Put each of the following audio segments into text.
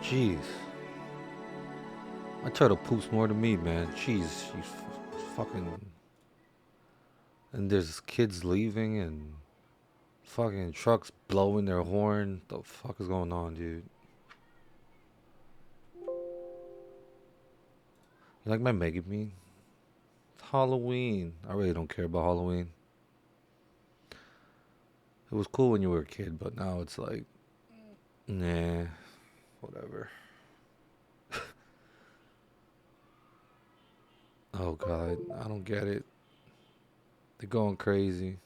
Jeez. My turtle poops more than me, man. Jeez, she's fucking. And there's kids leaving and fucking trucks blowing their horn. The fuck is going on, dude? You like my Mega Me? It's Halloween. I really don't care about Halloween. It was cool when you were a kid, but now it's like, nah, whatever. Oh god, I don't get it. They're going crazy.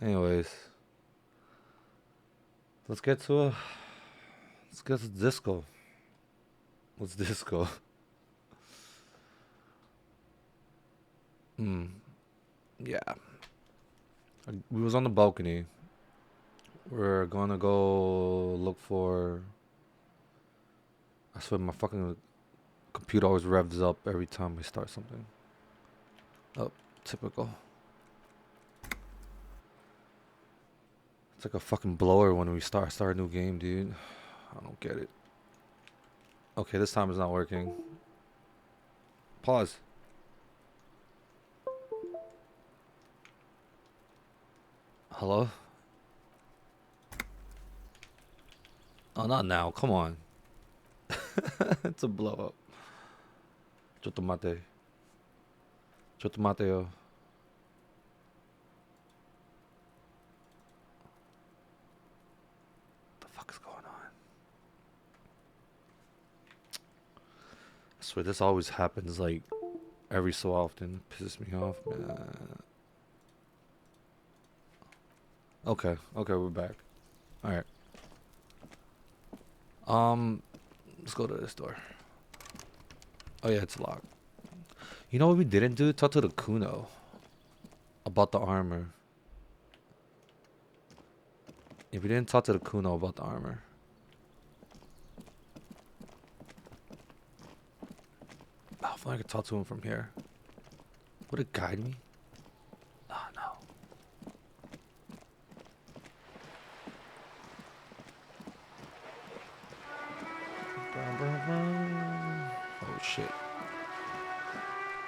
Anyways, let's get to a. Let's get to disco. What's disco? Hmm. Yeah. We was on the balcony. We're gonna go look for. I swear my fucking computer always revs up every time I start something. Oh, typical. It's like a fucking blower when we start a new game, dude. I don't get it. Okay, this time it's not working. Pause. Hello? Oh, not now. Come on. It's a blow up. Chotomate. Chotomateo. The fuck is going on? I swear this always happens like every so often. Pisses me off, man. Okay, we're back. Alright. Let's go to this door. Oh yeah, it's locked. You know what we didn't do? Talk to the Kuno about the armor. If we didn't talk to the Kuno about the armor. Oh, if only I could talk to him from here. Would it guide me? Oh no. Oh shit.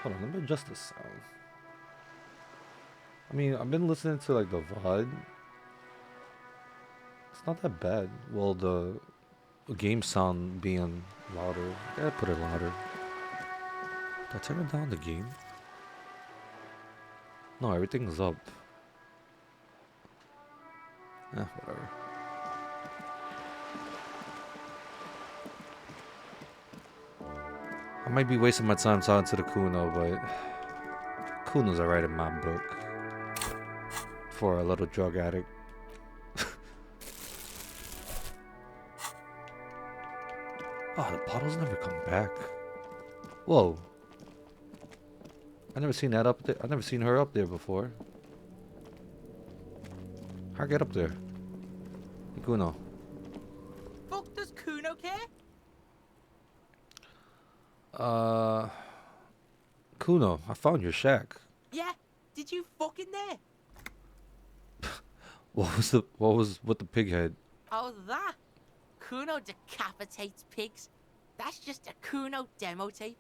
Hold on, let me adjust this sound. I mean, I've been listening to like the VOD. It's not that bad. Well, the game sound being louder. I gotta put it louder. Did I turn it down the game? No, everything's up. Whatever. I might be wasting my time talking to the Kuno, but Kuno's alright in my book. For a little drug addict. Oh, the bottles never come back. Whoa. I never seen that up there. I never seen her up there before. How I get up there? Kuno. Fuck does Kuno care? Kuno, I found your shack. Yeah, did you fuck in there? What was with the pig head? Oh, that? Kuno decapitates pigs. That's just a Kuno demo tape.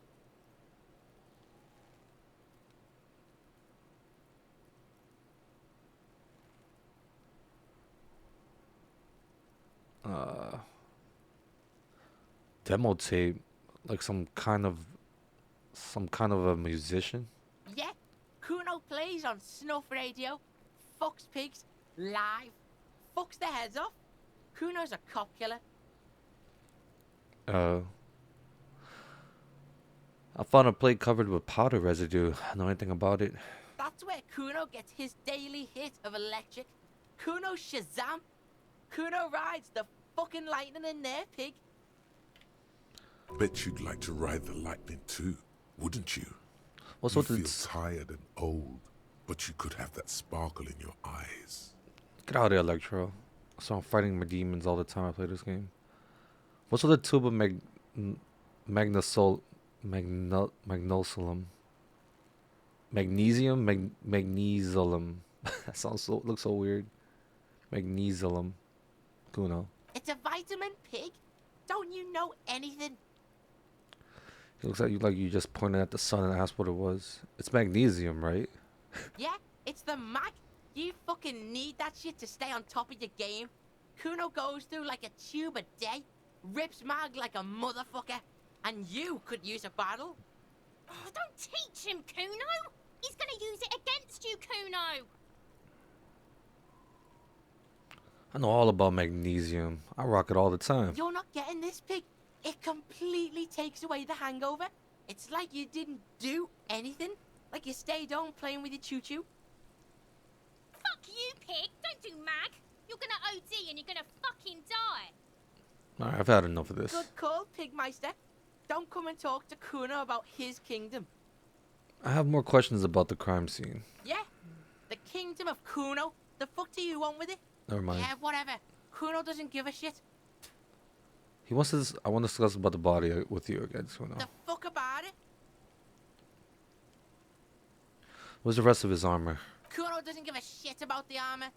Demo tape, like some kind of a musician. Yeah, Kuno plays on snuff radio, fucks pigs, live, fucks their heads off. Kuno's a cop killer. I found a plate covered with powder residue. Know anything about it? That's where Kuno gets his daily hit of electric. Kuno Shazam. Kuno rides the fucking lightning in there, pig. Bet you'd like to ride the lightning too, wouldn't you? What's You with feel this? tired and old, but you could have that sparkle in your eyes. Get out of there, Electro. So I'm fighting my demons all the time I play this game. What's with the tube of magnosolum? Magnesium? That looks so weird. Magnesium. Kuno. It's a vitamin, pig. Don't you know anything? It looks like you just pointed at the sun and asked what it was. It's magnesium, right? Yeah, it's the mag. You fucking need that shit to stay on top of your game. Kuno goes through like a tube a day, rips mag like a motherfucker, and you could use a battle. Oh, don't teach him, Kuno! He's gonna use it against you, Kuno! I know all about magnesium. I rock it all the time. You're not getting this, pig. It completely takes away the hangover. It's like you didn't do anything. Like you stayed home playing with your choo-choo. Fuck you, pig! Don't do mag! You're gonna OD and you're gonna fucking die! Alright, I've had enough of this. Good call, Pigmeister. Don't come and talk to Kuno about his kingdom. I have more questions about the crime scene. Yeah? The kingdom of Kuno? The fuck do you want with it? Never mind. Yeah, whatever. Kuno doesn't give a shit. He wants to. I want to discuss about the body with you again. So The fuck about it? what's the rest of his armor? Kuno doesn't give a shit about the armor.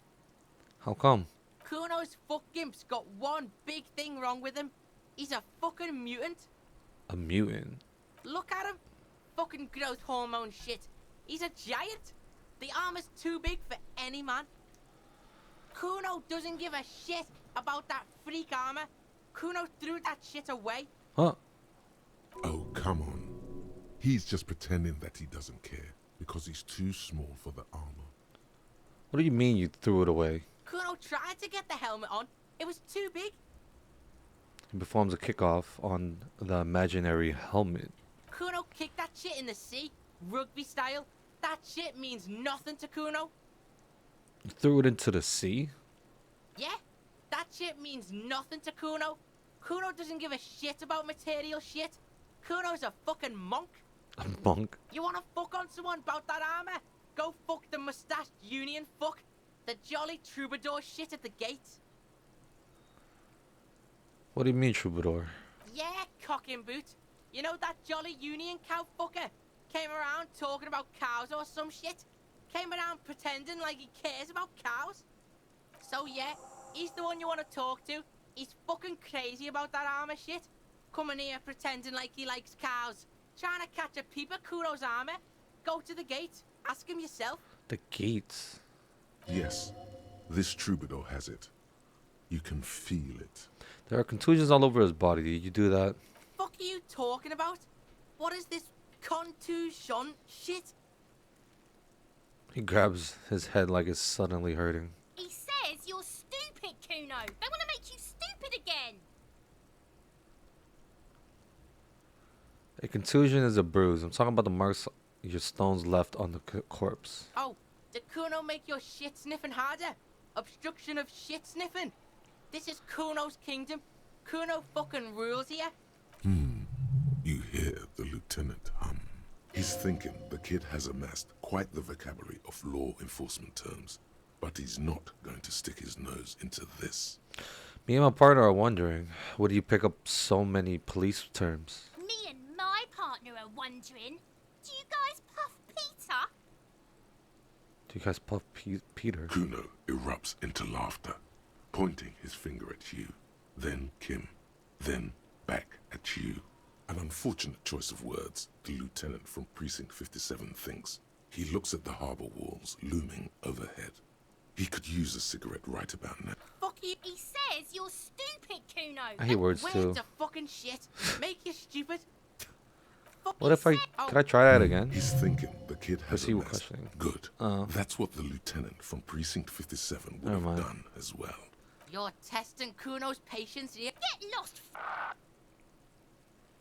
How come? Kuno's fuck gimp's got one big thing wrong with him. He's a fucking mutant. A mutant. Look at him. Fucking growth hormone shit. He's a giant. The armor's too big for any man. Kuno doesn't give a shit about that freak armor. Kuno threw that shit away. Huh? Oh, come on. He's just pretending that he doesn't care because he's too small for the armor. What do you mean you threw it away? Kuno tried to get the helmet on. It was too big. He performs a kickoff on the imaginary helmet. Kuno kicked that shit in the sea, rugby style. That shit means nothing to Kuno. You threw it into the sea? Yeah, that shit means nothing to Kuno. Kuno doesn't give a shit about material shit. Kuno's a fucking monk. A monk? You wanna fuck on someone about that armor? Go fuck the mustached union fuck. The jolly troubadour shit at the gates. What do you mean, troubadour? Yeah, cock and boot. You know that jolly union cow fucker? Came around talking about cows or some shit. Came around pretending like he cares about cows. So yeah, he's the one you want to talk to. He's fucking crazy about that armor shit. Coming here pretending like he likes cows. Trying to catch a peep at Kuro's armor. Go to the gate. Ask him yourself. The gates. Yes, this troubadour has it. You can feel it. There are contusions all over his body. Did you do that? Fuck are you talking about? What is this contusion shit? He grabs his head like it's suddenly hurting. He says you're stupid, Kuno! They wanna make you stupid again! A contusion is a bruise. I'm talking about the marks your stones left on the corpse. Oh, did Kuno make your shit sniffing harder? Obstruction of shit sniffing? This is Kuno's kingdom. Kuno fucking rules here. You hear the lieutenant hum. He's thinking the kid has amassed quite the vocabulary of law enforcement terms, but he's not going to stick his nose into this. Me and my partner are wondering, where do you pick up so many police terms? Me and my partner are wondering, do you guys puff Peter? Do you guys puff Peter? Kuno erupts into laughter, pointing his finger at you, then Kim, then back at you. An unfortunate choice of words, the lieutenant from Precinct 57 thinks. He looks at the harbour walls looming overhead. He could use a cigarette right about now. Fuck you. He says you're stupid, Kuno! I hate words Where's too. the fucking shit? Make you stupid. Fuck What you if I... say- Could I try that again? He's thinking the kid has he was amassed. questioning. Good. Oh. That's what the lieutenant from Precinct 57 would Never have mind. done as well. You're testing Kuno's patience here. Get lost,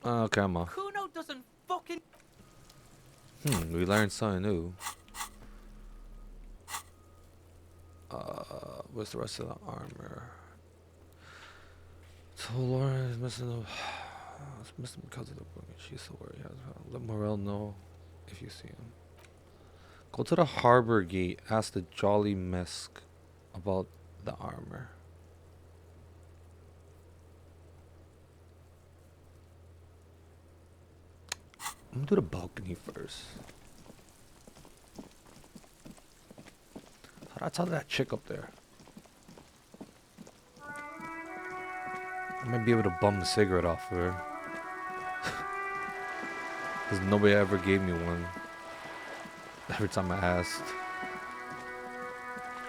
Okay, I'm off. Kuno doesn't fucking... We learned something new. What's the rest of the armor? So Lauren is missing the... It's missing because of the book. She's so worried. Let Morel know if you see him. Go to the harbor gate. Ask the Jolly Mesk about the armor. I'm gonna do the balcony first. How'd I tell that chick up there? might be able to bum the cigarette off of her. Because nobody ever gave me one. Every time I asked.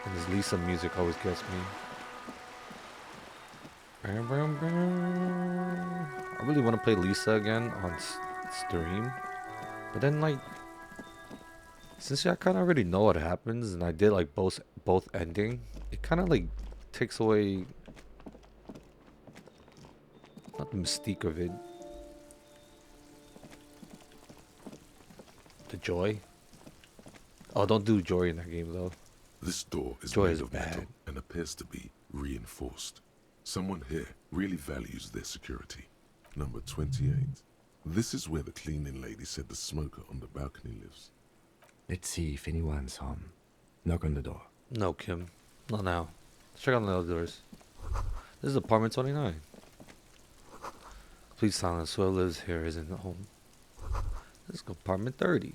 And this Lisa music always gets me. I really want to play Lisa again on stream. But then, like, since I kind of already know what happens, and I did like both ending, it kind of like takes away not the mystique of it, the joy. Oh, don't do joy in that game though. This door is Joy made is of metal bad. and appears to be reinforced. Someone here really values their security. Number 28. This is where the cleaning lady said the smoker on the balcony lives. Let's see if anyone's home. Knock on the door. No, Kim, not now. Let's check on the other doors. This is apartment 29. Please silence. Whoever lives here isn't home. This is apartment 30.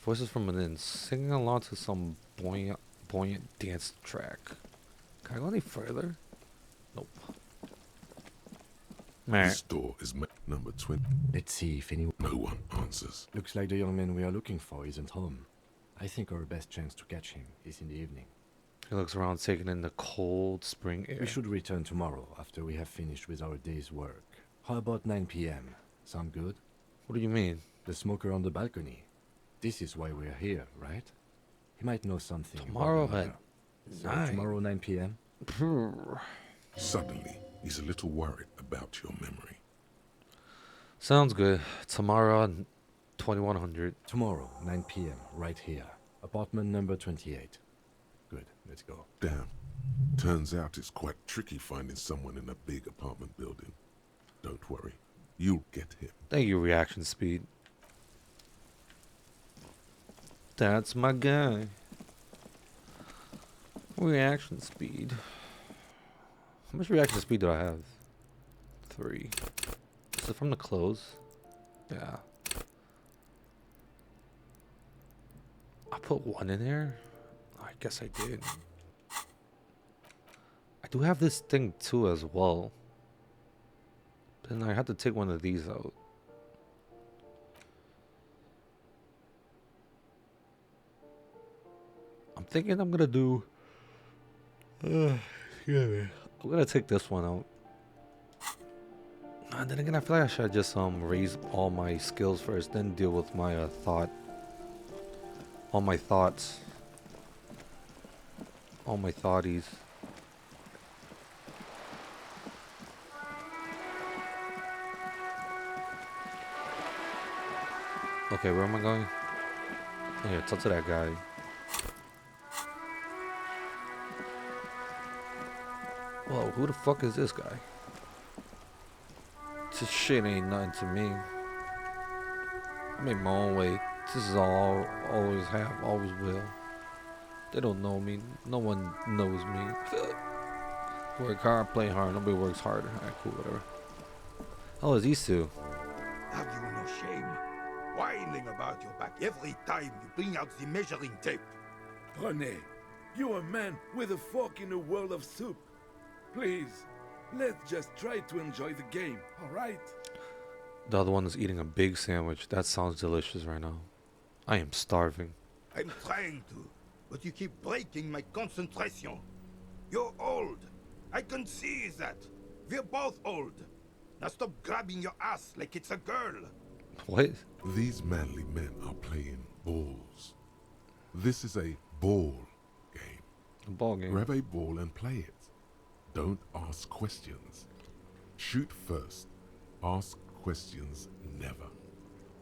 Voices from within, singing along to some buoyant dance track. Can I go any further? Nope. Meh. This door is number 20. Let's see if anyone... No one answers. Looks like the young man we are looking for isn't home. I think our best chance to catch him is in the evening. He looks around, taking in the cold spring air. We should return tomorrow after we have finished with our day's work. How about 9 p.m.? Sound good? What do you mean? The smoker on the balcony. This is why we're here, right? He might know something. about Tomorrow the at murder. So 9. tomorrow 9 p.m.? Suddenly, he's a little worried about your memory. Sounds good. Tomorrow, 2100. Tomorrow 9 p.m. right here. Apartment number 28. Good, let's go. Damn. Turns out it's quite tricky finding someone in a big apartment building. Don't worry. You'll get him. Thank you, reaction speed. That's my guy. Reaction speed. How much reaction speed do I have? 3. Is it from the clothes? Yeah. I put 1 in there? I guess I did. I do have this thing too as well. Then I have to take one of these out. I'm thinking I'm gonna do. Excuse me. I'm gonna take this one out. And then again, I feel like I should just raise all my skills first, then deal with my all my thoughts, all my thoughties. Okay, where am I going? Oh yeah, talk to that guy. Whoa, who the fuck is this guy? This shit ain't nothing to me. I made my own way. This is all I always have, always will. They don't know me. No one knows me. Work hard, play hard. Nobody works hard. Alright, cool, whatever. Oh, it's these two. Have you no shame? Whining about your back every time you bring out the measuring tape. René, you're a man with a fork in a world of soup. Please, let's just try to enjoy the game, alright? The other one is eating a big sandwich. That sounds delicious right now. I am starving. I'm trying to, but you keep breaking my concentration. You're old. I can see that. We're both old. Now stop grabbing your ass like it's a girl. What? These manly men are playing balls. This is a ball game. A ball game. Grab a ball and play it. Don't ask questions. Shoot first. Ask questions never.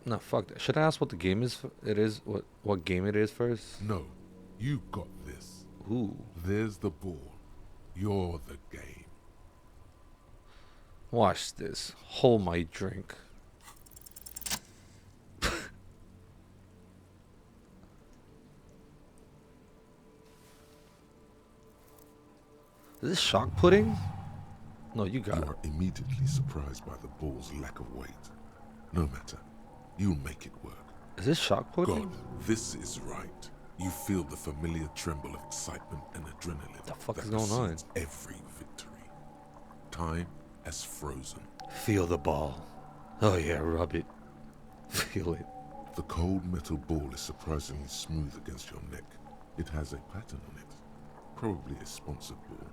No, fuck that. Should I ask what the game is? It is what game it is first? No, you got this. Ooh. There's the ball. You're the game. Watch this. Hold my drink. Is this shock pudding? No, you got You it. are immediately surprised by the ball's lack of weight. No matter. You'll make it work. Is this shock pudding? God, this is right. You feel the familiar tremble of excitement and adrenaline. The fuck that is going on? precedes every victory. Time has frozen. Feel the ball. Oh yeah, rub it. Feel it. The cold metal ball is surprisingly smooth against your neck. It has a pattern on it, probably a sponsored ball.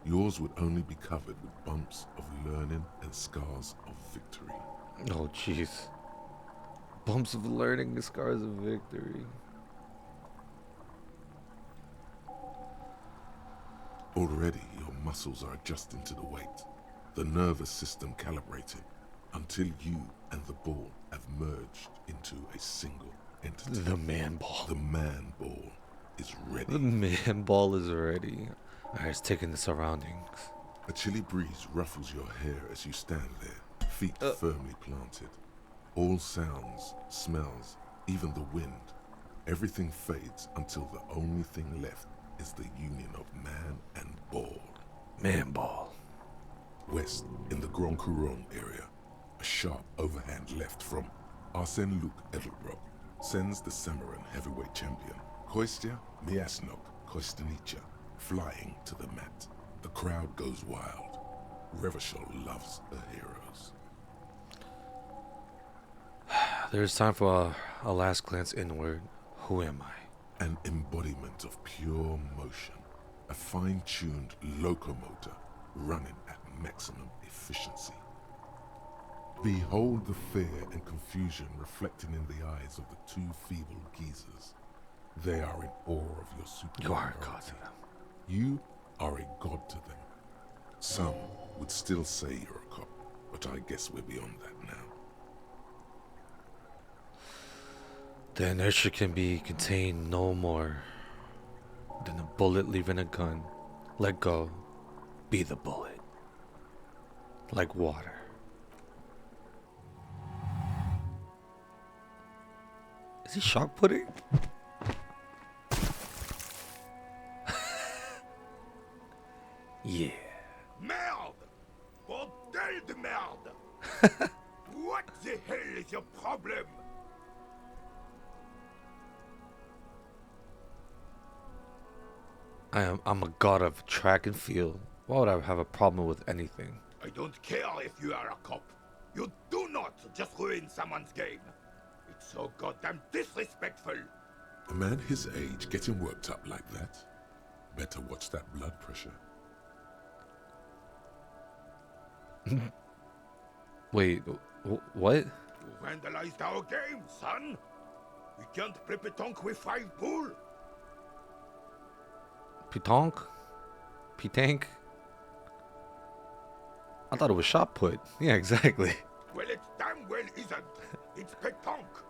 Yours would only be covered with bumps of learning and scars of victory. Oh jeez. Bumps of learning, the scars of victory. Already your muscles are adjusting to the weight, the nervous system calibrated, until you and the ball have merged into a single entity. The man ball. The man ball is ready. The man ball is ready. Alright, it's taking the surroundings. A chilly breeze ruffles your hair as you stand there, feet firmly planted. All sounds, smells, even the wind, everything fades until the only thing left is the union of man and ball. Man ball. West, in the Grand Couronne area, a sharp overhand left from Arsène Luc Edelbrock sends the Samaran heavyweight champion, Kostya Miasnok Kostanicha, flying to the mat. The crowd goes wild. Revachol loves her heroes. There's time for a last glance inward. Who am I? An embodiment of pure motion, a fine-tuned locomotor running at maximum efficiency. Behold the fear and confusion reflecting in the eyes of the two feeble geezers. They are in awe of your superiority. You are a god to them. You are a god to them. Some would still say you're a cop, but I guess we're beyond that now. The inertia can be contained no more than a bullet leaving a gun. Let go. Be the bullet. Like water. Is he shock pudding? Yeah. Merde! Bordel de merde! What the hell is your problem? I'm a god of track and field. Why would I have a problem with anything? I don't care if you are a cop. You do not just ruin someone's game. It's so goddamn disrespectful. A man his age getting worked up like that? Better watch that blood pressure. Wait, what? You vandalized our game, son. We can't play pétanque with 5 pool. Petanque? Petanque? I thought it was shot put. Yeah, exactly. Well, it damn well isn't. It's pétanque.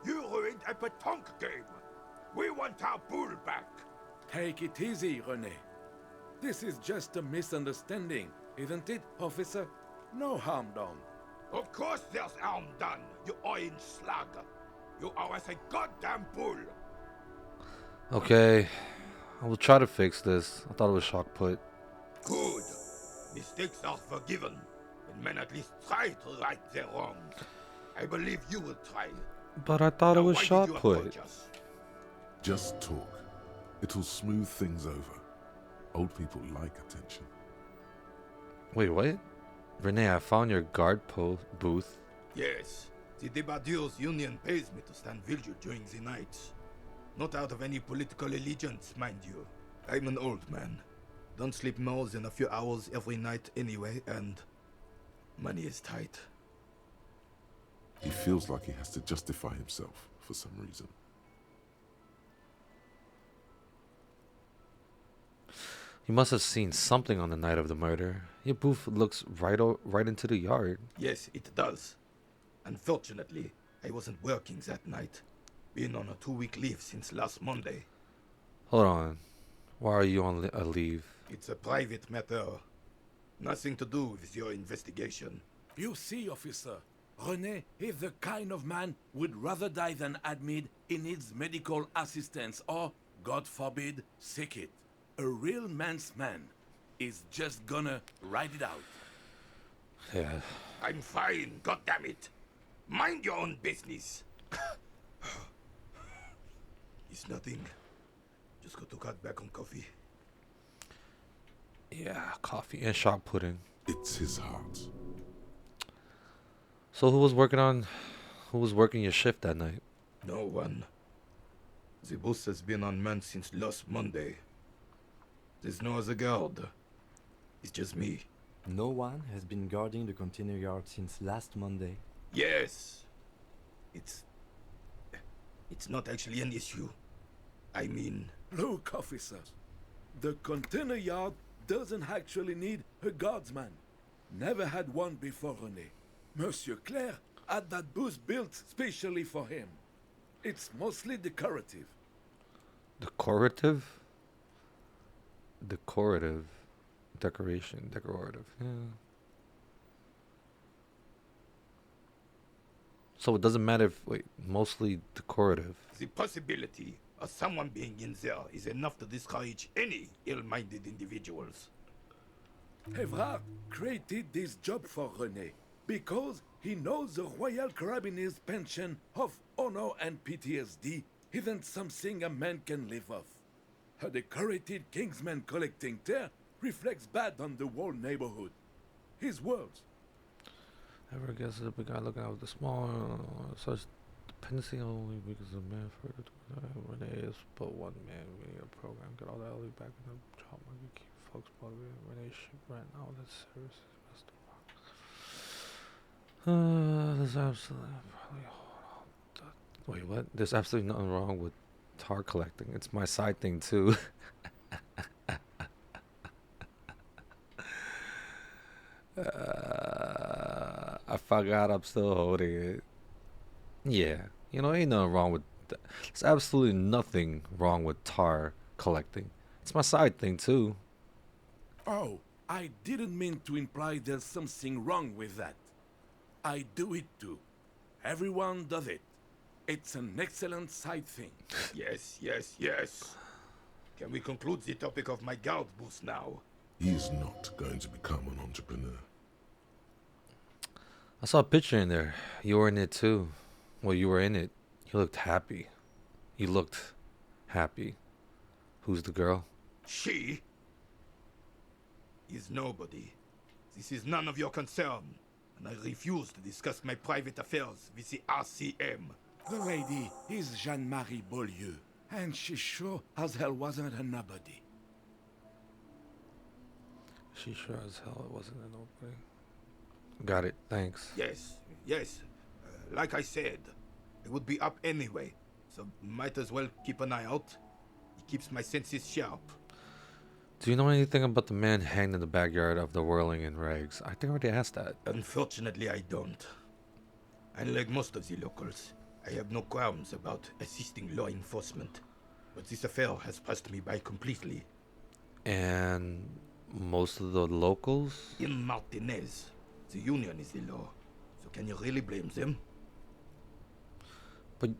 You ruined a pétanque game. We want our pool back. Take it easy, René. This is just a misunderstanding, isn't it, officer? No harm done. Of course there's harm done, you orange slug. You are as a goddamn bull. Okay. I will try to fix this. I thought it was shot put. Good. Mistakes are forgiven when men at least try to right their wrongs. I believe you will try. But I thought it Now, was why did shot you put. approach us? Just talk. It'll smooth things over. Old people like attention. Wait, what? Renee, I found your guard booth. Yes. The Debardeurs Union pays me to stand vigil during the nights. Not out of any political allegiance, mind you. I'm an old man. Don't sleep more than a few hours every night anyway, and money is tight. He feels like he has to justify himself for some reason. You must have seen something on the night of the murder. Your booth looks right into the yard. Yes, it does. Unfortunately, I wasn't working that night. Been on a 2-week leave since last Monday. Hold on. Why are you on a leave? It's a private matter. Nothing to do with your investigation. You see, officer, René is the kind of man would rather die than admit he needs medical assistance or, God forbid, sick it. A real man's man is just gonna ride it out. Yeah. I'm fine, goddammit. Mind your own business. It's nothing. Just got to cut back on coffee. Yeah, Yeah, coffee and shot pudding. It's his heart. So who was working your shift that night? No one. The boss has been unmanned since last Monday. There's no other guard. It's just me. No one has been guarding the container yard since last Monday. Yes. It's not actually an issue. I mean, Look, officers. The container yard doesn't actually need a guardsman. Never had one before René. Monsieur Claire had that booth built specially for him. It's mostly decorative. Decorative? Decorative. Decoration. Decorative. Yeah. So it doesn't matter if, wait, mostly decorative. the possibility of someone being in there is enough to discourage any ill-minded individuals. Evrard created this job for René because he knows the Royal Carabiners' pension of honor and PTSD isn't something a man can live off. A decorated Kingsman collecting tear reflects bad on the whole neighborhood. His words. Ever guess the big guy looking out with the small such dependency only because the man for Renee is but one man winning a program. Get all the LE back in the job market. Keep folks motivated. Renee ship right now. That service is messed up. There's absolutely probably wait, what? There's absolutely nothing wrong with tar collecting. It's my side thing too. I forgot I'm still holding it. Yeah, ain't nothing wrong with that. There's absolutely nothing wrong with tar collecting. It's my side thing too. Oh, I didn't mean to imply there's something wrong with that. I do it too. Everyone does it. It's an excellent side thing. Yes. Can we conclude the topic of my guard booth now? He is not going to become an entrepreneur. I saw a picture in there. You were in it too. Well, you were in it. You looked happy. You looked happy. Who's the girl? She is nobody. This is none of your concern, and I refuse to discuss my private affairs with the RCM. The lady is Jeanne-Marie Beaulieu, and she sure as hell wasn't a nobody. She sure as hell it wasn't an opening. Got it. Thanks. Yes. Like I said, I would be up anyway, so might as well keep an eye out. It keeps my senses sharp. Do you know anything about the man hanged in the backyard of the Whirling in Rags? I think I already asked that. Unfortunately, I don't. Unlike most of the locals, I have no qualms about assisting law enforcement, but this affair has passed me by completely. And most of the locals? In Martinez, the union is the law, so can you really blame them? But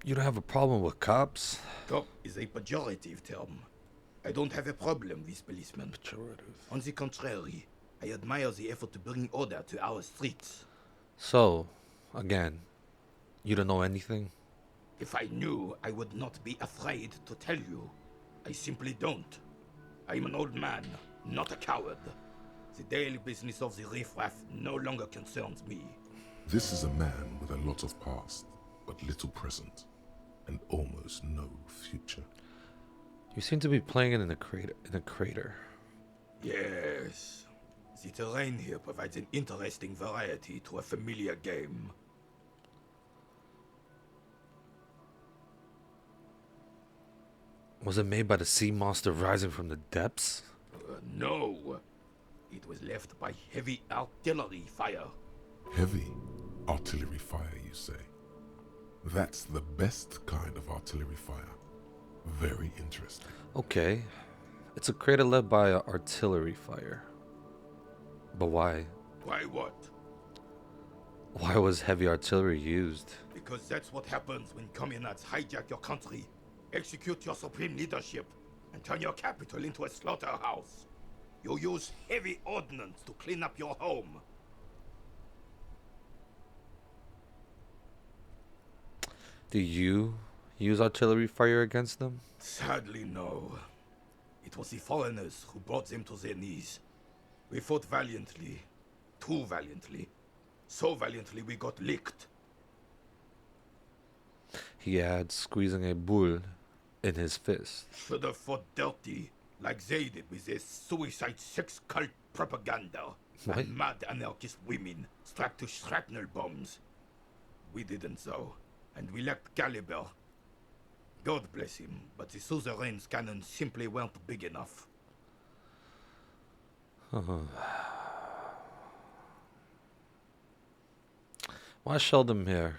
you don't have a problem with cops? Cop is a pejorative term. I don't have a problem with policemen. Pejorative. On the contrary, I admire the effort to bring order to our streets. So, again, you don't know anything? If I knew, I would not be afraid to tell you. I simply don't. I'm an old man, not a coward. The daily business of the riffraff no longer concerns me. This is a man with a lot of past, but little present, and almost no future. You seem to be playing it in a crater. Yes. The terrain here provides an interesting variety to a familiar game. Was it made by the sea monster rising from the depths? No. It was left by heavy artillery fire. Heavy artillery fire, you say? That's the best kind of artillery fire. Very interesting. Okay. It's a crater led by artillery fire. But why? Why what? Why was heavy artillery used? Because that's what happens when communards hijack your country, execute your supreme leadership, and turn your capital into a slaughterhouse. You use heavy ordnance to clean up your home. Do you use artillery fire against them? Sadly, no. It was the foreigners who brought them to their knees. We fought valiantly. Too valiantly. So valiantly we got licked. He had squeezing a bull in his fist. Should have fought dirty, like they did with their suicide sex cult propaganda. What? And mad anarchist women strapped to shrapnel bombs. We didn't though, and we lacked caliber. God bless him, but the suzerain's cannons simply weren't big enough. Why shelled him here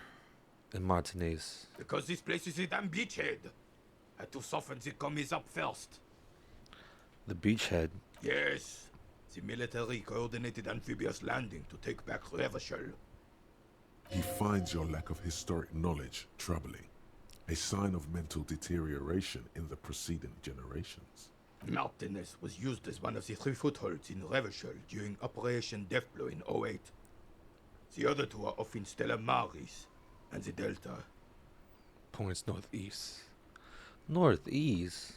in Martinez? Because this place is a damn beachhead. Had to soften the commies up first. The beachhead. Yes, the military coordinated amphibious landing to take back Revachol. He finds your lack of historic knowledge troubling, a sign of mental deterioration in the preceding generations. Martinez was used as one of the 3 footholds in Revachol during Operation Deathblow in '08. The other 2 are off in Stella Maris and the Delta. Points northeast. Northeast?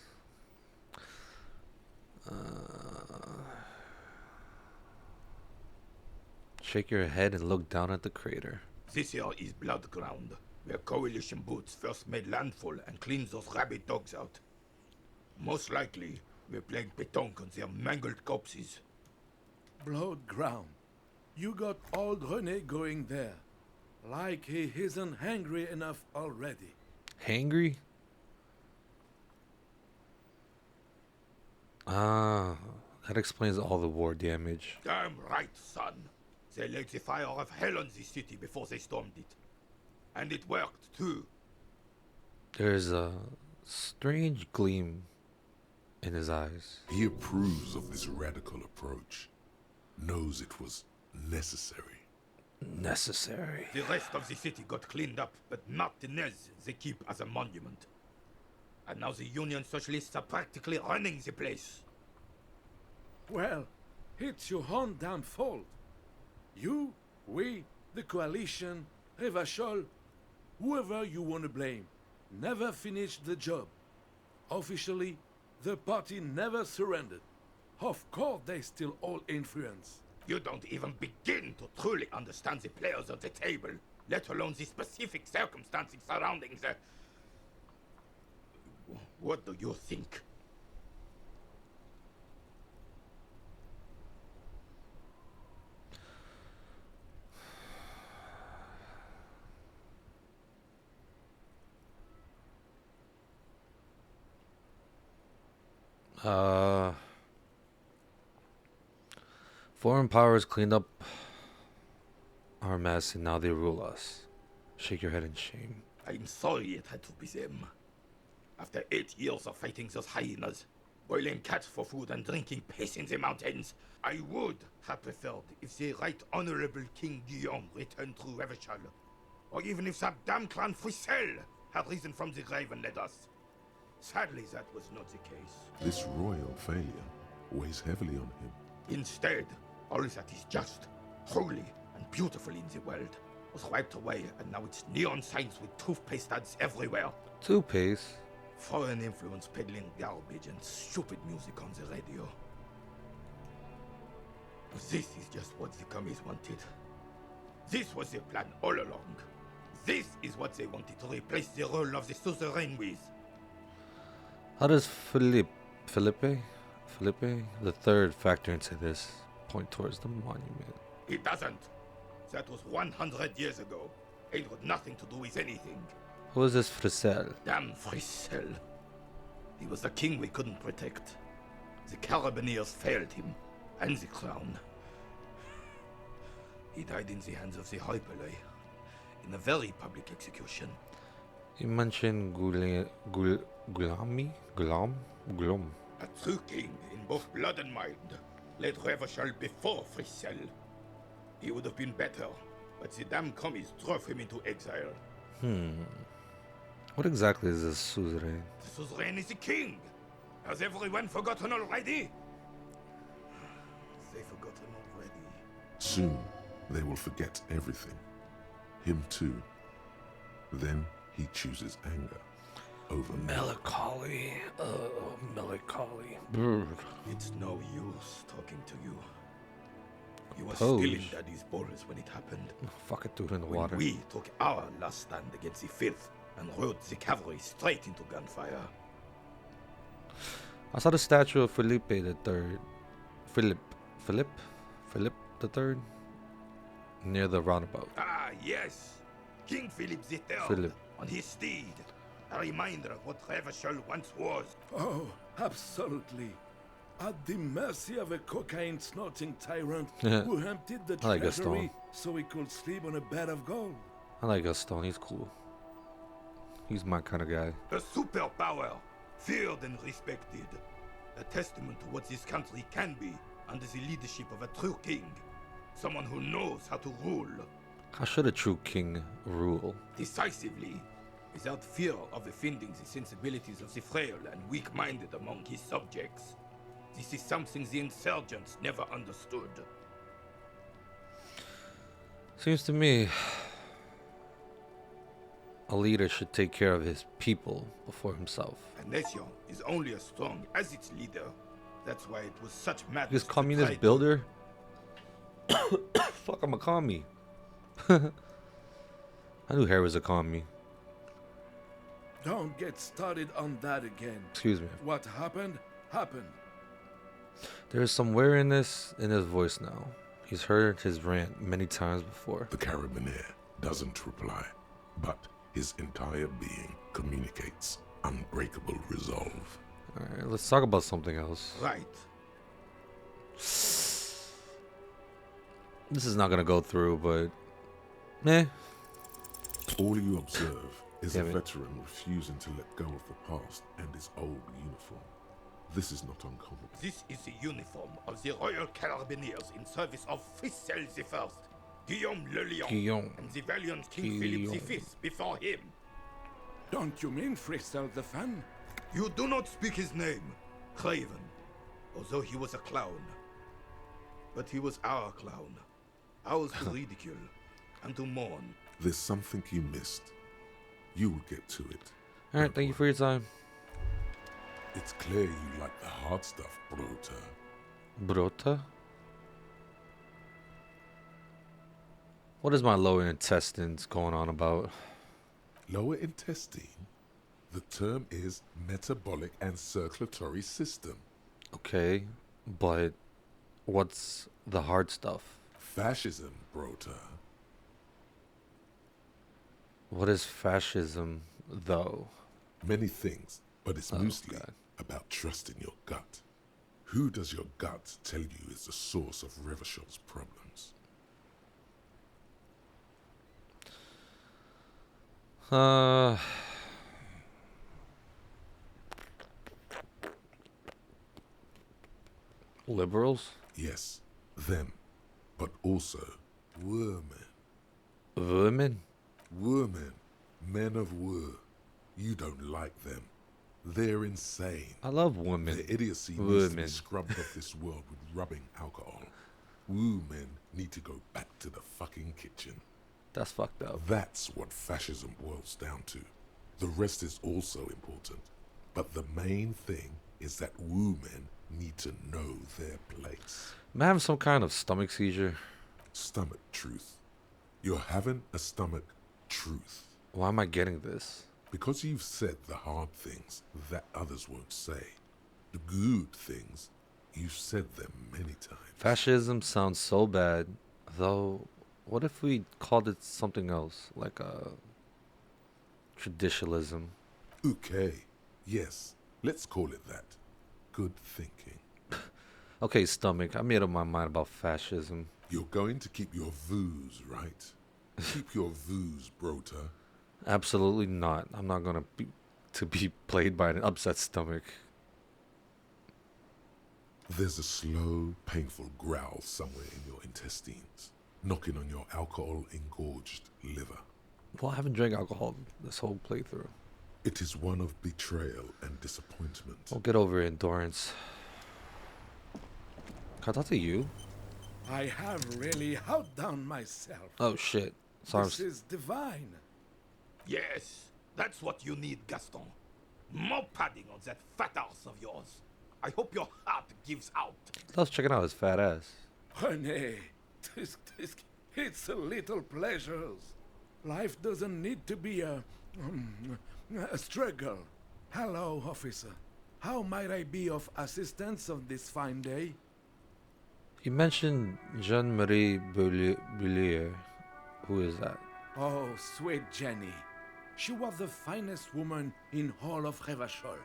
Shake your head and look down at the crater. This here is Blood Ground, where coalition boots first made landfall and cleaned those rabid dogs out. Most likely, we're playing pétanque on their mangled corpses. Blood ground. You got old Rene going there. Like he isn't hungry enough already. Hangry? Ah, that explains all the war damage. Damn right, son. They laid the fire of hell on the city before they stormed it. And it worked, too. There's a strange gleam in his eyes. He approves of this radical approach, knows it was necessary. Necessary. The rest of the city got cleaned up, but Martinez they keep as a monument. And now the Union Socialists are practically running the place. Well, it's your own damn fault. You, we, the coalition, Revachol, whoever you want to blame, never finished the job. Officially, the party never surrendered. Of course they still all influence. You don't even begin to truly understand the players at the table, let alone the specific circumstances surrounding the... What do you think? Foreign powers cleaned up our mess and now they rule us. Shake your head in shame. I'm sorry it had to be them. After 8 years of fighting those hyenas, boiling cats for food and drinking piss in the mountains, I would have preferred if the Right Honorable King Guillaume returned through Revachol, or even if that damn clan Frisel had risen from the grave and led us. Sadly, that was not the case. This royal failure weighs heavily on him. Instead, all that is just, holy, and beautiful in the world was wiped away, and now it's neon signs with toothpaste ads everywhere. Toothpaste? Foreign influence peddling garbage and stupid music on the radio. This is just what the commies wanted. This was their plan all along. This is what they wanted to replace the role of the suzerain with. How does Felipe, the third, factor into this? Point towards the monument. It doesn't. That was 100 years ago. It had nothing to do with anything. Who is this Frisel? Damn Frisel. He was the king we couldn't protect. The Carabineers failed him, and the crown. He died in the hands of the Hyperlay, in a very public execution. You mentioned Gulam? A true king in both blood and mind led Revachol before Frisel. He would have been better, but the damn commies drove him into exile. What exactly is this suzerain? The suzerain is the king! Has everyone forgotten already? They've forgotten already. Soon, they will forget everything. Him too. Then he chooses anger. over me. Melancholy. Melancholy. Brr. It's no use talking to you. You were Pose. still in Daddy's balls when it happened. Fuck it, threw it in the When water. we took our last stand against the filth and rode the cavalry straight into gunfire. I saw the statue of Felipe the Third. Philip the Third, near the roundabout. Ah, yes. King Philip III Philip. on his steed. A reminder of what Revachol once was. Oh, absolutely. At the mercy of a cocaine-snorting tyrant Yeah. who emptied the I like treasury Gaston. so he could sleep on a bed of gold. I like Gaston. He's cool. He's my kind of guy. A superpower, feared and respected. A testament to what this country can be under the leadership of a true king. Someone who knows how to rule How should a true king rule? decisively, without fear of offending the sensibilities of the frail and weak-minded among his subjects. This is something the insurgents never understood. Seems to me a leader should take care of his people before himself. A nation is only as strong as its leader. That's why it was such madness. This to try communist to- builder? Fuck, I'm a commie. I knew Harry was a commie. Don't get started on that again. Excuse me. What happened, happened. There is some weariness in his voice now. He's heard his rant many times before. The carabiner doesn't reply, but his entire being communicates unbreakable resolve. Alright, let's talk about something else. Right. This is not gonna go through, but meh. All you observe is a Damn it. veteran refusing to let go of the past and his old uniform. This is not uncommon. This is the uniform of the Royal Carabineers in service of Frissel I, Guillaume le Lion, Guillaume. and the valiant King Philip V before him. Don't you mean Freestyle the Fan? You do not speak his name, Craven, although he was a clown. But he was our clown, ours to ridicule and to mourn. There's something you missed. You will get to it. Alright, thank you for your time. It's clear you like the hard stuff, Brota. Brota? What is my lower intestines going on about? Lower intestine? The term is metabolic and circulatory system. Okay, but what's the hard stuff? Fascism, Brota. What is fascism, though? Many things, but it's Oh, mostly God. about trusting your gut. Who does your gut tell you is the source of Revachol's problems? Liberals? Yes, them, but also women. Women? Women, men of war. You don't like them. They're insane. I love women. Their idiocy needs to be Women. scrubbed off this world with rubbing alcohol. Women need to go back to the fucking kitchen. That's fucked up. That's what fascism boils down to. The rest is also important. But the main thing is that women need to know their place. I'm having some kind of stomach seizure. Stomach truth. You're having a stomach truth. Why am I getting this? Because you've said the hard things that others won't say. The good things, you've said them many times. Fascism sounds so bad, though. What if we called it something else, like traditionalism? Okay, yes, let's call it that. Good thinking. Okay, stomach. I made up my mind about fascism. You're going to keep your vooz, right? Keep your vooz, Brota. Absolutely not. I'm not gonna be played by an upset stomach. There's a slow, painful growl somewhere in your intestines, knocking on your alcohol-engorged liver. Well, I haven't drank alcohol this whole playthrough. It is one of betrayal and disappointment. Well, get over it, Endurance. Can I talk to you? I have really outdone myself. Oh shit. Sorry. This is divine. Yes, that's what you need, Gaston. More padding on that fat ass of yours. I hope your heart gives out. Loves checking out his fat ass. René, it's a little pleasures. Life doesn't need to be a struggle. Hello, officer. How might I be of assistance on this fine day? You mentioned Jean-Marie Bullier. Who is that? Oh, sweet Jenny. She was the finest woman in all of Revachol.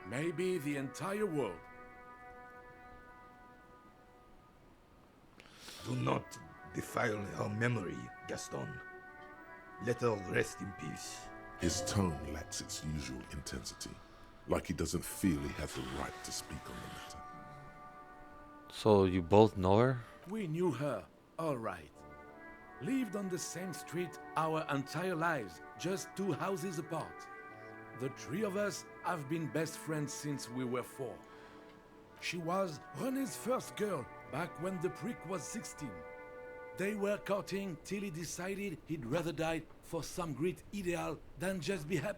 Maybe the entire world. Do not defile her memory, Gaston. Let her rest in peace. His tone lacks its usual intensity, like he doesn't feel he has the right to speak on the matter. So you both know her? We knew her, all right. Lived on the same street our entire lives, just 2 houses apart. The 3 of us have been best friends since we were 4. She was René's first girl back when the prick was 16. They were courting till he decided he'd rather die for some great ideal than just be happy.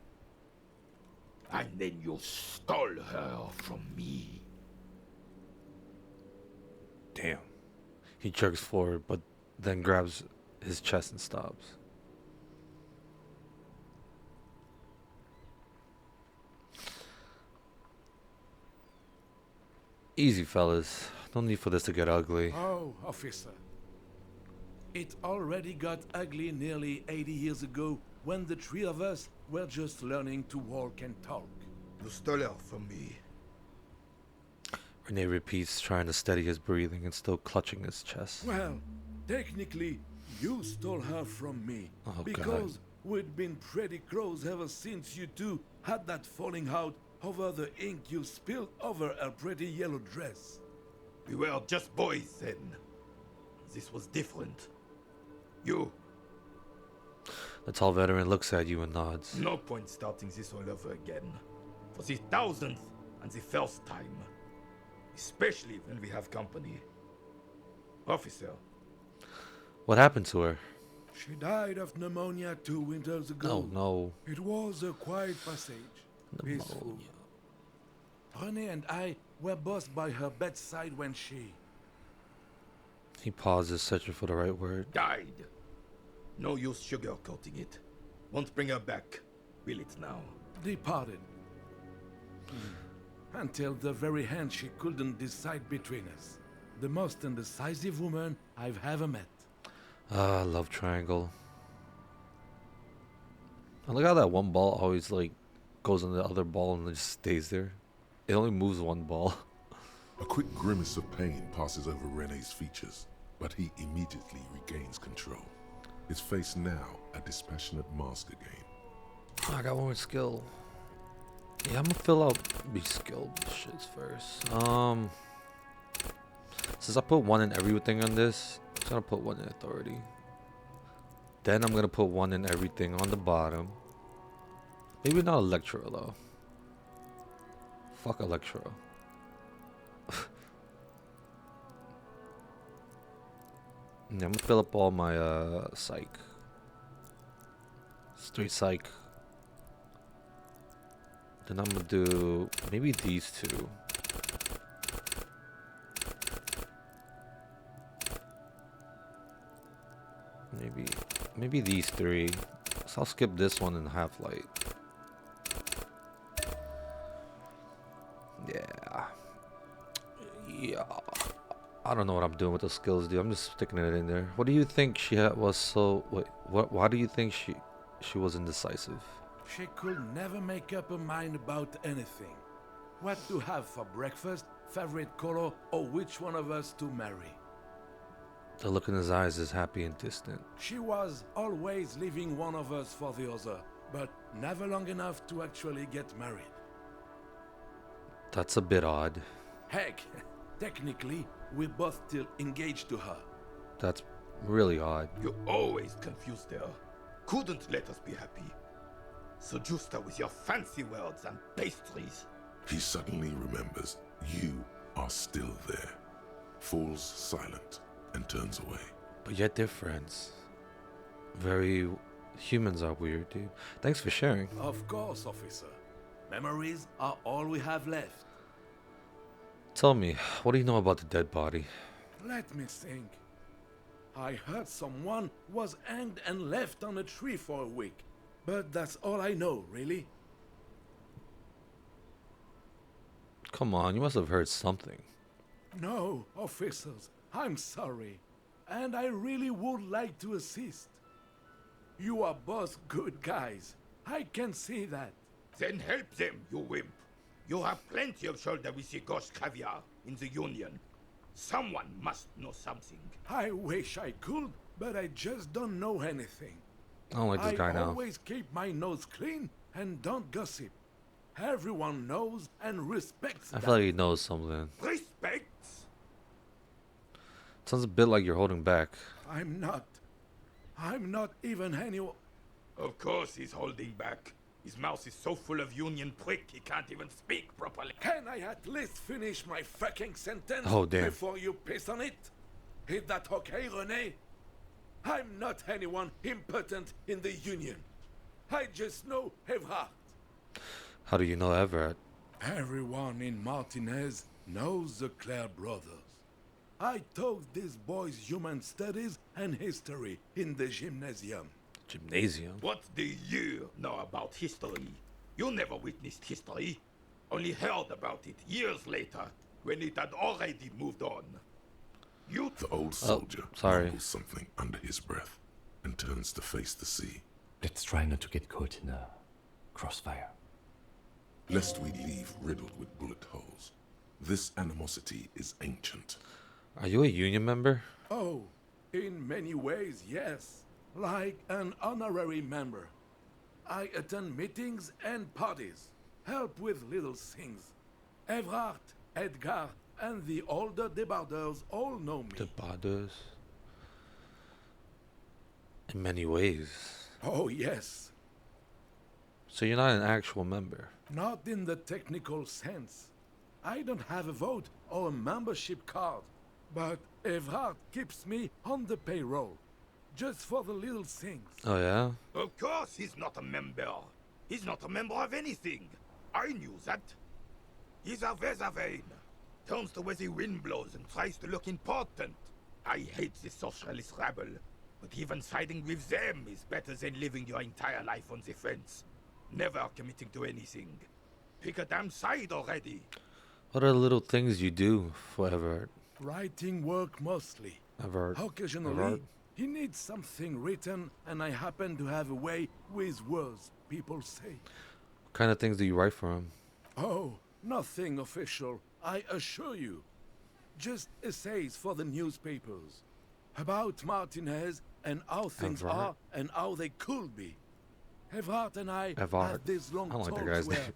And then you stole her from me. Damn. He jerks forward, but then grabs his chest and stops. Easy, fellas. No need for this to get ugly. Oh, officer. It already got ugly nearly 80 years ago when the 3 of us were just learning to walk and talk. You stole her from me. René repeats, trying to steady his breathing and still clutching his chest. Well, technically, you stole her from me. Oh, because we'd been pretty close ever since you two had that falling out over the ink you spilled over her pretty yellow dress. We were just boys then. This was different. You, The tall veteran looks at you and nods. no point starting this all over again. For the 1000th and the first time. Especially when we have company. Officer, What happened to her? She died of pneumonia 2 winters ago. Oh no. It was a quiet passage. Peaceful. René and I were both by her bedside when she... He pauses, searching for the right word. died. No use sugarcoating it. Won't bring her back. Will it now? departed. Until the very end she couldn't decide between us. The most indecisive woman I've ever met. Ah, love triangle. I like how that one ball always like goes on the other ball and then just stays there. It only moves one ball. A quick grimace of pain passes over René's features, but he immediately regains control. His face now a dispassionate mask again. I got one more skill. Yeah, I'm gonna fill out these skill shits first. Since I put one in everything on this, I'm gonna put one in authority. Then I'm gonna put one in everything on the bottom. Maybe not Electro though. Fuck Electro. Yeah, I'm gonna fill up all my psych. Straight psych. Then I'm gonna do maybe these two. Maybe these three. So I'll skip this one in half light. Yeah. I don't know what I'm doing with the skills, dude. I'm just sticking it in there. What do you think she was so? Wait, what? Why do you think she was indecisive? She could never make up her mind about anything. What to have for breakfast, favorite color, or which one of us to marry. The look in his eyes is happy and distant. She was always leaving one of us for the other, but never long enough to actually get married. That's a bit odd. Heck, technically, we're both still engaged to her. That's really odd. You always confused her. Couldn't let us be happy. Seduced her with your fancy words and pastries. He suddenly remembers you are still there, falls silent, and turns away. But yet they're friends. Very... Humans are weird, dude. Thanks for sharing. Of course, officer. Memories are all we have left. Tell me, what do you know about the dead body? Let me think. I heard someone was hanged and left on a tree for a week. But that's all I know, really. Come on, you must have heard something. No, officers, I'm sorry. And I really would like to assist. You are both good guys. I can see that. Then help them, you wimp. You have plenty of shoulder with the ghost caviar in the Union. Someone must know something. I wish I could, but I just don't know anything. I don't like this guy I now. always keep my nose clean and don't gossip. Everyone knows and respects I that. feel like he knows something. Respect? Sounds a bit like you're holding back. I'm not. I'm not even anyone. Of course he's holding back. His mouth is so full of Union prick he can't even speak properly. Can I at least finish my fucking sentence Oh, damn. before you piss on it? Is that okay, René? I'm not anyone important in the Union. I just know Evrard. How do you know Everett? Everyone in Martinez knows the Clare brothers. I taught these boys human studies and history in the gymnasium. Gymnasium? What do you know about history? You never witnessed history. Only heard about it years later, when it had already moved on. You The old soldier sorry. mumbles something under his breath and turns to face the sea. Let's try not to get caught in a crossfire. Lest we leave riddled with bullet holes. This animosity is ancient. Are you a union member? Oh, in many ways, yes. Like an honorary member. I attend meetings and parties, help with little things. Evrard, Edgar, and the older debarders all know me. The Badas. In many ways. Oh, yes. So you're not an actual member. Not in the technical sense. I don't have a vote or a membership card, but Evrard keeps me on the payroll, just for the little things. Oh yeah? Of course he's not a member. He's not a member of anything. I knew that. He's a Vezavane. Turns to where the wind blows and tries to look important. I hate the socialist rabble, but even siding with them is better than living your entire life on the fence. Never committing to anything. Pick a damn side already. What are the little things you do for Everett? Writing work mostly. Everett. Occasionally, Everett? he needs something written, and I happen to have a way with words, people say. What kind of things do you write for him? Oh, nothing official, I assure you. Just essays for the newspapers. About Martinez and how things Evrard. are and how they could be. Evrard and I Evrard. had these long I don't like that talks guy's where name.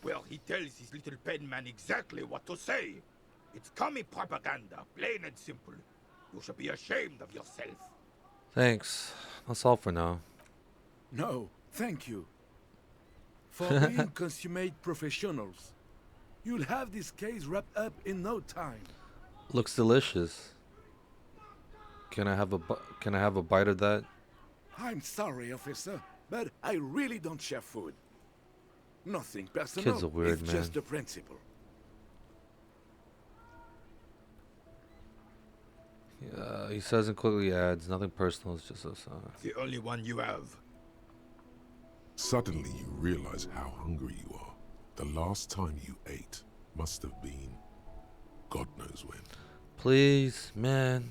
Well, he tells his little pen man exactly what to say. It's commie propaganda, plain and simple. You should be ashamed of yourself. Thanks. That's all for now. No, thank you. For being consummate professionals. You'll have this case wrapped up in no time. Looks delicious. Can I have a bite of that? I'm sorry, officer, but I really don't share food. Nothing personal. Kid's a weird it's man. just a principle. He says and quickly adds, nothing personal, it's just us. The only one you have. Suddenly you realize how hungry you are. The last time you ate must have been God knows when. Please, man.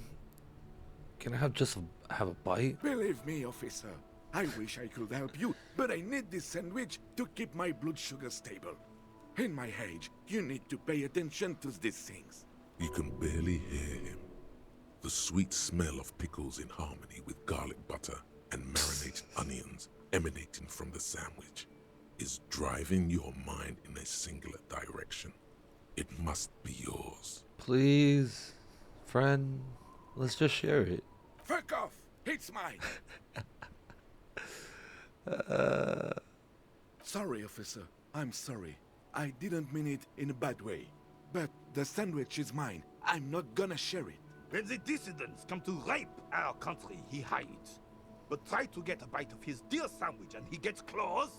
Can I have a bite? Believe me, officer, I wish I could help you, but I need this sandwich to keep my blood sugar stable. In my age, you need to pay attention to these things. You can barely hear him. The sweet smell of pickles in harmony with garlic butter and marinated onions emanating from the sandwich is driving your mind in a singular direction. It must be yours. Please, friend, let's just share it. Fuck off! It's mine! Sorry, officer. I'm sorry. I didn't mean it in a bad way. But the sandwich is mine. I'm not gonna share it. When the dissidents come to rape our country, he hides. But try to get a bite of his dear sandwich and he gets claws?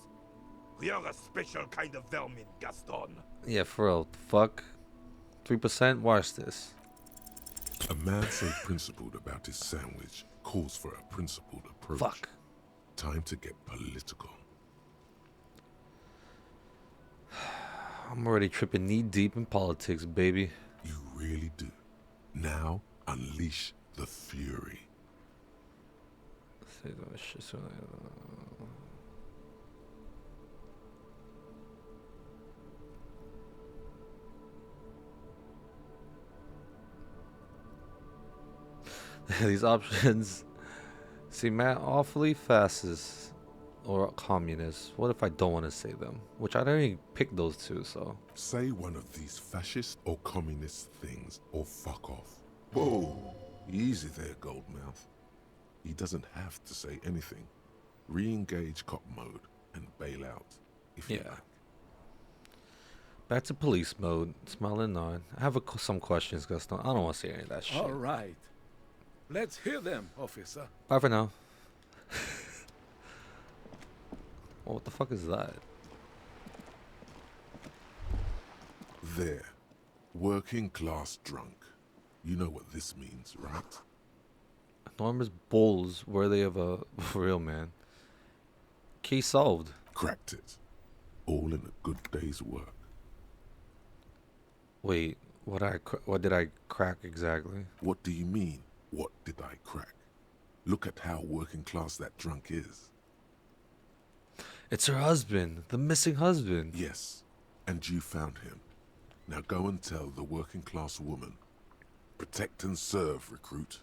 You're a special kind of vermin, Gaston. Yeah, for real. Fuck. 3%? Watch this. A man so principled about his sandwich calls for a principled approach. Fuck. Time to get political. I'm already tripping knee deep in politics, baby. You really do. Now, unleash the fury. These options seem awfully fascist or communist. What if I don't want to say them? Which I didn't even pick those two, so. Say one of these fascist or communist things or fuck off. Whoa, easy there, Goldmouth. He doesn't have to say anything. Re-engage cop mode and bail out, if you Yeah. like. Back to police mode. Smiling on. I have some questions, Gaston. I don't want to say any of that shit. All right. Let's hear them, officer. Bye for now. Well, what the fuck is that? There. Working class drunk. You know what this means, right? Enormous bowls worthy of a real man. Case solved. Cracked it. All in a good day's work. Wait, what did I crack exactly? What do you mean, what did I crack? Look at how working class that drunk is. It's her husband, the missing husband. Yes, and you found him. Now go and tell the working class woman. Protect and serve, recruit.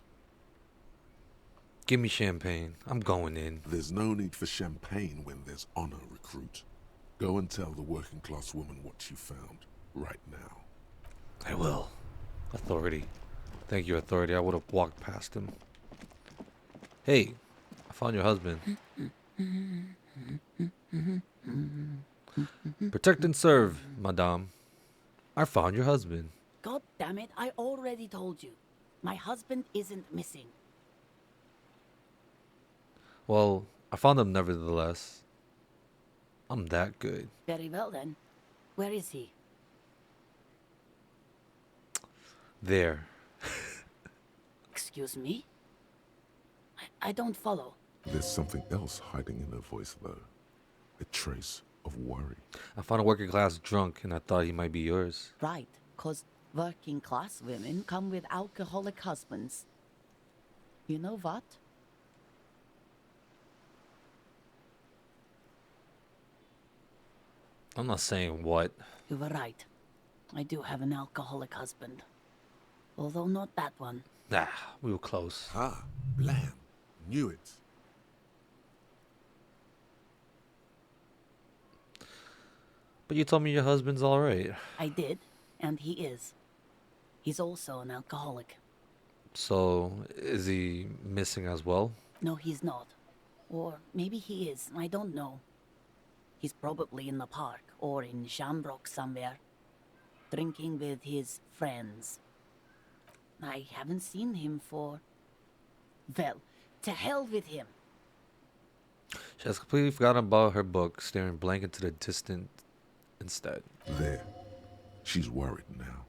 Give me champagne. I'm going in. There's no need for champagne when there's honor, recruit. Go and tell the working class woman what you found, right now. I will. Authority. Thank you, authority. I would have walked past him. Hey, I found your husband. Protect and serve, madame. I found your husband. God damn it, I already told you. My husband isn't missing. Well, I found him nevertheless. I'm that good. Very well then. Where is he? There. Excuse me? I don't follow. There's something else hiding in her voice, though. A trace of worry. I found a working class drunk and I thought he might be yours. Right, 'cause working class women come with alcoholic husbands. You know what? I'm not saying what. You were right. I do have an alcoholic husband. Although not that one. Nah, we were close. Ah, blam. Knew it. But you told me your husband's alright. I did, and he is. He's also an alcoholic. So, is he missing as well? No, he's not. Or maybe he is, I don't know. He's probably in the park or in Shamrock somewhere, drinking with his friends. I haven't seen him for... Well, to hell with him. She has completely forgotten about her book, staring blank into the distant instead. There. She's worried now.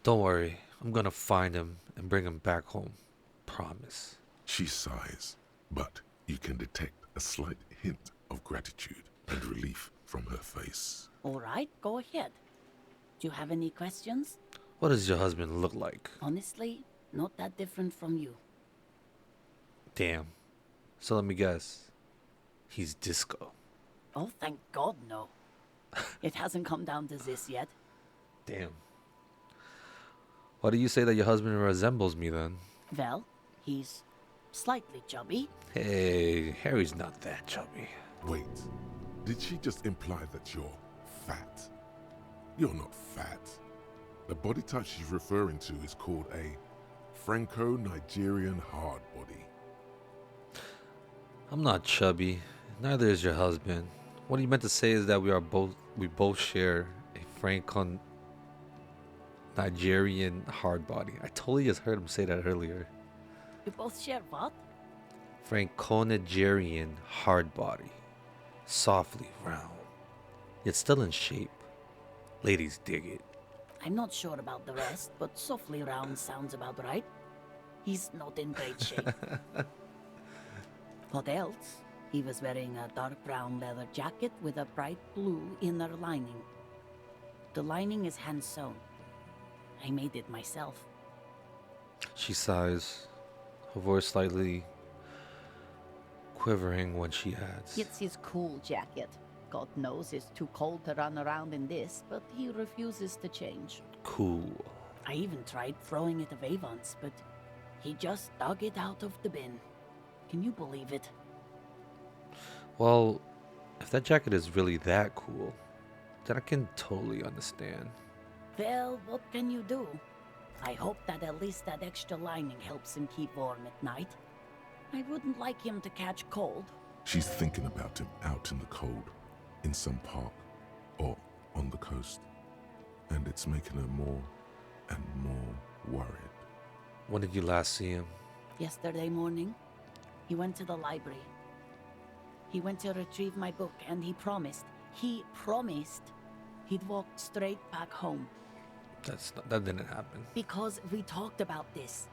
Don't worry, I'm gonna find him and bring him back home. Promise. She sighs, but you can detect a slight hint of gratitude and relief from her face. All right, go ahead. Do you have any questions? What does your husband look like? Honestly, not that different from you. Damn. So let me guess. He's disco. Oh, thank God, no. It hasn't come down to this yet. Damn. Why do you say that your husband resembles me then? Well, he's slightly chubby. Hey, Harry's not that chubby. Wait, did she just imply that you're fat? You're not fat. The body type she's referring to is called a Franco-Nigerian hard body. I'm not chubby. Neither is your husband. What he meant to say is that we both share a Franco Nigerian hard body. I totally just heard him say that earlier. You both share what? Franco-Nigerian hard body. Softly round. Yet still in shape. Ladies dig it. I'm not sure about the rest, but softly round sounds about right. He's not in great shape. What else? He was wearing a dark brown leather jacket with a bright blue inner lining. The lining is hand sewn. I made it myself. She sighs, her voice slightly quivering when she adds, It's his cool jacket. God knows it's too cold to run around in this, but he refuses to change. cool. I even tried throwing it away once, but he just dug it out of the bin. Can you believe it? Well, if that jacket is really that cool, then I can totally understand. Well, what can you do? I hope that at least that extra lining helps him keep warm at night. I wouldn't like him to catch cold. She's thinking about him out in the cold, in some park, or on the coast. And it's making her more and more worried. When did you last see him? Yesterday morning, he went to the library. He went to retrieve my book, and he promised he'd walk straight back home. That didn't happen. Because we talked about this.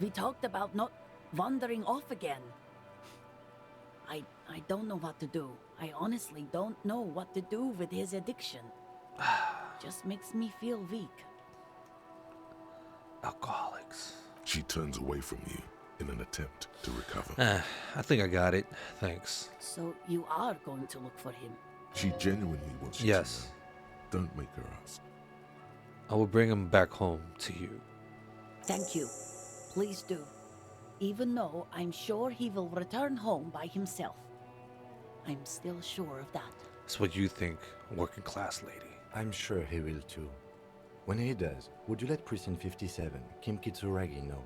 We talked about not wandering off again. I don't know what to do. I honestly don't know what to do with his addiction. Just makes me feel weak. Alcoholics. She turns away from you in an attempt to recover. I think I got it. Thanks. So you are going to look for him? She genuinely wants you Yes. to know. Don't make her ask. I will bring him back home to you. Thank you. Please do. Even though I'm sure he will return home by himself. I'm still sure of that. That's what you think, working class lady. I'm sure he will too. When he does, would you let Precinct 57, Kim Kitsuragi, know?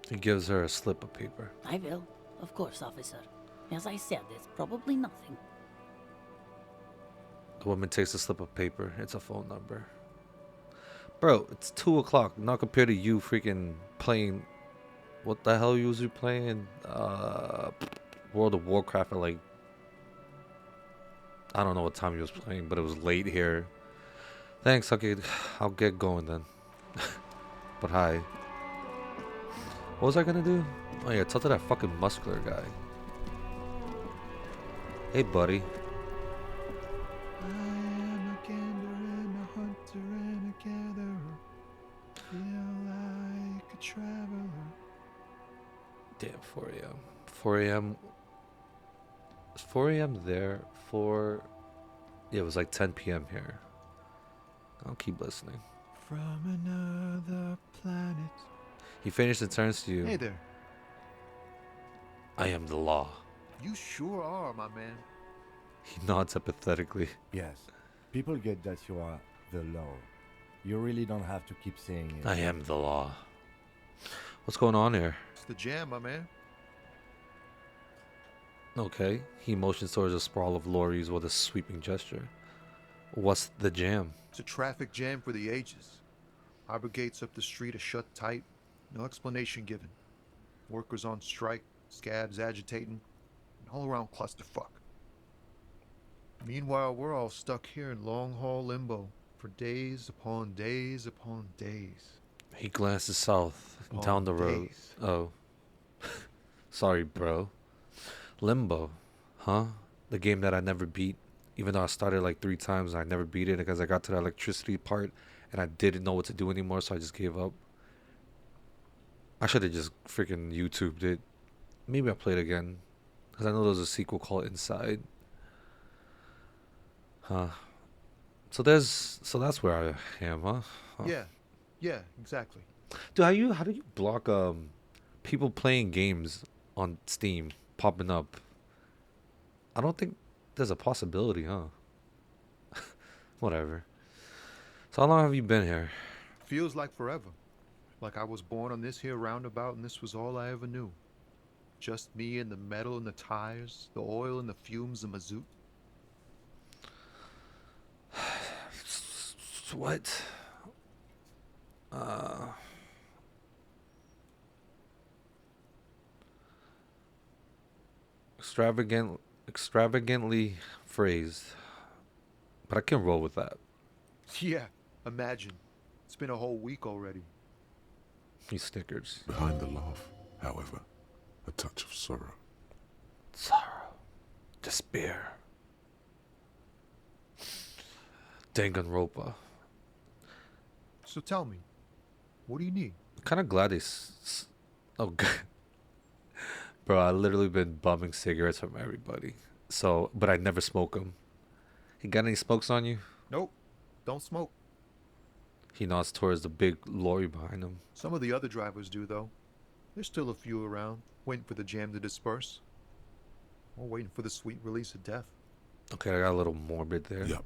He gives her a slip of paper. I will. Of course, officer. As I said, it's probably nothing. The woman takes a slip of paper. It's a phone number. Bro, it's 2 o'clock. Not compared to you freaking playing. What the hell was you playing? World of Warcraft at like. I don't know what time he was playing, but it was late here. Thanks. I'll get going then. But hi. What was I gonna do? Oh yeah, talk to that fucking muscular guy. Hey, buddy. I am a gander and a hunter and a gatherer. Feel like a traveler. Damn, 4 a.m. 4 a.m. Is 4 a.m. there? Yeah, it was like 10 p.m. here. I'll keep listening. From another planet. He finished and turns to you. Hey there. I am the law. You sure are, my man. He nods apathetically. Yes. People get that you are the law. You really don't have to keep saying it. I am the law. What's going on here? It's the jam, my man. Okay. He motions towards a sprawl of lorries with a sweeping gesture. What's the jam? It's a traffic jam for the ages. Harbor gates up the street are shut tight. No explanation given. Workers on strike, scabs agitating, an all-around clusterfuck. Meanwhile, we're all stuck here in long-haul limbo for days upon days upon days. He glances south, Upon down the road. days. Oh. Sorry, bro. Limbo. Huh? The game that I never beat. Even though I started like 3 times and I never beat it because I got to the electricity part and I didn't know what to do anymore, so I just gave up. I should have just freaking YouTubed it. Maybe I'll play it again. Because I know there's a sequel called Inside. Huh. So that's where I am, huh? Huh. Yeah, exactly. Dude, how do you block people playing games on Steam popping up? I don't think there's a possibility, huh? Whatever. So how long have you been here? Feels like forever. Like I was born on this here roundabout and this was all I ever knew. Just me and the metal and the tires, the oil and the fumes of mazout. What? Uh, extravagantly phrased, but I can roll with that. Yeah, imagine. It's been a whole week already. He snickers. Behind the laugh, however, a touch of sorrow. Sorrow, despair. Danganronpa. So tell me, what do you need? Kind of glad oh, God. Bro, I literally been bumming cigarettes from everybody. So, but I never smoke them. He got any smokes on you? Nope, don't smoke. He nods towards the big lorry behind him. Some of the other drivers do, though. There's still a few around, waiting for the jam to disperse. Or waiting for the sweet release of death. Okay, I got a little morbid there. Yup,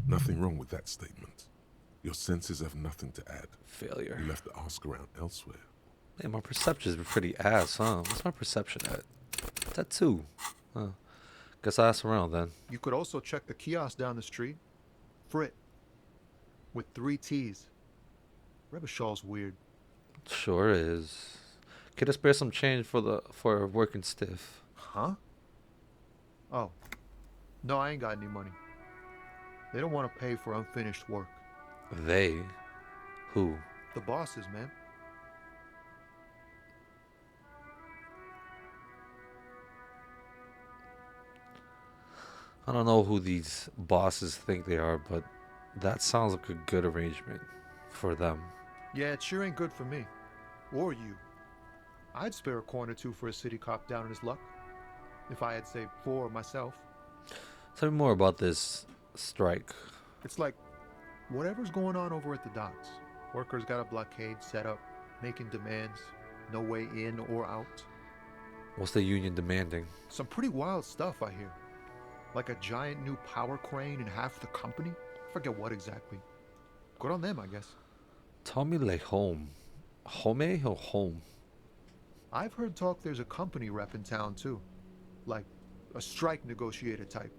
nothing wrong with that statement. Your senses have nothing to add. Failure. You left the ask around elsewhere. Man, my perception's pretty ass, huh? What's my perception at? It's at 2. Huh. Guess I'll ask around then. You could also check the kiosk down the street. Frit. With 3 T's. Rebishaw's weird. Sure is. Could I spare some change for working stiff? Huh? Oh. No, I ain't got any money. They don't want to pay for unfinished work. They? Who? The bosses, man. I don't know who these bosses think they are, but that sounds like a good arrangement for them. Yeah, it sure ain't good for me. Or you. I'd spare a coin or two for a city cop down in his luck. If I had saved 4 myself. Tell me more about this strike. It's like whatever's going on over at the docks. Workers got a blockade set up, making demands. No way in or out. What's the union demanding? Some pretty wild stuff, I hear. Like a giant new power crane in half the company? Forget what exactly. Good on them, I guess. Tell me like home. Home or home? I've heard talk there's a company rep in town too. Like a strike negotiator type.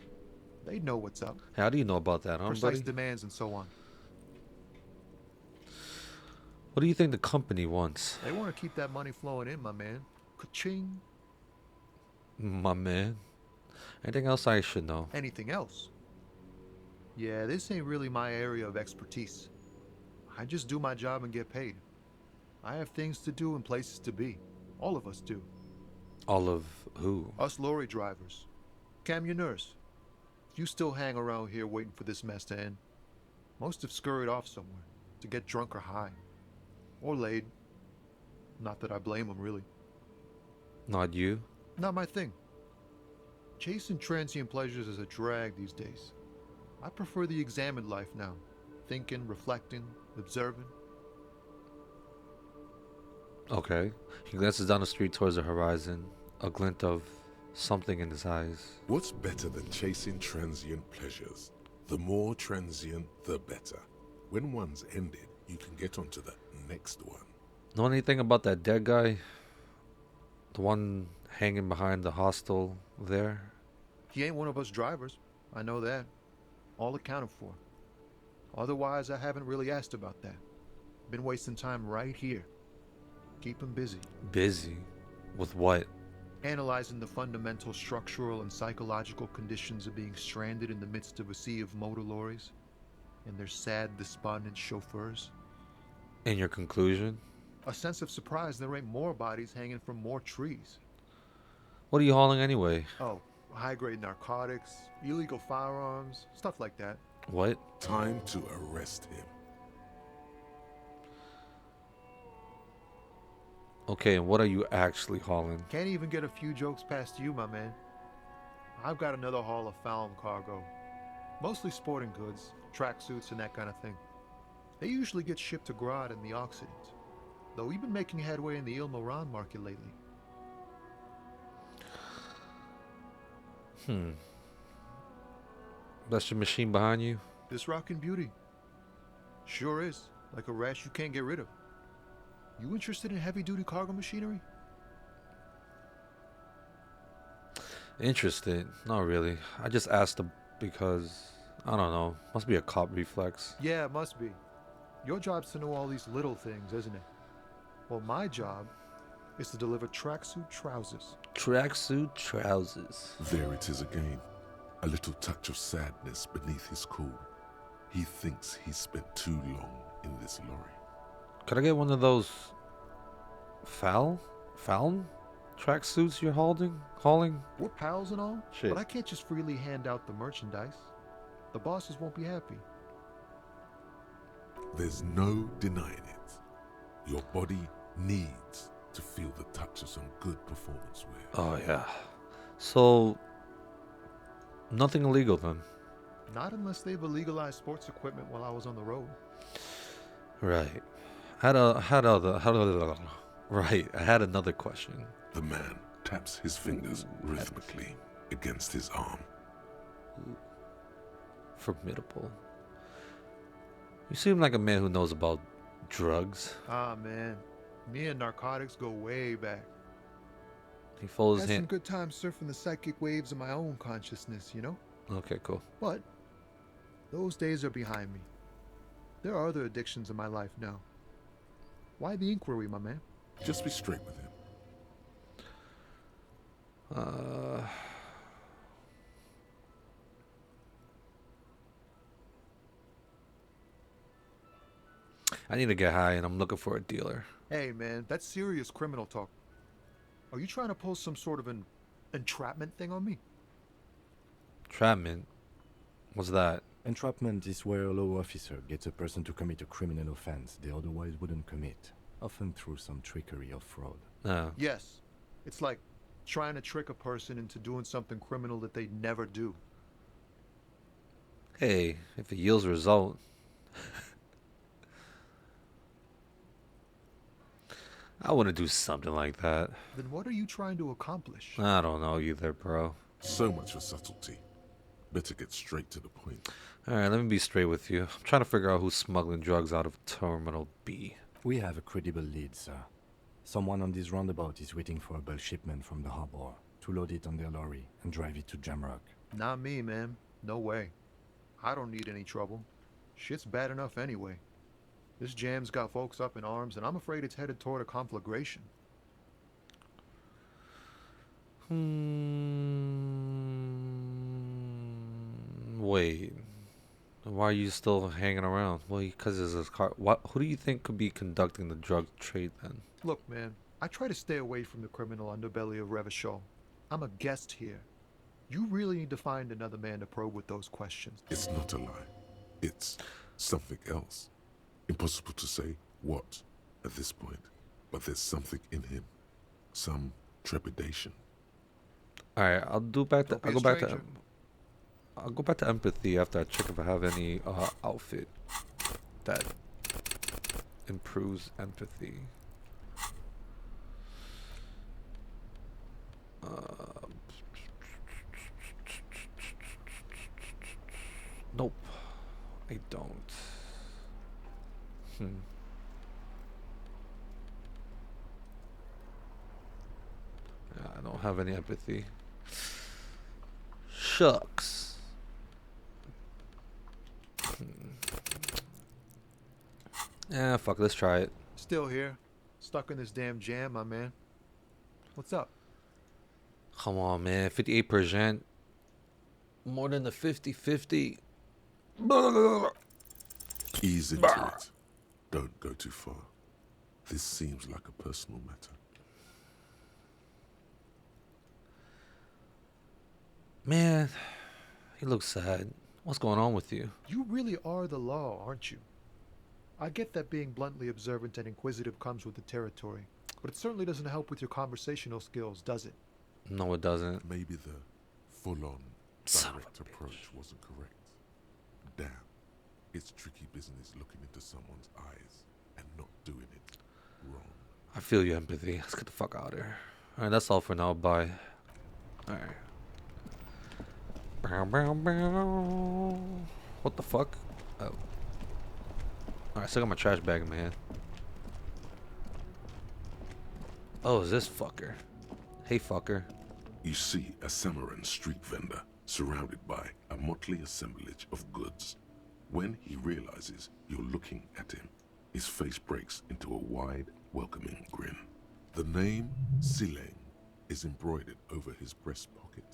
They'd know what's up. How do you know about that, huh, Precise buddy? demands and so on. What do you think the company wants? They want to keep that money flowing in, my man. Ka-ching. My man. Anything else I should know? Anything else? Yeah, this ain't really my area of expertise. I just do my job and get paid. I have things to do and places to be. All of us do. All of who? Us lorry drivers. Camionneurs. You still hang around here waiting for this mess to end. Most have scurried off somewhere to get drunk or high. Or laid. Not that I blame them, really. Not you? Not my thing. Chasing transient pleasures is a drag these days. I prefer the examined life now. Thinking, reflecting, observing. Okay. He glances down the street towards the horizon, a glint of something in his eyes. What's better than chasing transient pleasures? The more transient, the better. When one's ended, you can get onto the next one. Know anything about that dead guy? The one hanging behind the hostel there? He ain't one of us drivers. I know that. All accounted for. Otherwise, I haven't really asked about that. Been wasting time right here. Keep him busy. Busy? With what? Analyzing the fundamental structural and psychological conditions of being stranded in the midst of a sea of motor lorries and their sad, despondent chauffeurs. And your conclusion? A sense of surprise there ain't more bodies hanging from more trees. What are you hauling anyway? Oh, high-grade narcotics, illegal firearms, stuff like that. What? Time to arrest him. Okay, and what are you actually hauling? Can't even get a few jokes past you, my man. I've got another haul of found cargo. Mostly sporting goods, tracksuits, and that kind of thing. They usually get shipped to Grad in the Occident, though we've been making headway in the Il Moran market lately. That's your machine behind you? This rockin' beauty. Sure is, like a rash you can't get rid of. You interested in heavy-duty cargo machinery? Interested? Not really. I just asked because, I don't know, must be a cop reflex. Yeah, it must be. Your job's to know all these little things, isn't it? Well, my job is to deliver tracksuit trousers. Tracksuit trousers. There it is again. A little touch of sadness beneath his cool. He thinks he's spent too long in this lorry. Could I get one of those Fallon tracksuits you're hauling? We're pals and all, Shit. but I can't just freely hand out the merchandise. The bosses won't be happy. There's no denying it. Your body needs to feel the touch of some good performance wear. Oh yeah. So nothing illegal then. Not unless they've illegalized sports equipment while I was on the road. Right. I had another question. The man taps his fingers rhythmically against his arm. Formidable. You seem like a man who knows about drugs. Ah, man. Me and narcotics go way back. He folds Had his some hand. good times surfing the psychic waves of my own consciousness, you know? Okay, cool. But those days are behind me. There are other addictions in my life now. Why the inquiry, my man? Just be straight with him. I need to get high and I'm looking for a dealer. Hey, man, that's serious criminal talk. Are you trying to pull some sort of an entrapment thing on me? Entrapment? What's that? Entrapment is where a law officer gets a person to commit a criminal offense they otherwise wouldn't commit, often through some trickery or fraud. No. Yes. It's like trying to trick a person into doing something criminal that they'd never do. Hey, if it yields a result. I want to do something like that. Then what are you trying to accomplish? I don't know either, bro. So much for subtlety. Better get straight to the point. Alright, let me be straight with you. I'm trying to figure out who's smuggling drugs out of Terminal B. We have a credible lead, sir. Someone on this roundabout is waiting for a bulk shipment from the harbor to load it on their lorry and drive it to Jamrock. Not me, man. No way. I don't need any trouble. Shit's bad enough anyway. This jam's got folks up in arms, and I'm afraid it's headed toward a conflagration. Wait. Why are you still hanging around? Well, because there's this car. What? Who do you think could be conducting the drug trade then? Look, man, I try to stay away from the criminal underbelly of Revachol. I'm a guest here. You really need to find another man to probe with those questions. It's not a lie. It's something else. Impossible to say what at this point, but there's something in him. Some trepidation. All right, I'll do back to. Don't be I'll a go back to. stranger. I'll go back to empathy after I check if I have any outfit that improves empathy. Nope, I don't. Yeah, I don't have any empathy. Shucks. Yeah, fuck, let's try it. Still here, stuck in this damn jam, my man. What's up? Come on, man. 58%. More than the 50-50. Ease into it. Don't go too far. This seems like a personal matter. Man, he looks sad. What's going on with you? You really are the law, aren't you? I get that being bluntly observant and inquisitive comes with the territory, but it certainly doesn't help with your conversational skills, does it? No, it doesn't. Maybe the full-on Son of a direct approach wasn't correct. Damn. It's tricky business looking into someone's eyes and not doing it wrong. I feel your empathy. Let's get the fuck out of here. Alright, that's all for now. Bye. Alright. Bow, bow, bow. What the fuck? Oh. Alright, still got my trash bag in my hand. Oh, is this fucker? Hey, fucker. You see a Samaran street vendor surrounded by a motley assemblage of goods. When he realizes you're looking at him, his face breaks into a wide, welcoming grin. The name Sileng is embroidered over his breast pocket.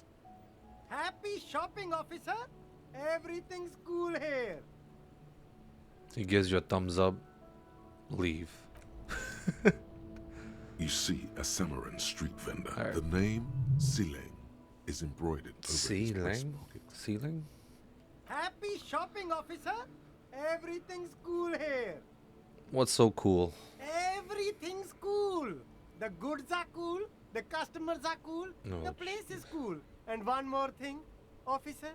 Happy shopping, officer. Everything's cool here. He gives you a thumbs up. Leave. You see a Samaran street vendor. Alright. The name Sileng is embroidered over his breast Ceiling? pocket. Ceiling? Happy shopping, officer. Everything's cool here. What's so cool? Everything's cool. The goods are cool. The customers are cool. No. The place is cool. And one more thing, officer.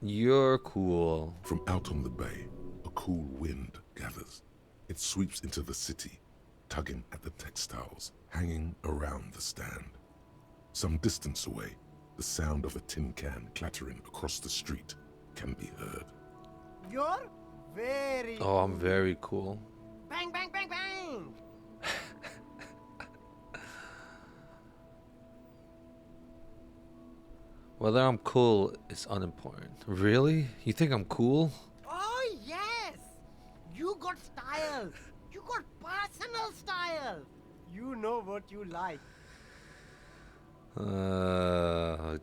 You're cool. From out on the bay, a cool wind gathers. It sweeps into the city, tugging at the textiles hanging around the stand. Some distance away, the sound of a tin can clattering across the street can be heard. You're very Oh, I'm very cool. Bang, bang, bang, bang. Whether I'm cool is unimportant. Really? You think I'm cool? Oh, yes. You got style. You got personal style. You know what you like.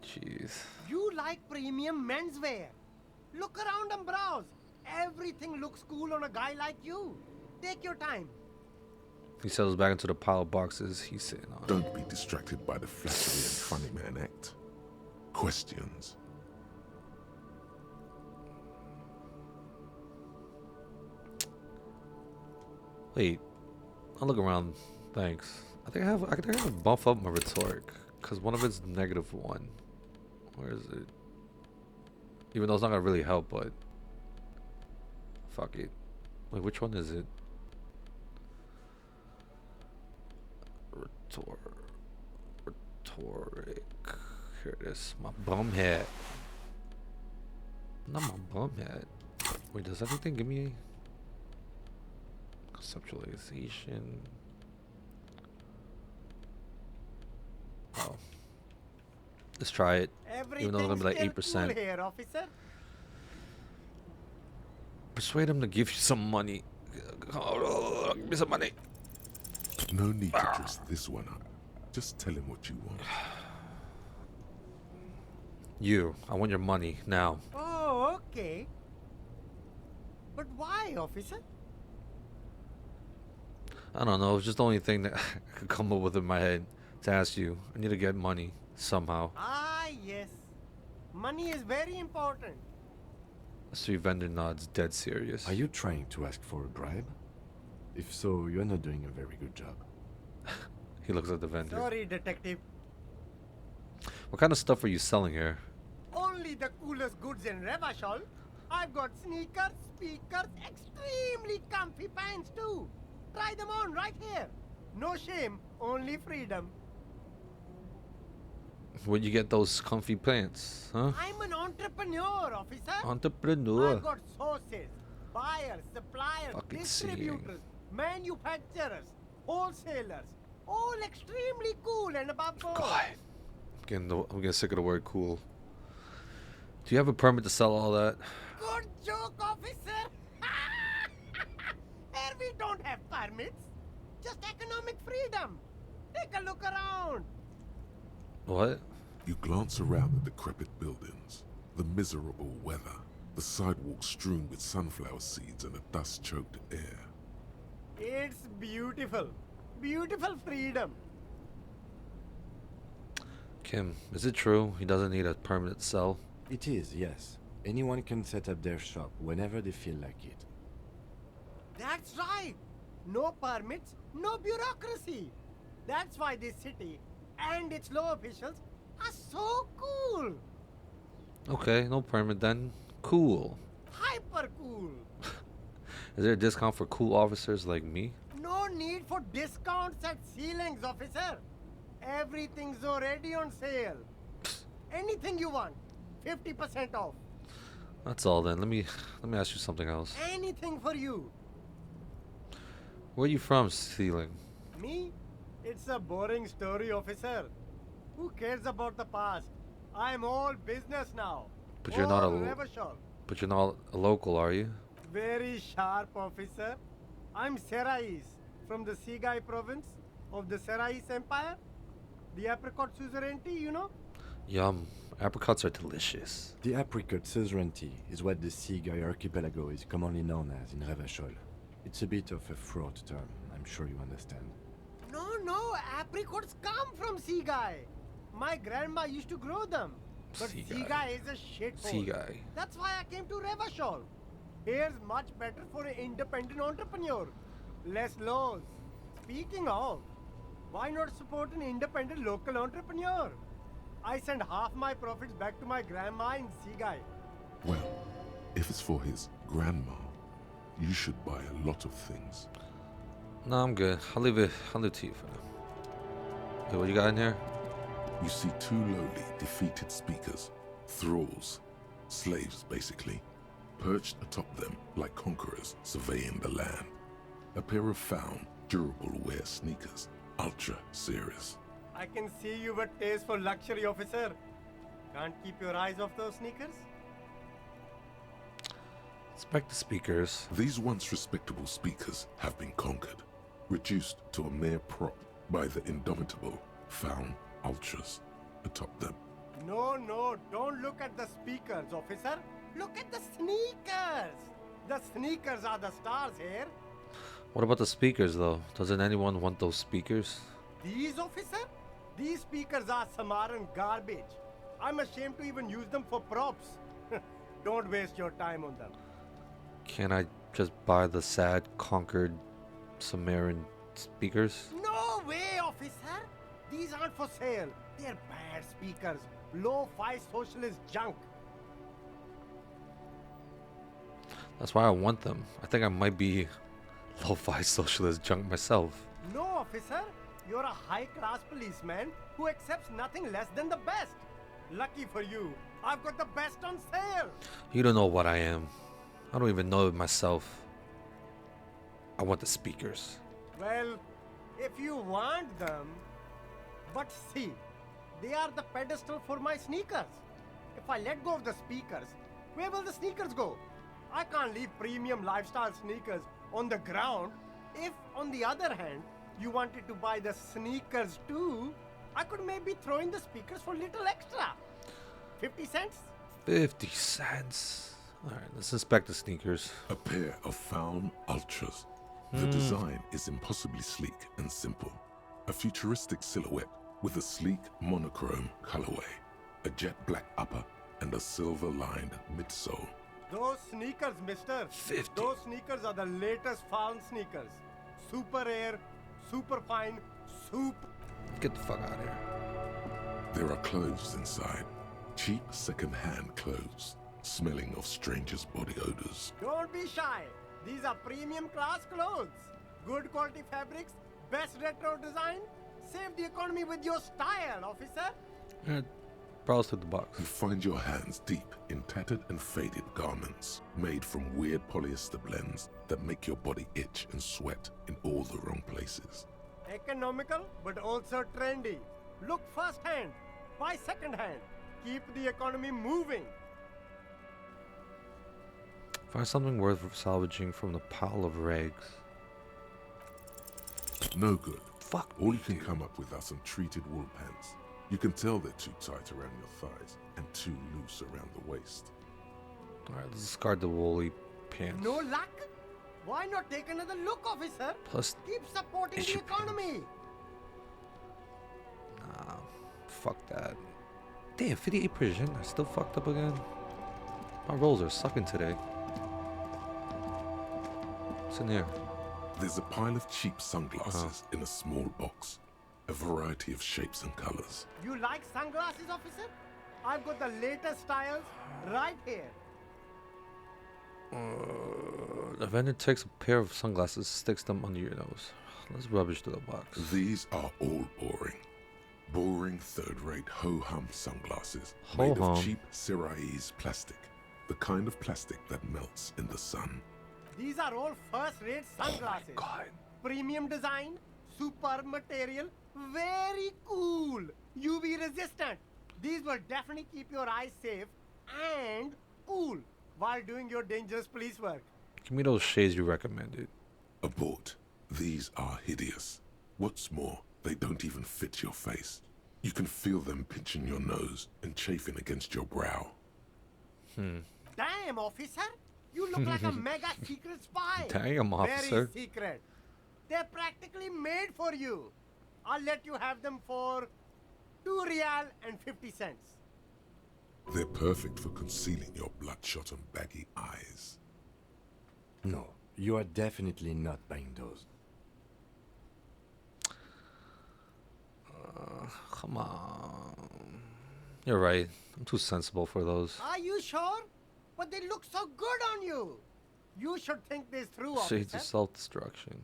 Jeez. You like premium menswear. Look around and browse. Everything looks cool on a guy like you. Take your time. He settles back into the pile of boxes he's sitting on. Don't be distracted by the flattery and funny man act. Questions. Wait, I'll look around. Thanks. I think I have to buff up my rhetoric because one of it's -1. Where is it? Even though it's not gonna really help, but fuck it. Wait, which one is it? Rhetoric. Here it is. My bum head. Not my bum head. Wait, does everything give me conceptualization? Oh. Let's try it. Even though it's gonna be like 8%. Cool here, officer. Persuade him to give you some money. Give me some money. No need to dress this one up. Just tell him what you want. I want your money now. Oh, okay. But why, officer? I don't know. It's just the only thing that I could come up with in my head to ask you. I need to get money somehow. Ah, yes. Money is very important. The street vendor nods, dead serious. Are you trying to ask for a bribe? If so, you're not doing a very good job. He looks at the vendor. Sorry, detective. What kind of stuff are you selling here? Only the coolest goods in Revachol. I've got sneakers, speakers, extremely comfy pants too. Try them on right here. No shame, only freedom. Where'd you get those comfy pants, huh? I'm an entrepreneur, officer. Entrepreneur. I've got sources, buyers, suppliers, Fucking distributors, manufacturers, wholesalers. All extremely cool and above board. God. I'm getting sick of the word cool. Do you have a permit to sell all that? Good joke, officer. Here we don't have permits. Just economic freedom. Take a look around. What? You glance around the decrepit buildings, the miserable weather, the sidewalks strewn with sunflower seeds and a dust-choked air. It's beautiful. Beautiful freedom. Kim, is it true he doesn't need a permanent sell? It is, yes. Anyone can set up their shop whenever they feel like it. That's right. No permits, no bureaucracy. That's why this city and its law officials are so cool. Okay, no permit then. Cool. Hyper cool. Is there a discount for cool officers like me? No need for discounts at ceilings, officer. Everything's already on sale. Anything you want, 50% off. That's all then. Let me ask you something else. Anything for you. Where are you from, Ceiling? Me? It's a boring story, officer. Who cares about the past? I'm all business now. But you're not a All Revachol. But you're not a local, are you? Very sharp, officer. I'm Serais, from the Sigai province of the Serais Empire. The apricot suzerainty, you know? Yum. Apricots are delicious. The apricot suzerainty is what the Seaguy archipelago is commonly known as in Revachol. It's a bit of a fraught term, I'm sure you understand. No, apricots come from Sigai. My grandma used to grow them. But Sigai. Sigai is a shithole. Sigai. That's why I came to Revachol. Here's much better for an independent entrepreneur. Less laws. Speaking of, why not support an independent local entrepreneur? I send half my profits back to my grandma in Sigai. Well, if it's for his grandma, you should buy a lot of things. No, I'm good. I'll leave it to you for now. Hey, what you got in here? You see two lowly, defeated speakers, thralls, slaves basically, perched atop them like conquerors surveying the land. A pair of found, durable wear sneakers, ultra serious. I can see you've a taste for luxury, officer. Can't keep your eyes off those sneakers? Inspect the speakers. These once respectable speakers have been conquered, reduced to a mere prop by the indomitable found ultras atop them. No, don't look at the speakers, officer. Look at the sneakers. The sneakers are the stars here. What about the speakers, though? Doesn't anyone want those speakers? These, officer? These speakers are Samaran garbage. I'm ashamed to even use them for props. Don't waste your time on them. Can't I just buy the sad, conquered Sumerian speakers? No way, officer. These aren't for sale. They're bad speakers. Low-fi socialist junk. That's why I want them. I think I might be lo-fi socialist junk myself. No, officer. You're a high-class policeman who accepts nothing less than the best. Lucky for you, I've got the best on sale. You don't know what I am. I don't even know it myself. I want the speakers. Well, if you want them... But see, they are the pedestal for my sneakers. If I let go of the speakers, where will the sneakers go? I can't leave premium lifestyle sneakers on the ground. If, on the other hand, you wanted to buy the sneakers too, I could maybe throw in the speakers for little extra. 50 cents? 50 cents. Alright, let's inspect the sneakers. A pair of found ultras. The design is impossibly sleek and simple. A futuristic silhouette with a sleek monochrome colorway, a jet black upper, and a silver-lined midsole. Those sneakers, mister. 50. Those sneakers are the latest found sneakers. Super air, super fine, super... Get the fuck out of here. There are clothes inside. Cheap second-hand clothes, smelling of strangers' body odors. Don't be shy. These are premium class clothes. Good quality fabrics, best retro design. Save the economy with your style, officer. Browse through the box. You find your hands deep in tattered and faded garments made from weird polyester blends that make your body itch and sweat in all the wrong places. Economical, but also trendy. Look first hand, buy second hand. Keep the economy moving. Find something worth salvaging from the pile of rags. No good. Fuck. All you can come up with are some treated wool pants. You can tell they're too tight around your thighs and too loose around the waist. Alright, let's discard the woolly pants. No luck? Why not take another look, officer? Plus, Keep supporting the issue economy. nah, fuck that. Damn, 58 precision. I still fucked up again. My rolls are sucking today. What's in here? There's a pile of cheap sunglasses in a small box. A variety of shapes and colors. You like sunglasses, officer? I've got the latest styles right here. The vendor takes a pair of sunglasses, sticks them under your nose. Let's rubbish through the box. These are all boring. Boring third-rate ho-hum sunglasses made Ho-hum? of cheap Syrahese plastic. The kind of plastic that melts in the sun. These are all first-rate sunglasses. God. Premium design, superb material, very cool. UV resistant. These will definitely keep your eyes safe and cool. while doing your dangerous police work. Give me those shades you recommended. Abort. These are hideous. What's more, they don't even fit your face. You can feel them pinching your nose and chafing against your brow. Damn, officer! You look like a mega secret spy. Damn, officer. Very secret. They're practically made for you. I'll let you have them for 2 real and 50 cents. They're perfect for concealing your bloodshot and baggy eyes. No, you are definitely not buying those. Come on. You're right. I'm too sensible for those. Are you sure? But they look so good on you. You should think this through, Shades of officer. self-destruction.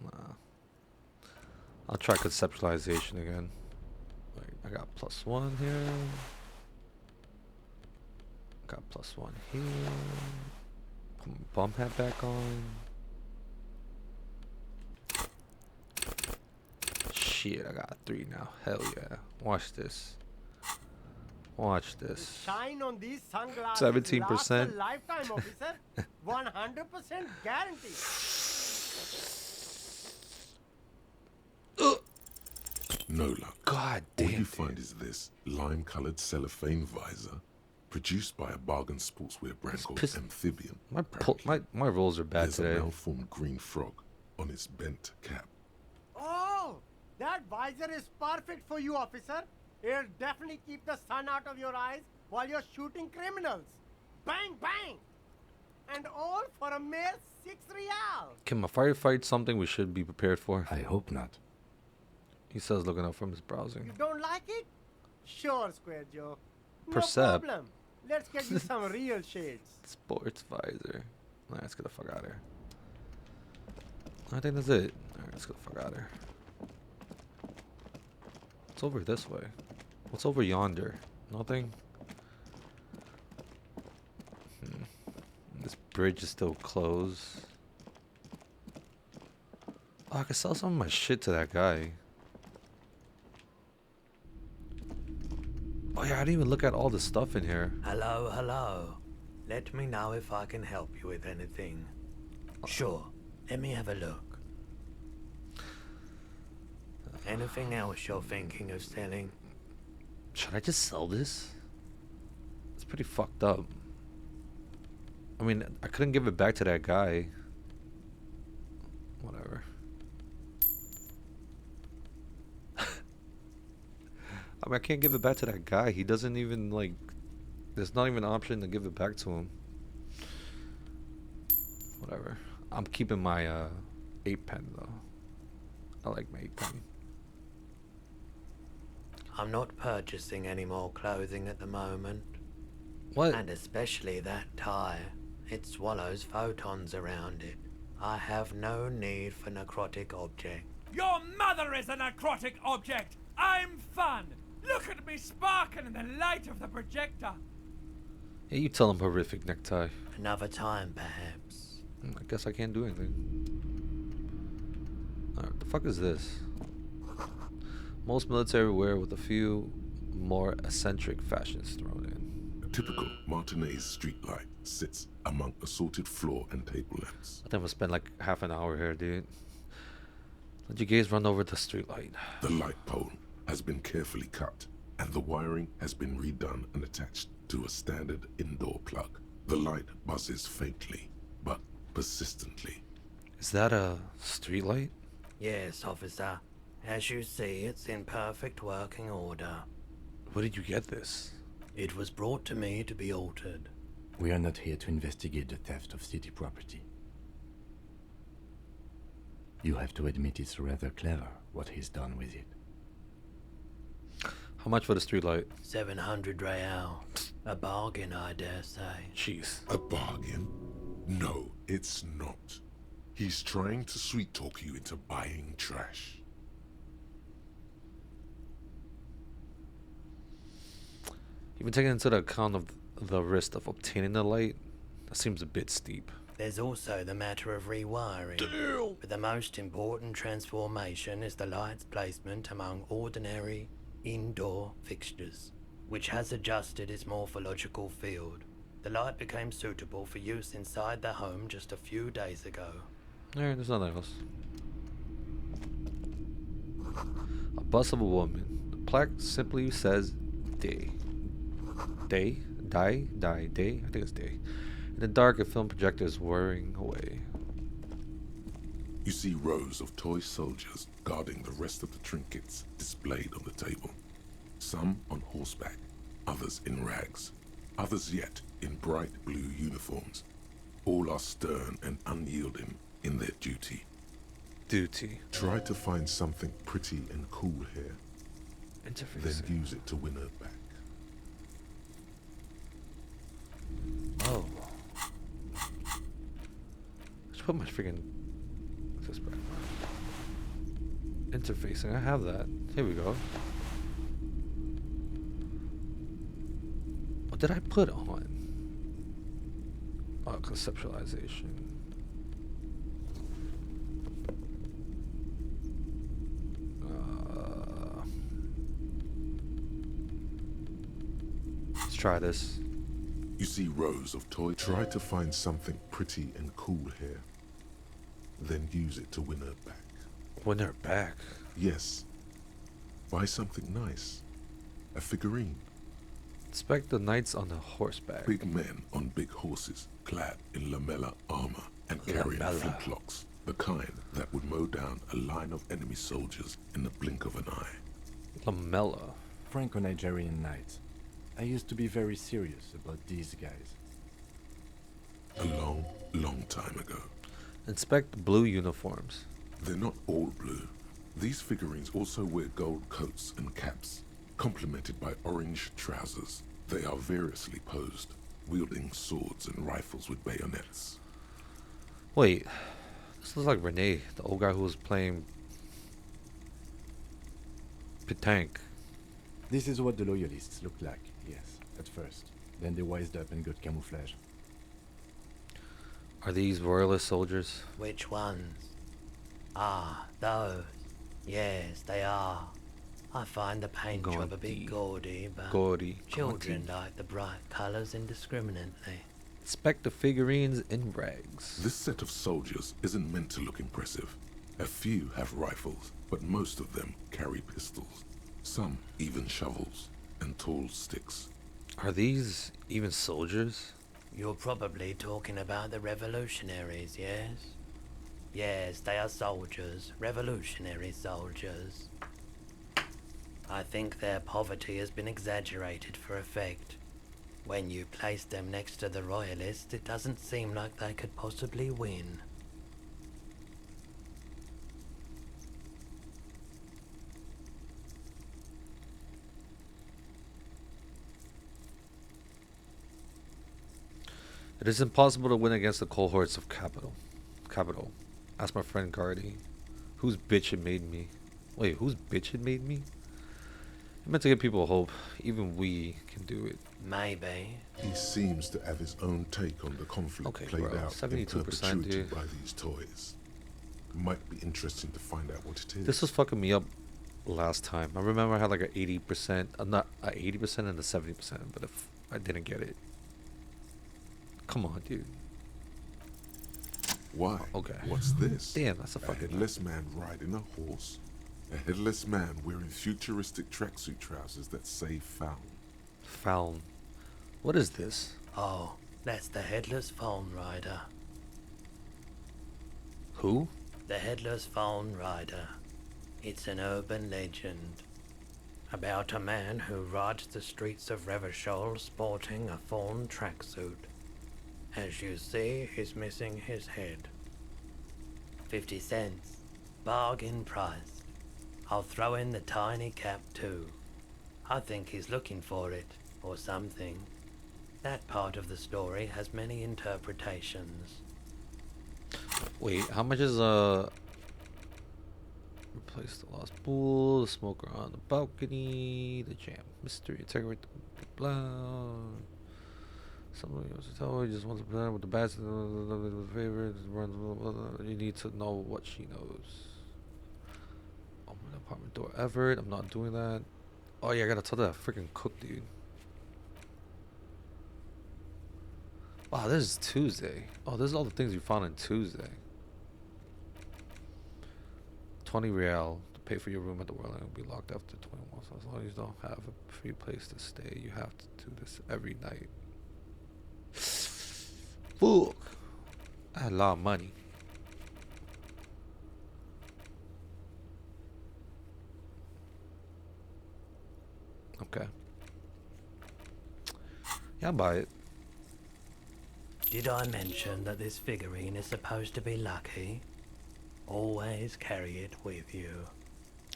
Nah. I'll try conceptualization again. Wait, I got +1 here. Got +1 here. Put my bum hat back on. Shit, I got 3 now. Hell yeah. Watch this. Watch this. Shine on these sunglasses. 17%. Lasts a lifetime, officer. 100% guarantee. No luck. God All damn. you Dude. find is this lime-colored cellophane visor, produced by a bargain sportswear brand It's called piss- Amphibian. My rolls are bad There's a today. malformed green frog on its bent cap. Oh, that visor is perfect for you, officer. It'll definitely keep the sun out of your eyes while you're shooting criminals. Bang, bang! And all for a mere 6 real. Can my firefight something we should be prepared for? I hope not. He says looking up from his browsing. You don't like it? Sure, Square Joe. No Percept. problem. Let's get you some real shades. Sports visor. Alright, let's get the fuck out of here. I think that's it. Alright, let's get the fuck out of here. What's over this way? What's over yonder? Nothing? This bridge is still closed. Oh, I could sell some of my shit to that guy. Oh yeah, I didn't even look at all the stuff in here. Hello, hello. Let me know if I can help you with anything. Sure, let me have a look. Anything else you're thinking of selling? Should I just sell this? It's pretty fucked up. I mean, I couldn't give it back to that guy. Whatever. I mean, I can't give it back to that guy. He doesn't even, like... There's not even an option to give it back to him. Whatever. I'm keeping my 8 pen, though. I like my 8 pen. I'm not purchasing any more clothing at the moment. What? And especially that tie. It swallows photons around it. I have no need for necrotic objects. Your mother is a necrotic object! I'm fun! Look at me sparkling in the light of the projector! Yeah, you tell him horrific necktie. Another time, perhaps. I guess I can't do anything. What the fuck is this? Most military wear with a few more eccentric fashions thrown in. A typical Martinez streetlight sits among assorted floor and table lamps. I think we'll spend like half an hour here, dude. Let you guys run over the street light. The light pole has been carefully cut, and the wiring has been redone and attached to a standard indoor plug. The light buzzes faintly, but persistently. Is that a street light? Yes, officer. As you see, it's in perfect working order. Where did you get this? It was brought to me to be altered. We are not here to investigate the theft of city property. You have to admit it's rather clever what he's done with it. How much for the street light? 700 real. A bargain, I dare say. Jeez. A bargain? No, it's not. He's trying to sweet-talk you into buying trash. Even taking into the account of the risk of obtaining the light, that seems a bit steep. There's also the matter of rewiring. Damn. But the most important transformation is the light's placement among ordinary indoor fixtures, which has adjusted its morphological field. The light became suitable for use inside the home just a few days ago. Alright, there's nothing else. A bust of a woman. The plaque simply says day. Day? Die? Die? Day? I think it's day. In the dark, a film projector is whirring away. You see rows of toy soldiers guarding the rest of the trinkets displayed on the table. Some on horseback, others in rags, others yet in bright blue uniforms. All are stern and unyielding in their duty. Duty. Try to find something pretty and cool here, Interface. then use it to win her back. Oh. I should put my freaking this back. Interfacing. I have that. Here we go. What did I put on? Oh, conceptualization. Let's try this. You see rows of toys. Try to find something pretty and cool here, then use it to win her back. Win her back? Yes. Buy something nice. A figurine. Inspect the knights on the horseback. Big men on big horses, clad in lamella armor and carrying flintlocks. The kind that would mow down a line of enemy soldiers in the blink of an eye. Lamella. Franco-Nigerian knights. I used to be very serious about these guys. A long, long time ago. Inspect blue uniforms. They're not all blue. These figurines also wear gold coats and caps, complemented by orange trousers. They are variously posed, wielding swords and rifles with bayonets. Wait, this looks like Renee, the old guy who was playing Petanque. This is what the loyalists looked like, yes, at first. Then they wised up and got camouflage. Are these royalist soldiers? Which ones? Ah, those. Yes, they are. I find the paint job a bit gaudy, but children like the bright colours indiscriminately. Inspect the figurines in rags. This set of soldiers isn't meant to look impressive. A few have rifles, but most of them carry pistols. Some even shovels and tall sticks. Are these even soldiers? You're probably talking about the revolutionaries, yes? Yes, they are soldiers, revolutionary soldiers. I think their poverty has been exaggerated for effect. When you place them next to the royalists, it doesn't seem like they could possibly win. It is impossible to win against the cohorts of capital. Ask my friend Gardy. Whose bitch had made me? Wait, whose bitch had made me? I meant to give people hope. Even we can do it. Maybe. He seems to have his own take on the conflict played out in 72%, perpetuity dude. by these toys. Might be interesting to find out what it is. This was fucking me up last time. I remember I had like a 80%, not a 80% and a 70%, but if I didn't get it. Come on, dude. Why? Okay. What's this? Damn, that's a fucking headless man riding a horse. A headless man wearing futuristic tracksuit trousers that say Found. Found. What is this? Oh, that's the Headless Phone Rider. Who? The Headless Phone Rider. It's an urban legend about a man who rides the streets of Revachol sporting a fawn tracksuit. As you see, he's missing his head. 50 cents. Bargain price. I'll throw in the tiny cap too. I think he's looking for it, or something. That part of the story has many interpretations. Wait, how much is replace the lost bull, the smoker on the balcony, the jam, mystery, integrate, blah. Somebody wants to tell her, just wants to play with the best favorite. You need to know what she knows. Open the apartment door, Everett. I'm not doing that. Oh yeah, I gotta tell that freaking cook, dude. Oh, this is Tuesday. Oh, this is all the things you found on Tuesday. 20 real to pay for your room at the Whirling will be locked after 21. So as long as you don't have a free place to stay, you have to do this every night. Fuck. I had a lot of money. Okay. Yeah, I'll buy it. Did I mention that this figurine is supposed to be lucky? Always carry it with you.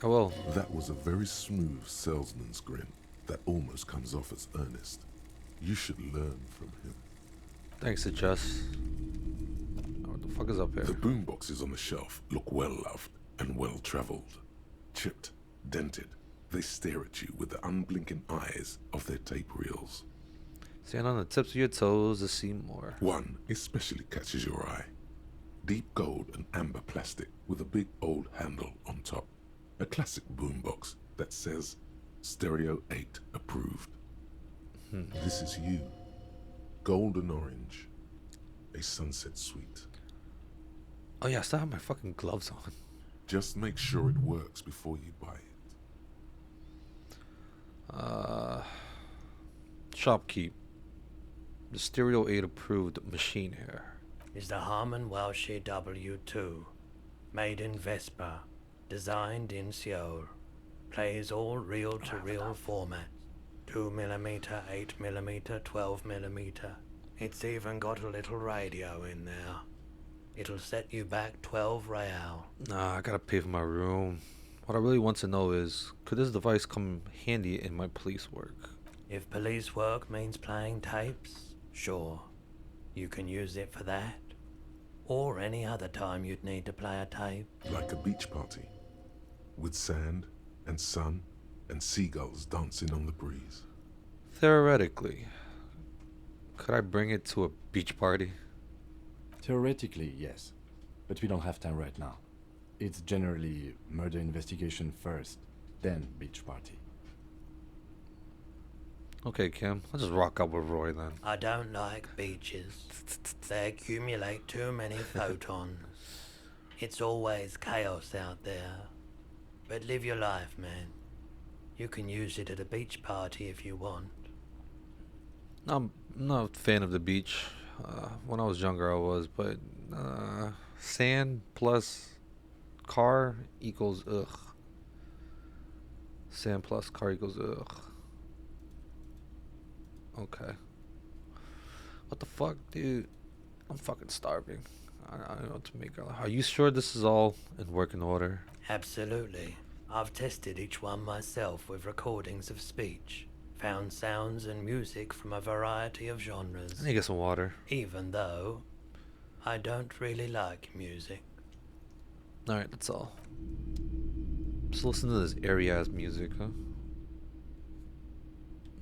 I will. That was a very smooth salesman's grin that almost comes off as earnest. You should learn from him. Thanks to Jess. Oh, what the fuck is up here? The boomboxes on the shelf look well loved and well traveled. Chipped, dented, they stare at you with the unblinking eyes of their tape reels. Stand on the tips of your toes to see more. One especially catches your eye. Deep gold and amber plastic with a big old handle on top. A classic boombox that says Stereo 8 approved. This is you. Golden orange. A sunset suite. Oh yeah, I still have my fucking gloves on. Just make sure it works before you buy it. Shopkeep. The Stereo 8 approved machine here. Is the Harman Welshie W2. Made in Vespa. Designed in Seoul. Plays all reel-to-reel formats. 2mm, 8mm, 12mm. It's even got a little radio in there. It'll set you back 12 real. Nah, I gotta pay for my room. What I really want to know is, could this device come handy in my police work? If police work means playing tapes, sure. You can use it for that. Or any other time you'd need to play a tape. Like a beach party. With sand and sun and seagulls dancing on the breeze. Theoretically, could I bring it to a beach party? Theoretically, yes. But we don't have time right now. It's generally murder investigation first, then beach party. Okay, Kim. I'll just rock up with Roy then. I don't like beaches. They accumulate too many photons. It's always chaos out there. But live your life, man. You can use it at a beach party if you want. I'm not a fan of the beach. When I was younger, I was, but sand plus car equals ugh. Sand plus car equals ugh. Okay. What the fuck, dude? I'm fucking starving. I don't know what to make. Are you sure this is all in working order? Absolutely. I've tested each one myself with recordings of speech. Found sounds and music from a variety of genres. I need to get some water. Even though I don't really like music. Alright, that's all. Just listen to this airy ass music, huh?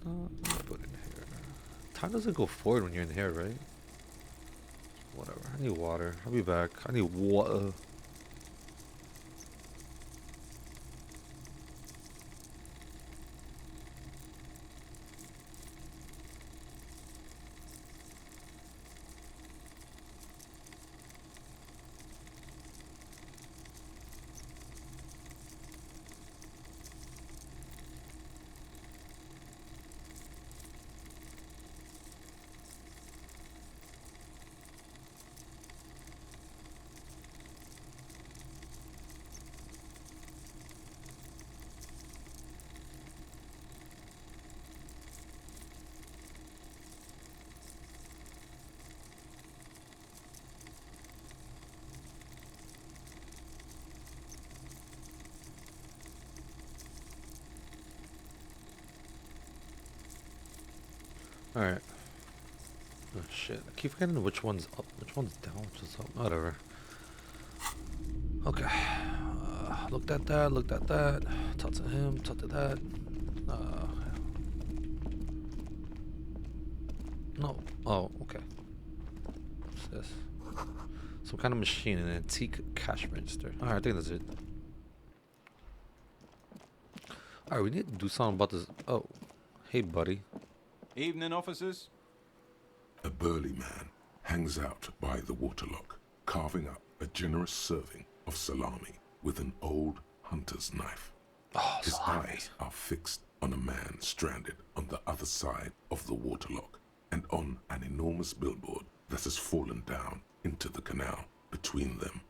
I'm gonna put it in here. Time doesn't go forward when you're in here, right? Whatever. I need water. I'll be back. I need water. Alright. Oh shit. I keep forgetting which one's up, which one's down, which is up. Whatever. Okay. Looked at that, looked at that. Talk to him, talk to that. No. Oh, okay. What's this? Some kind of machine, an antique cash register. Alright, I think that's it. Alright, we need to do something about this. Oh. Hey, buddy. Evening, officers. A burly man hangs out by the waterlock, carving up a generous serving of salami with an old hunter's knife. Oh, His salami. eyes are fixed on a man stranded on the other side of the waterlock and on an enormous billboard that has fallen down into the canal between them.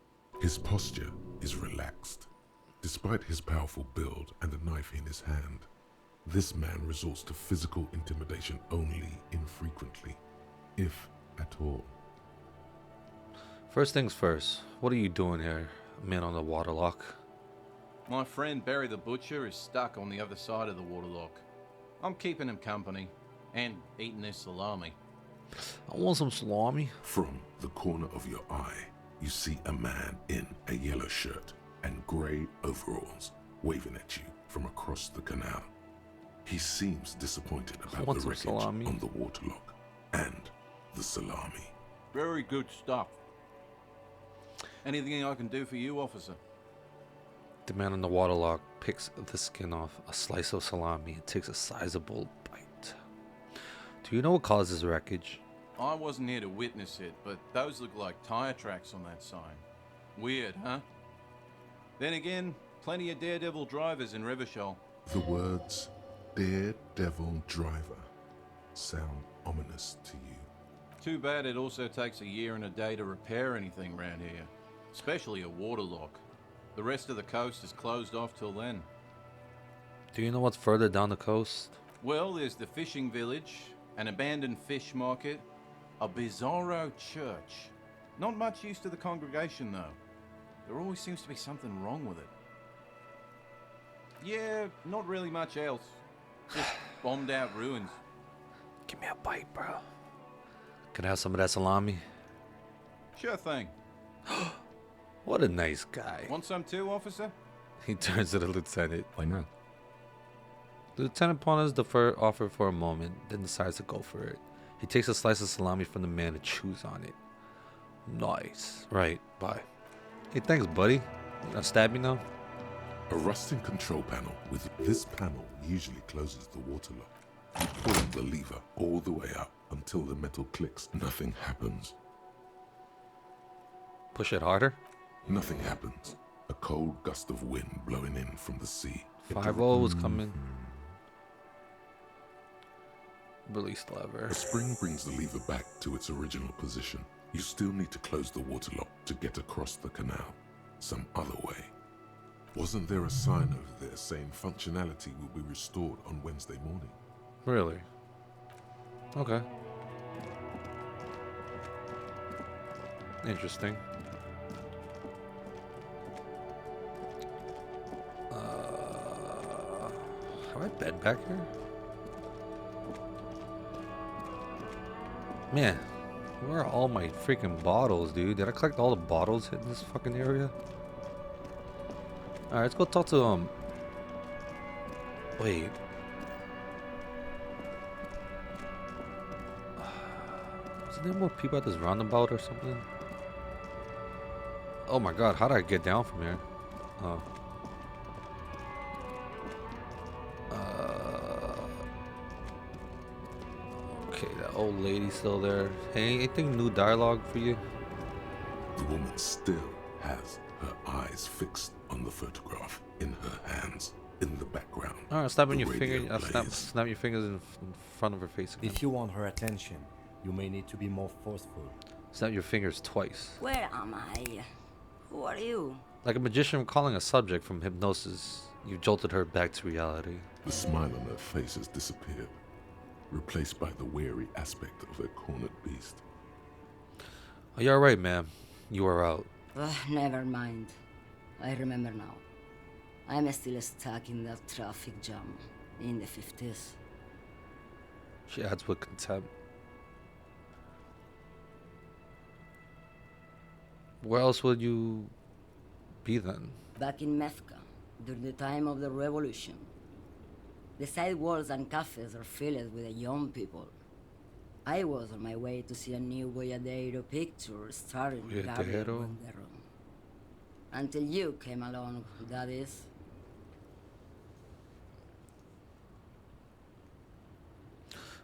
His posture is relaxed. Despite his powerful build and the knife in his hand, this man resorts to physical intimidation only infrequently, if at all. First things first, what are you doing here, man on the waterlock? My friend Barry the Butcher is stuck on the other side of the waterlock. I'm keeping him company and eating his salami. I want some salami. From the corner of your eye, you see a man in a yellow shirt and grey overalls waving at you from across the canal. He seems disappointed about the wreckage on the waterlock and the salami. Very good stuff. Anything I can do for you, officer? The man on the waterlock picks the skin off a slice of salami and takes a sizable bite. Do you know what caused this wreckage? I wasn't here to witness it, but those look like tire tracks on that sign. Weird, huh? Then again, plenty of daredevil drivers in Revachol. The words daredevil driver sound ominous to you. Too bad it also takes a year and a day to repair anything around here, especially a waterlock. The rest of the coast is closed off till then. Do you know what's further down the coast? Well, there's the fishing village, an abandoned fish market, a bizarro church. Not much use to the congregation, though. There always seems to be something wrong with it. Yeah, not really much else. Just bombed out ruins. Give me a bite, bro. Can I have some of that salami? Sure thing. What a nice guy. Want some too, officer? He turns to the lieutenant. Why not? The lieutenant ponders the offer for a moment, then decides to go for it. He takes a slice of salami from the man and chews on it. Nice. Right, bye. Hey, thanks, buddy. You gonna stab me now? A rusting control panel. With this panel usually closes the waterlock. You pull the lever all the way up until the metal clicks. Nothing happens. Push it harder? Nothing happens. A cold gust of wind blowing in from the sea. 5-0 is coming. Release lever. A spring brings the lever back to its original position. You still need to close the waterlock to get across the canal. Some other way. Wasn't there a sign over there saying functionality will be restored on Wednesday morning? Really? Okay. Interesting. Have I been back here? Man, where are all my freaking bottles, dude? Did I collect all the bottles in this fucking area? Alright, let's go talk to Wait. Isn't there more people at this roundabout or something? Oh my god, how did I get down from here? Oh. Okay, that old lady still there. Hey, anything new dialogue for you? The woman still has her eyes fixed on the photograph in her hands. In the background. Alright, snap on the your finger. radio Snap your fingers in front of her face again. If you want her attention, you may need to be more forceful. Snap your fingers twice. Where am I? Who are you? Like a magician calling a subject from hypnosis, you jolted her back to reality. The smile on her face has disappeared, replaced by the wary aspect of a cornered beast. Are you alright, ma'am? You are out. Never mind. I remember now. I'm still stuck in that traffic jam in the 50s. She adds with contempt. Where else would you be then? Back in Methka, during the time of the revolution. The sidewalks and cafes are filled with the young people. I was on my way to see a new Boyadero picture starring Gabriel Boyadero? Bondero. Until you came along, that is.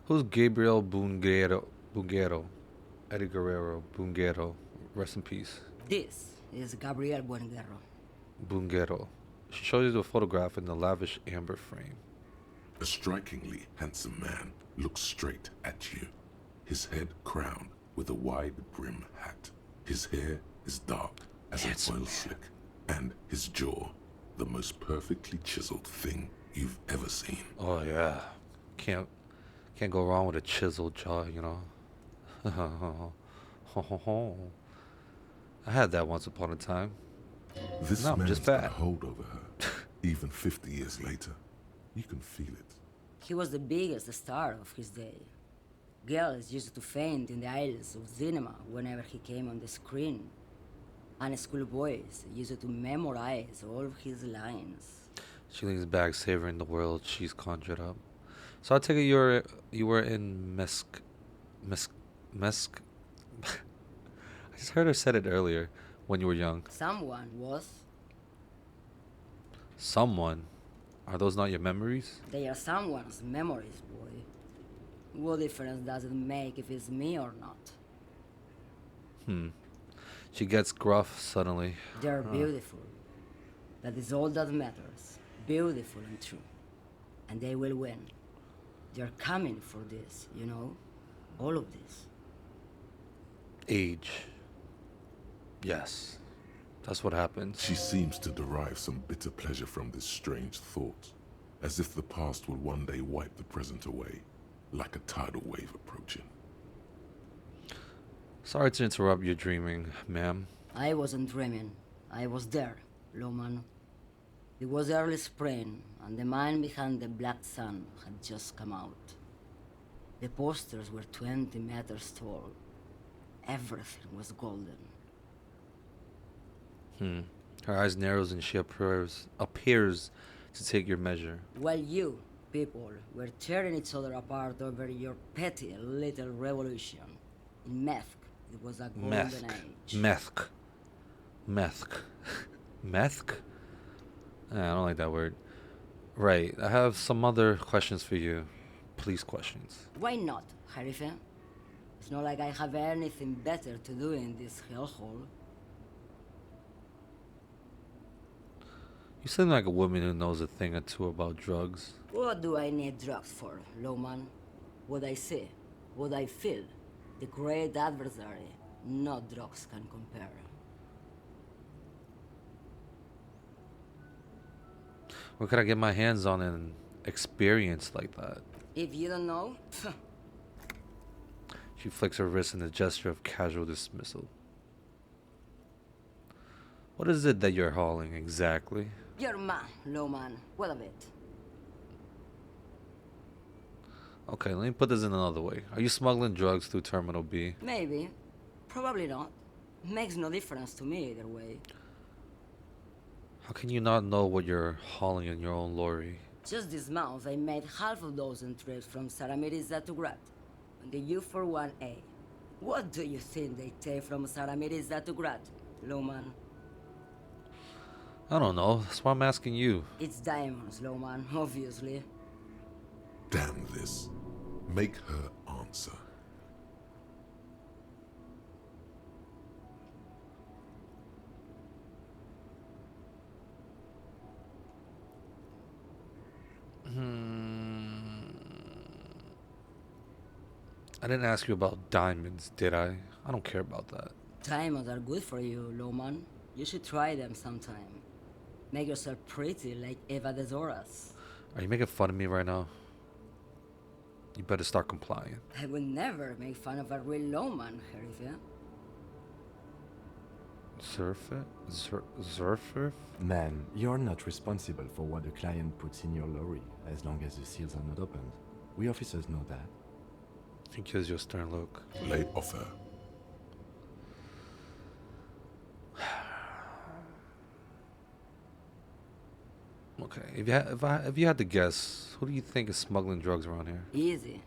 Who's Gabriel Bungero? Bungero. Eddie Guerrero. Bungero. Rest in peace. This is Gabriel Buenguerro. Bungero. She shows you the photograph in the lavish amber frame. A strikingly handsome man looks straight at you, his head crowned with a wide brim hat. His hair is dark as an oil slick, and his jaw the most perfectly chiseled thing you've ever seen. Oh yeah. Can't go wrong with a chiseled jaw, you know. I had that once upon a time. This No, I'm man's just got a fat. hold over her. Even 50 years later, you can feel it. He was the biggest star of his day. Girls used to faint in the aisles of cinema whenever he came on the screen. And schoolboys used to memorize all of his lines. She leans back, savoring the world she's conjured up. So I take it you were in Mesk. I just heard her said it earlier when you were young. Someone was. Someone? Are those not your memories? They are someone's memories, boy. What difference does it make if it's me or not? She gets gruff suddenly. They're beautiful. That is all that matters. Beautiful and true. And they will win. They're coming for this, you know? All of this. Age. Yes. That's what happens. She seems to derive some bitter pleasure from this strange thought, as if the past will one day wipe the present away, like a tidal wave approaching. Sorry to interrupt your dreaming, ma'am. I wasn't dreaming. I was there, Loman. It was early spring, and the man behind the black sun had just come out. The posters were 20 meters tall. Everything was golden. Her eyes narrows and she appears to take your measure. While you, people, were tearing each other apart over your petty little revolution. In Meth, it was a golden age. Methk. Methk? I don't like that word. Right. I have some other questions for you. Police questions. Why not, Harife? It's not like I have anything better to do in this hellhole. You seem like a woman who knows a thing or two about drugs. What do I need drugs for, Lowman? What I see, what I feel. The great adversary, no drugs can compare. Where could I get my hands on an experience like that? If you don't know, She flicks her wrist in a gesture of casual dismissal. What is it that you're hauling exactly? you're man, Lowman. What of it? Okay, let me put this in another way. Are you smuggling drugs through Terminal B? Maybe. Probably not. Makes no difference to me either way. How can you not know what you're hauling in your own lorry? Just this month, I made half a dozen trips from Saramiriza to Grat on the U41A. What do you think they take from Saramiriza to Grat, Lowman? I don't know. That's why I'm asking you. It's diamonds, Lowman, obviously. Damn this. Make her answer. I didn't ask you about diamonds, did I? I don't care about that. Diamonds are good for you, Lowman. You should try them sometime. Make yourself pretty like Eva de Zoras. Are you making fun of me right now? You better start complying. I would never make fun of a real Lowman, Herife. Zurfer? Man, you're not responsible for what the client puts in your lorry, as long as the seals are not opened. We officers know that. He gives you a stern look. Lay off her. Okay, if you had to guess, who do you think is smuggling drugs around here? Easy.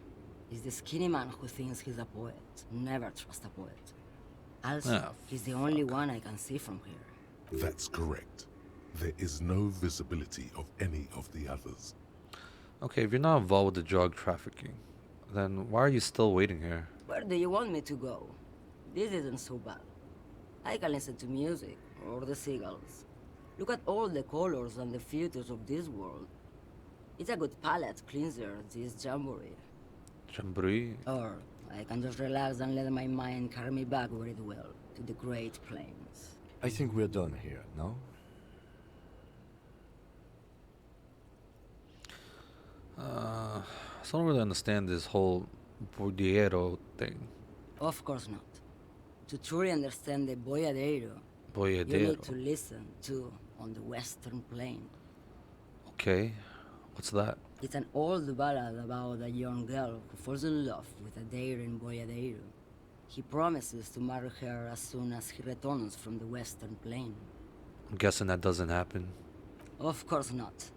He's the skinny man who thinks he's a poet. Never trust a poet. Also, Ah, he's the only one I can see from here. That's correct. There is no visibility of any of the others. Okay, if you're not involved with the drug trafficking, then why are you still waiting here? Where do you want me to go? This isn't so bad. I can listen to music, or the seagulls. Look at all the colors and the features of this world. It's a good palate cleanser, this jamboree. Jamboree? Or I can just relax and let my mind carry me back where it will, to the Great Plains. I think we're done here, no? I don't really understand this whole Bordiero thing. Of course not. To truly understand the Boyadero, you Boyadero. need to listen to On the Western Plain. Okay, what's that? It's an old ballad about a young girl who falls in love with a daring Boyadero. He promises to marry her as soon as he returns from the Western Plain. I'm guessing that doesn't happen. Of course not.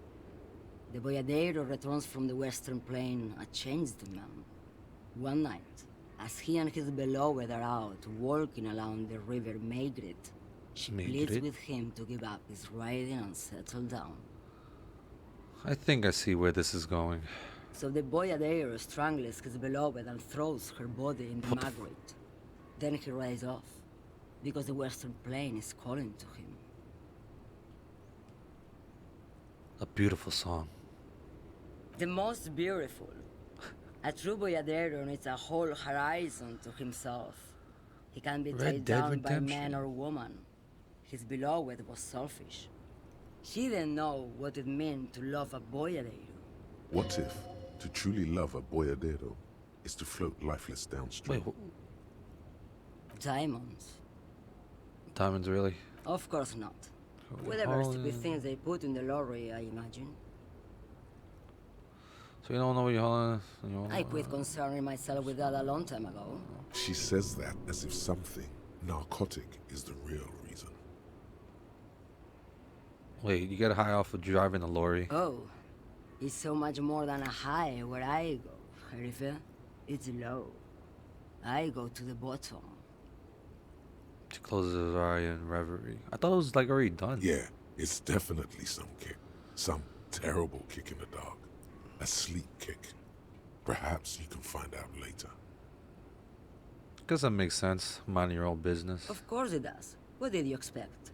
The Boyadero returns from the Western Plain a changed man. One night, as he and his beloved are out walking along the river Maigret, she pleads Maigret? with him to give up his riding and settle down. I think I see where this is going. So the Boyadero strangles his beloved and throws her body in the Maigret. Then he rides off, because the Western Plain is calling to him. A beautiful song. The most beautiful. A true Boyadero needs a whole horizon to himself. He can be Red taken Dead down by Redemption. man or woman. His beloved was selfish. She didn't know what it meant to love a Boyadero. What if to truly love a boyadero is to float lifeless downstream? Wait, Diamonds? diamonds really? Of course not. Holy Whatever stupid holy- things they put in the lorry, I imagine. So you don't know what you're hauling? I quit concerning myself with that a long time ago. She says that as if something narcotic is the real reason. Wait, you get high off of driving a lorry? Oh, it's so much more than a high where I go, Sheriff. It's low. I go to the bottom. She closes her eye in reverie. I thought it was like already done. Yeah, it's definitely some kick. Some terrible kick in the dark. A sleep kick. Perhaps you can find out later. Guess that makes sense. Mind your own business. Of course it does. What did you expect?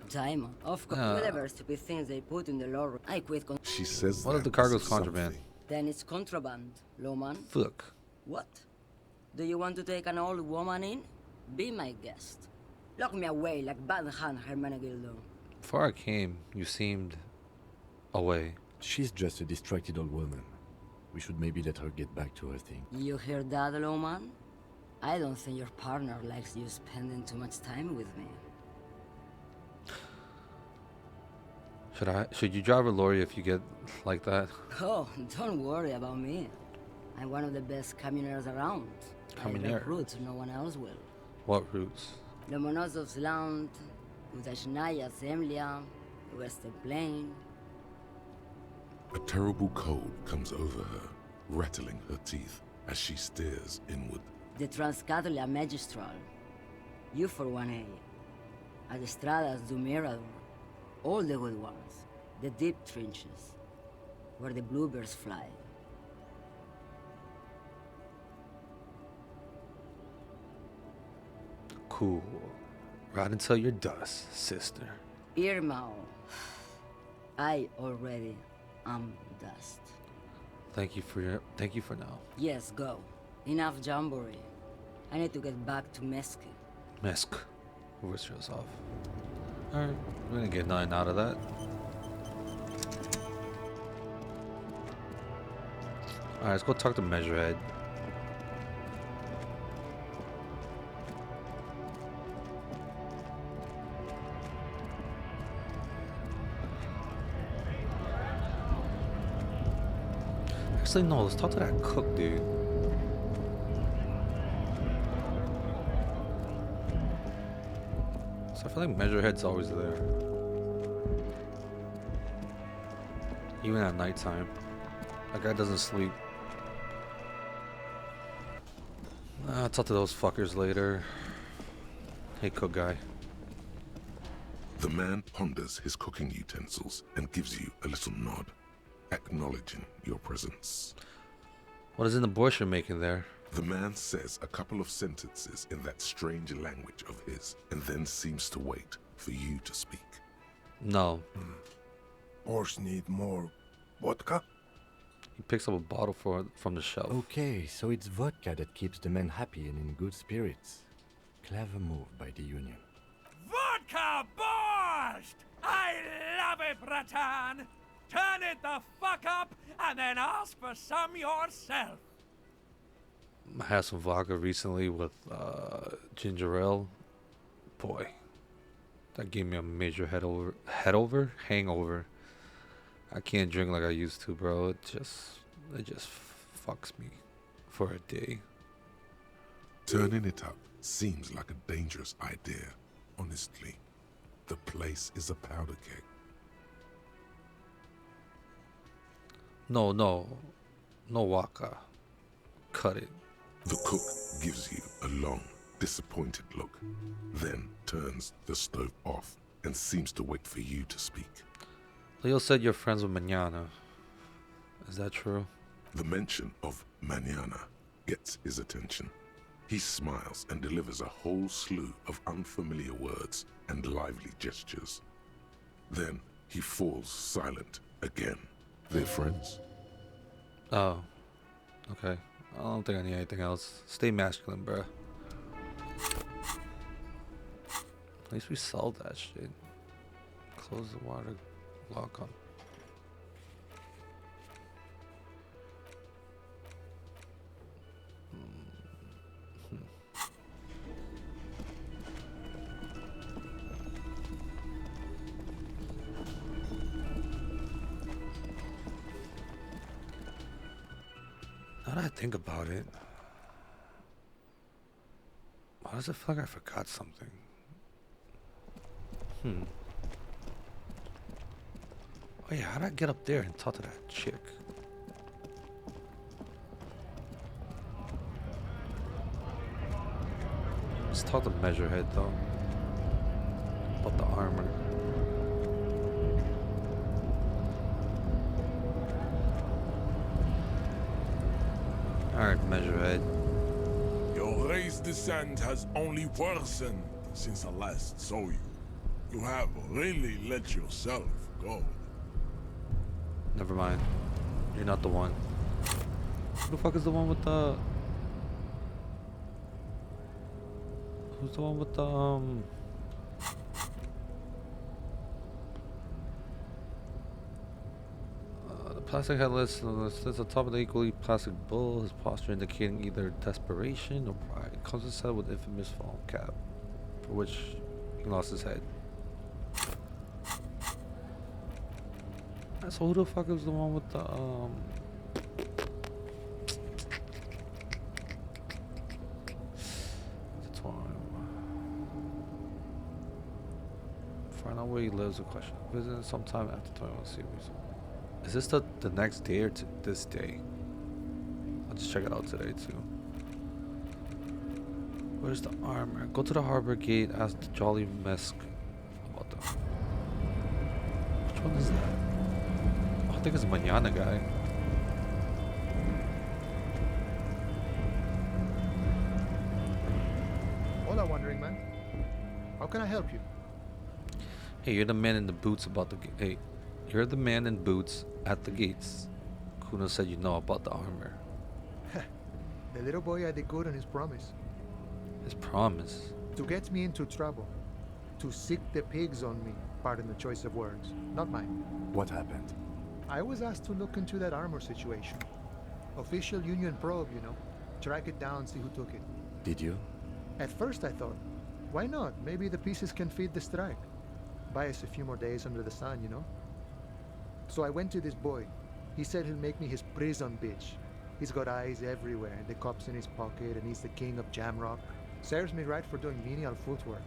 Diamond. Of course. Ah. Whatever stupid things they put in the lorry. I quit She says What if that the cargo's as if contraband? something- Then it's contraband, Lowman. Fuck. What? Do you want to take an old woman in? Be my guest. Lock me away like Bad Hand Hermenegildo. Before I came, you seemed away. She's just a distracted old woman. We should maybe let her get back to her thing. You hear that, Lowman? I don't think your partner likes you spending too much time with me. Should you drive a lorry if you get like that? Oh, don't worry about me. I'm one of the best camioneers around. I Camioneer? rep routes no one else will. What routes? Lomonosov's Land, Udashnaya Zemlya, the Western Plain. A terrible cold comes over her, rattling her teeth as she stares inward. The Transcatalia Magistral. You for 1A. Adestradas du Mirador. All the good ones. The deep trenches. Where the bluebirds fly. Cool. Ride until you're dust, sister. Irmao. I already am dust. Thank you for now. Yes, go. Enough jamboree. I need to get back to Mesk. Mesk. Who shows off? Alright, we're gonna get nothing out of that. Alright, let's go talk to Measurehead. Actually, no, let's talk to that cook, dude. So I feel like Measurehead's always there. Even at nighttime. That guy doesn't sleep. I'll talk to those fuckers later. Hey, cook guy. The man ponders his cooking utensils and gives you a little nod, acknowledging your presence. What is in the bush you're making there? The man says a couple of sentences in that strange language of his, and then seems to wait for you to speak. No. Horse need more vodka? He picks up a bottle from the shelf. Okay, so it's vodka that keeps the men happy and in good spirits. Clever move by the Union. Vodka borscht! I love it, Bratan! Turn it the fuck up and then ask for some yourself. I had some vodka recently with ginger ale. Boy, that gave me a major hangover. I can't drink like I used to, bro. It just fucks me for a day. Turning it up seems like a dangerous idea, honestly. The place is a powder keg. No vodka. Cut it. The cook gives you a long, disappointed look, then turns the stove off and seems to wait for you to speak. Leo said you're friends with Mañana. Is that true? The mention of Mañana gets his attention. He smiles and delivers a whole slew of unfamiliar words and lively gestures. Then he falls silent again. They're friends? Oh. Okay. I don't think I need anything else. Stay masculine, bruh. At least we sold that shit. Close the water lock on. Now that I think about it, why does it feel like I forgot something? Oh yeah, how'd I get up there and talk to that chick? Let's talk to Measurehead though. About the armor. Alright, Measurehead. Your race descent has only worsened since I last saw you. You have really let yourself go. Never mind. You're not the one. Who the fuck is the one with the... Who's the one with the, the plastic headless sits on top of the equally plastic bull, his posture indicating either desperation or pride. It comes inside with infamous fall cap, for which he lost his head. So who the fuck is the one with the find out where he lives, a question. Visit sometime after 21 series. Is this the next day or this day? I'll just check it out today too. Where's the armor? Go to the harbor gate, ask the Jolly Mesk about them. Which one is that? Oh, I think it's a Mañana guy. Hola, wandering man. How can I help you? Hey, you're the man in the boots about the gate. Hey, you're the man in boots at the gates. Kuno said you know about the armor. The little boy had a good on his promise. His promise? To get me into trouble. To sick the pigs on me. Pardon the choice of words. Not mine. What happened? I was asked to look into that armor situation. Official Union probe, you know. Track it down, see who took it. Did you? At first I thought, why not? Maybe the pieces can feed the strike. Buy us a few more days under the sun, you know? So I went to this boy. He said he'll make me his prison bitch. He's got eyes everywhere, and the cops in his pocket, and he's the king of Jamrock. Serves me right for doing menial footwork.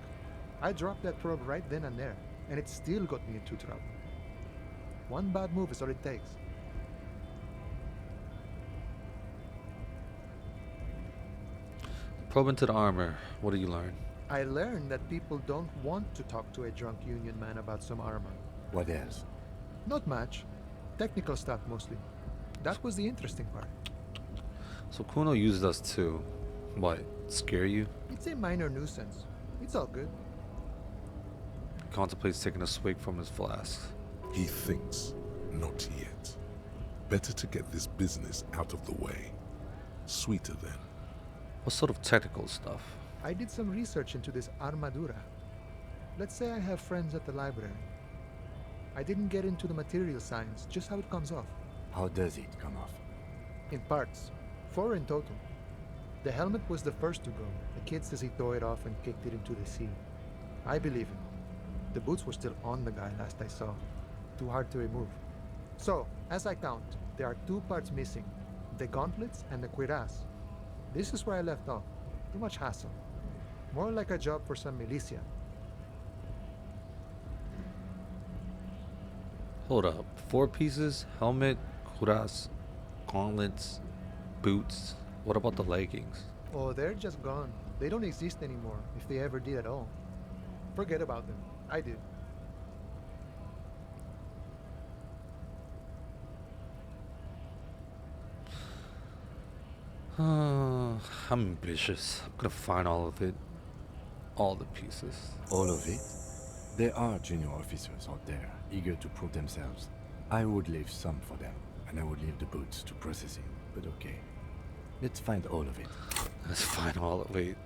I dropped that probe right then and there, and it still got me into trouble. One bad move is all it takes. Probe into the armor. What did you learn? I learned that people don't want to talk to a drunk Union man about some armor. What else? Not much. Technical stuff mostly. That was the interesting part. So Kuno used us to, what, scare you? It's a minor nuisance. It's all good. Contemplates taking a swig from his flask. He thinks, not yet. Better to get this business out of the way. Sweeter then. What sort of technical stuff? I did some research into this armadura. Let's say I have friends at the library. I didn't get into the material science, just how it comes off. How does it come off? In parts. 4 in total. The helmet was the first to go. The kid says he tore it off and kicked it into the sea. I believe him. The boots were still on the guy last I saw. Too hard to remove. So, as I count, there are 2 parts missing. The gauntlets and the cuirass. This is where I left off. Too much hassle. More like a job for some militia. Hold up. 4 pieces, helmet, cuirass, gauntlets, boots. What about the leggings? Oh, they're just gone. They don't exist anymore, if they ever did at all. Forget about them. I did. I'm ambitious. I'm gonna find all of it. All the pieces. All of it? There are junior officers out there, eager to prove themselves. I would leave some for them, and I would leave the boots to processing, but okay. Let's find all of it. Let's find all of it.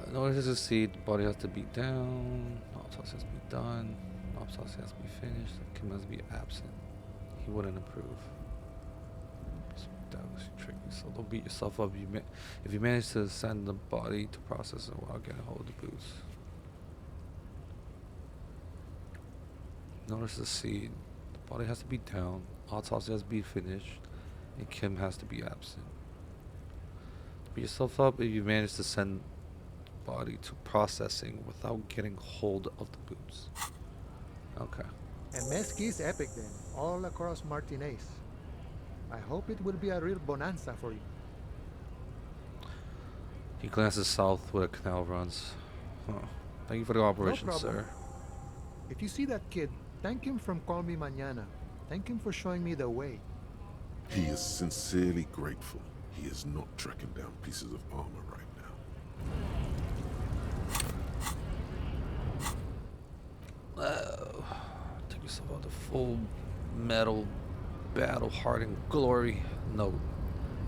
In order to succeed, the body has to be down, autopsy has to be done, autopsy has to be finished, Kim has to be absent. He wouldn't approve. So that was tricky. So don't beat yourself up if you manage to send the body to process it while getting hold of the boots. In order to succeed, the body has to be down, autopsy has to be finished, and Kim has to be absent. Beat yourself up if you manage to send the body to processing without getting hold of the boots. Okay. And Mesqui's epic then, all across Martinez. I hope it will be a real bonanza for you. He glances south where the canal runs. Huh. Thank you for the operation, No problem. sir. If you see that kid, thank him from Call Me Mañana. Thank him for showing me the way. He is sincerely grateful he is not tracking down pieces of armor right now. Take yourself out the full metal battle hardened glory. No,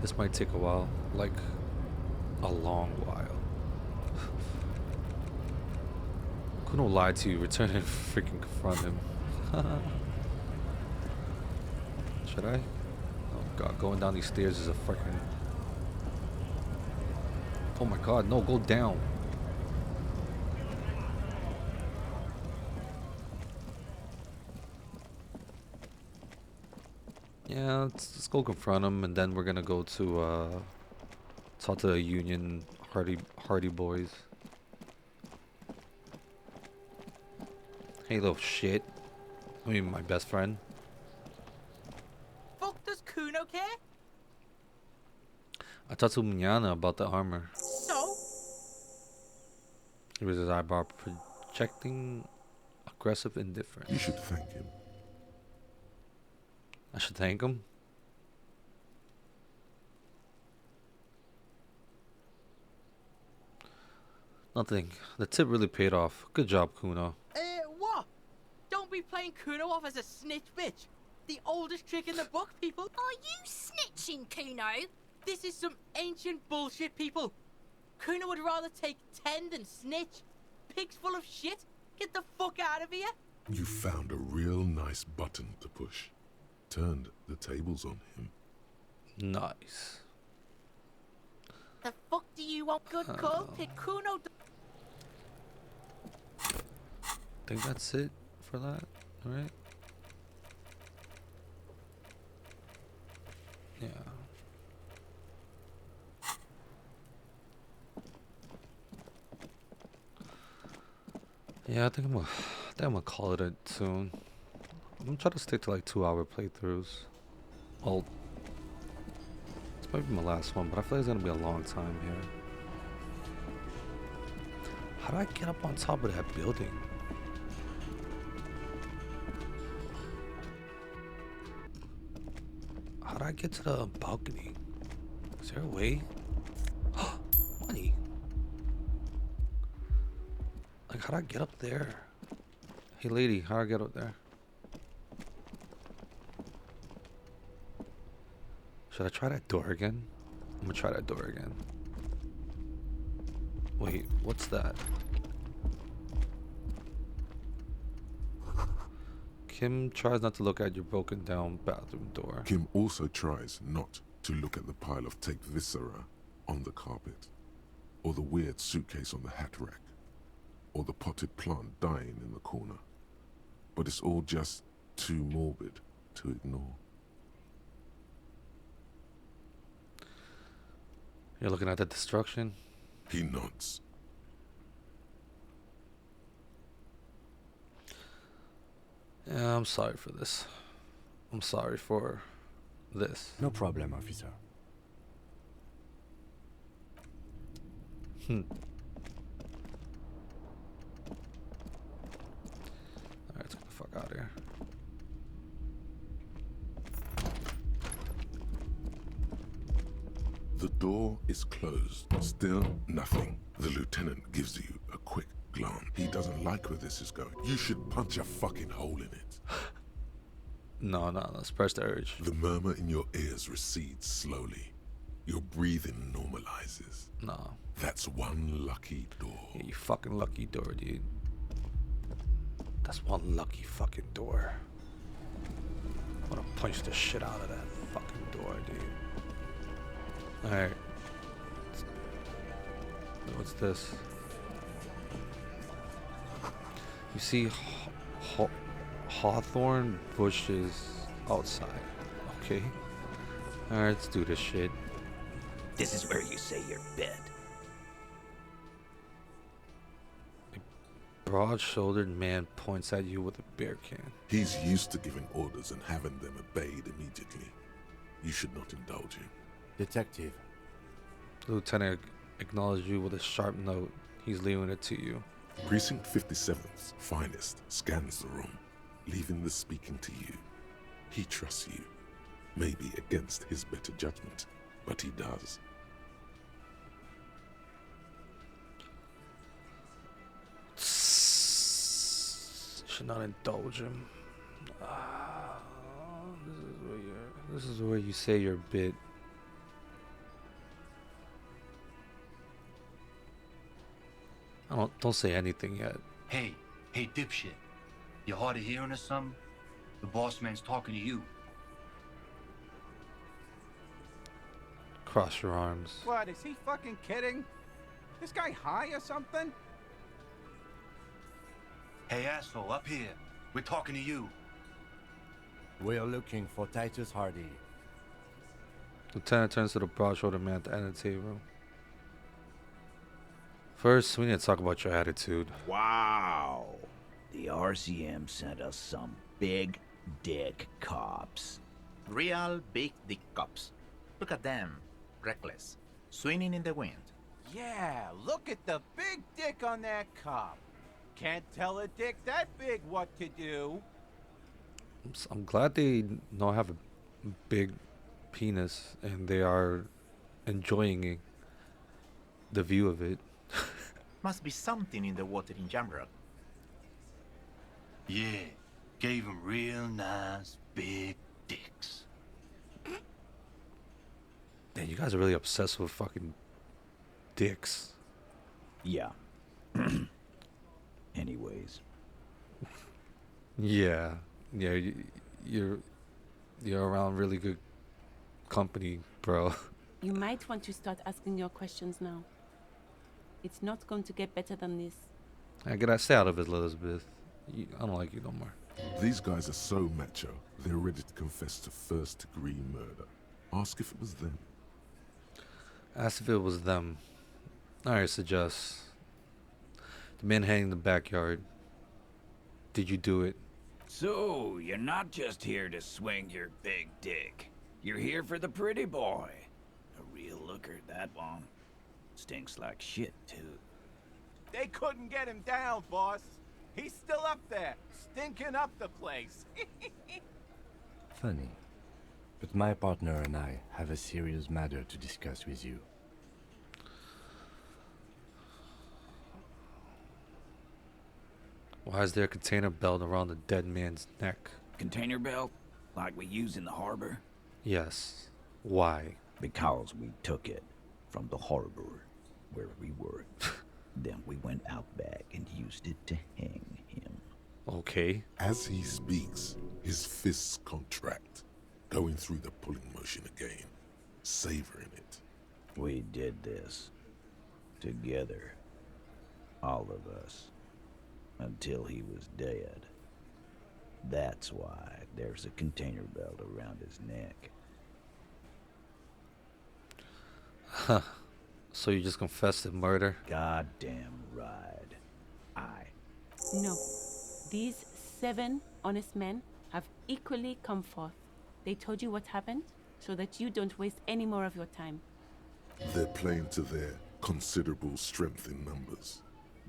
this might take a while, like a long while. Couldn't lie to you. Return and freaking confront him. Should I? Oh god, going down these stairs is a freaking. Oh my god, no, go down. Yeah, let's go confront him, and then we're gonna go to talk to the Union Hardy boys. Hey, little shit. I mean, my best friend. Fuck does Kuno care? I talked to Mignana about the armor. So? It was his eyebrow projecting aggressive indifference. You should thank him. I should thank him? Nothing. The tip really paid off. Good job, Kuno. What? Don't be playing Kuno off as a snitch bitch. The oldest trick in the book, people. Are you snitching, Kuno? This is some ancient bullshit, people. Kuno would rather take 10 than snitch. Pig's full of shit. Get the fuck out of here. You found a real nice button to push. Turned the tables on him. Nice. The fuck do you want? Good call. Pick Kuno. Think that's it for that, right? Yeah. Yeah, I think I'm gonna call it soon. I'm gonna try to stick to like 2-hour playthroughs. Well, this might be my last one, but I feel like it's gonna be a long time here. How do I get up on top of that building? How do I get to the balcony? Is there a way? Money. Like, how do I get up there? Hey, lady, how do I get up there? Should I try that door again? I'm gonna try that door again. Wait, what's that? Kim tries not to look at your broken down bathroom door. Kim also tries not to look at the pile of taped viscera on the carpet, or the weird suitcase on the hat rack, or the potted plant dying in the corner. But it's all just too morbid to ignore. You're looking at the destruction? He nods. Yeah, I'm sorry for this. I'm sorry for this. No problem, officer. Alright, let's get the fuck out of here. The door is closed. Still nothing. The lieutenant gives you a quick glance. He doesn't like where this is going. You should punch a fucking hole in it. No, let's press the urge. The murmur in your ears recedes slowly. Your breathing normalizes. No. That's one lucky door. Yeah, you fucking lucky door, dude. That's one lucky fucking door. I'm gonna punch the shit out of that fucking door, dude. Alright. What's this? You see hawthorn bushes outside. Okay. Alright, let's do this shit. This is where you say your bed. A broad-shouldered man points at you with a beer can. He's used to giving orders and having them obeyed immediately. You should not indulge him. Detective. The lieutenant acknowledges you with a sharp note. He's leaving it to you. Precinct 57's finest scans the room, leaving the speaking to you. He trusts you, maybe against his better judgment, but he does. Should not indulge him. This is where you say your bit. Don't say anything yet. Hey, dipshit. You hard of hearing or something? The boss man's talking to you. Cross your arms. What, is he fucking kidding? This guy high or something? Hey, asshole, up here. We're talking to you. We're looking for Titus Hardy. Lieutenant turns to the broad-shouldered man at the end of the table. First, we need to talk about your attitude. Wow. The RCM sent us some big dick cops. Real big dick cops. Look at them. Reckless. Swinging in the wind. Yeah, look at the big dick on that cop. Can't tell a dick that big what to do. I'm glad they don't have a big penis and they are enjoying the view of it. Must be something in the water in Jamrock. Yeah, gave him real nice big dicks. Man, you guys are really obsessed with fucking dicks. Yeah. Anyways. Yeah, you're around really good company, bro. You might want to start asking your questions now. It's not going to get better than this. I gotta stay out of it, Elizabeth. I don't like you no more. These guys are so macho, they're ready to confess to first-degree murder. Ask if it was them. Ask if it was them. Alright, suggest. The man hanging in the backyard. Did you do it? So, you're not just here to swing your big dick. You're here for the pretty boy. A real looker, that one. Stinks like shit, too. They couldn't get him down, boss. He's still up there, stinking up the place. Funny. But my partner and I have a serious matter to discuss with you. Why is there a container belt around the dead man's neck? Container belt? Like we use in the harbor? Yes. Why? Because we took it from the harbor where we were. Then we went out back and used it to hang him. Okay. As he speaks, his fists contract, going through the pulling motion again, savoring it. We did this together, all of us, until he was dead. That's why there's a container belt around his neck. Huh. So you just confessed to murder? Goddamn right. No. These 7 honest men have equally come forth. They told you what happened so that you don't waste any more of your time. They're playing to their considerable strength in numbers.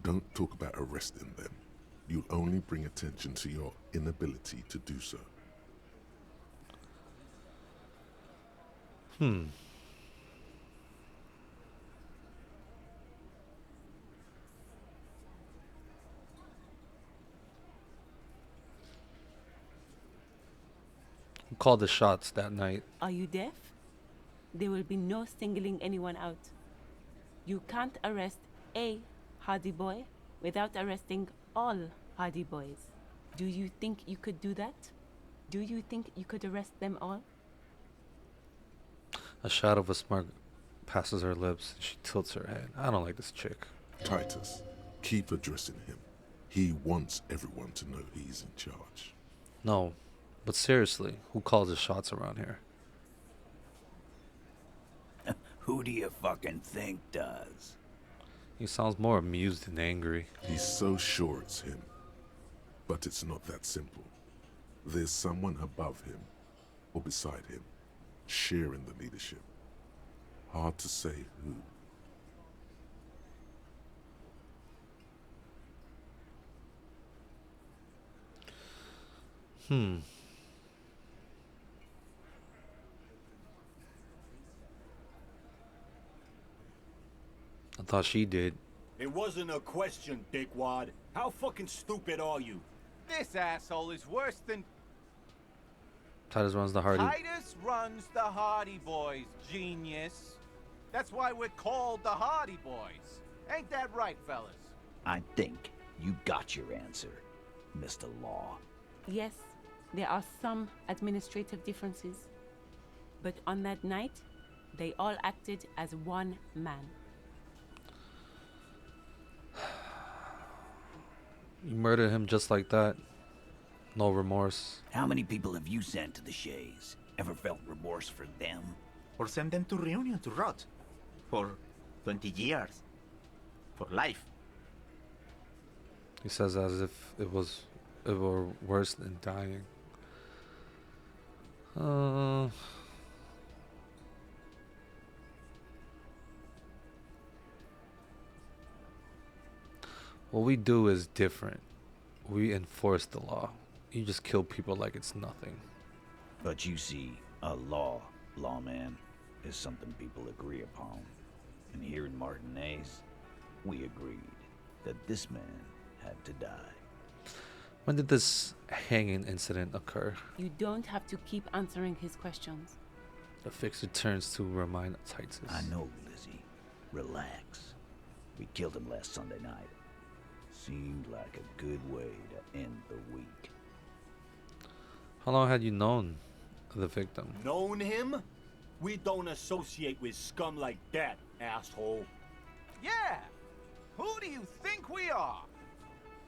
Don't talk about arresting them. You'll only bring attention to your inability to do so. Who called the shots that night? Are you deaf? There will be no singling anyone out. You can't arrest a Hardy boy without arresting all Hardy boys. Do you think you could do that? Do you think you could arrest them all? A shadow of a smirk passes her lips. She tilts her head. I don't like this chick. Titus, keep addressing him. He wants everyone to know he's in charge. No, but seriously, who calls the shots around here? Who do you fucking think does? He sounds more amused than angry. He's so sure it's him. But it's not that simple. There's someone above him, or beside him, sharing the leadership. Hard to say who. I thought she did. It wasn't a question, dickwad. How fucking stupid are you? This asshole is worse than... Titus runs the Hardy. Titus runs the Hardy Boys, genius. That's why we're called the Hardy Boys. Ain't that right, fellas? I think you got your answer, Mr. Law. Yes, there are some administrative differences. But on that night, they all acted as one man. You murdered him just like that. No remorse. How many people have you sent to the Shays? Ever felt remorse for them? Or send them to Reunion to rot. For 20 years. For life. He says as if it were worse than dying. What we do is different. We enforce the law. You just kill people like it's nothing. But you see, a lawman, is something people agree upon. And here in Martinez, we agreed that this man had to die. When did this hanging incident occur? You don't have to keep answering his questions. The fixer turns to remind Titus. I know, Lizzie. Relax. We killed him last Sunday night. Seemed like a good way to end the week. How long had you known the victim? Known him? We don't associate with scum like that, asshole. Yeah! Who do you think we are?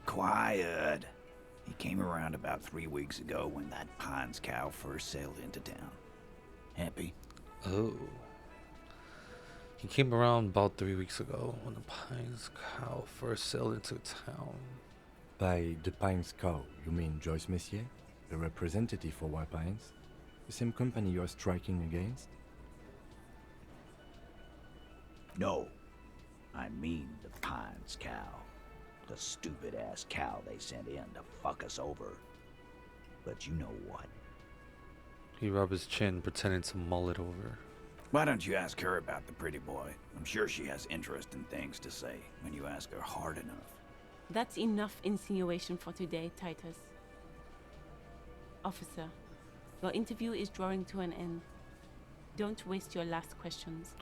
Quiet. He came around about 3 weeks ago when that Pines cow first sailed into town. Happy? Oh. He came around about 3 weeks ago when the Pines cow first sailed into town. By the Pines cow, you mean Joyce Messier, the representative for White Pines? The same company you are striking against? No. I mean the Pines cow. The stupid-ass cow they sent in to fuck us over. But you know what? He rubbed his chin, pretending to mull it over. Why don't you ask her about the pretty boy? I'm sure she has interesting things to say when you ask her hard enough. That's enough insinuation for today, Titus. Officer, your interview is drawing to an end. Don't waste your last questions.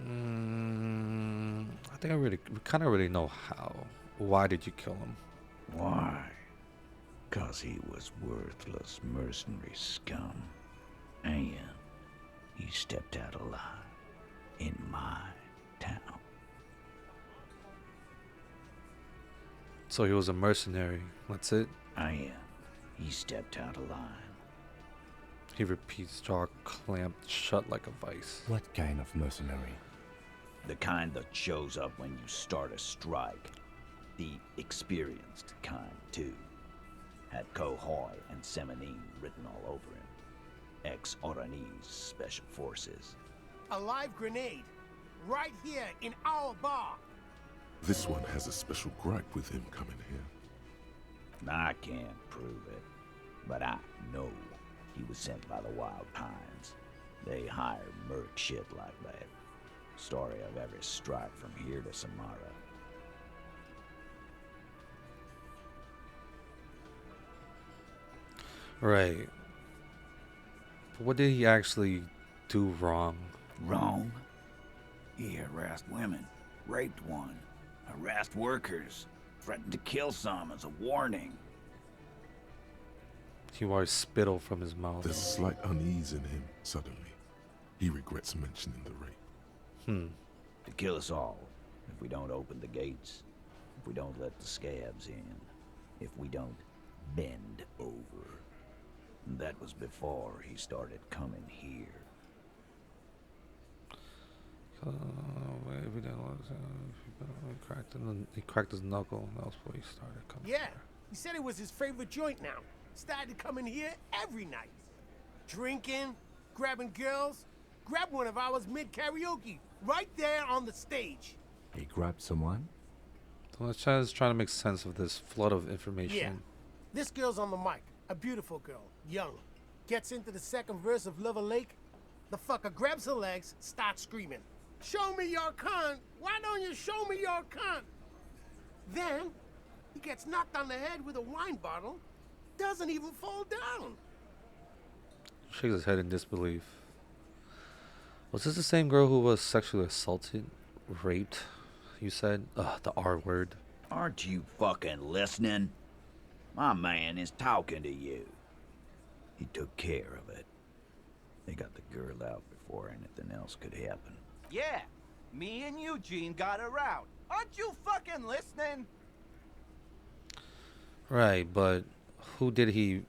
I think we kind of already know how. Why did you kill him? Why? 'Cause he was worthless mercenary scum. And he stepped out alive in my town. So he was a mercenary. That's it? He stepped out alive. He repeats, jaw clamped shut like a vice. What kind of mercenary? The kind that shows up when you start a strike. The experienced kind, too. Had Kohoi and Semenine written all over him. Ex-Oranese Special Forces. A live grenade. Right here in our bar. This one has a special gripe with him coming here. I can't prove it, but I know he was sent by the Wild Pines. They hire merc shit like that. Story of every strike from here to Samara. Right. But what did he actually do wrong? Wrong? He harassed women, raped one, harassed workers, threatened to kill some as a warning. He wiped spittle from his mouth. There's a slight unease in him, suddenly. He regrets mentioning the rape. To kill us all, if we don't open the gates, if we don't let the scabs in, if we don't bend over. And that was before he started coming here. He cracked his knuckle. That was before he started coming. Yeah, he said it was his favorite joint now. Started coming here every night. Drinking, grabbing girls. Grabbed one of ours mid-karaoke, right there on the stage. He grabbed someone? So let's try to make sense of this flood of information. Yeah, this girl's on the mic. A beautiful girl, young. Gets into the second verse of Lover Lake. The fucker grabs her legs, starts screaming. Show me your cunt! Why don't you show me your cunt? Then, he gets knocked on the head with a wine bottle. Doesn't even fall down. Shakes his head in disbelief. Was this the same girl who was sexually assaulted? Raped? You said? The R word. Aren't you fucking listening? My man is talking to you. He took care of it. They got the girl out before anything else could happen. Yeah, me and Eugene got her out. Aren't you fucking listening? Right, but who did he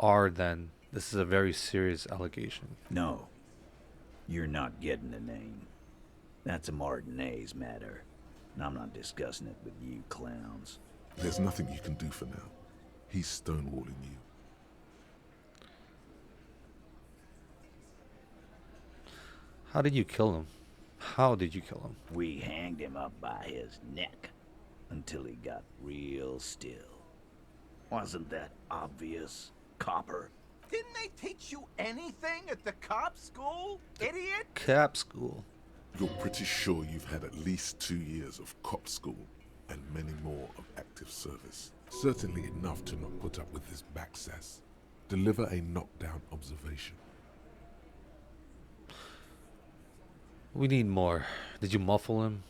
R then? This is a very serious allegation. No. You're not getting the name. That's a Martinez matter. And I'm not discussing it with you clowns. There's nothing you can do for now. He's stonewalling you. How did you kill him? How did you kill him? We hanged him up by his neck until he got real still. Wasn't that obvious, Copper? Didn't they teach you anything at the cop school, idiot? Cap school. You're pretty sure you've had at least 2 years of cop school and many more of active service. Certainly enough to not put up with this backsass. Deliver a knockdown observation. We need more. Did you muffle him?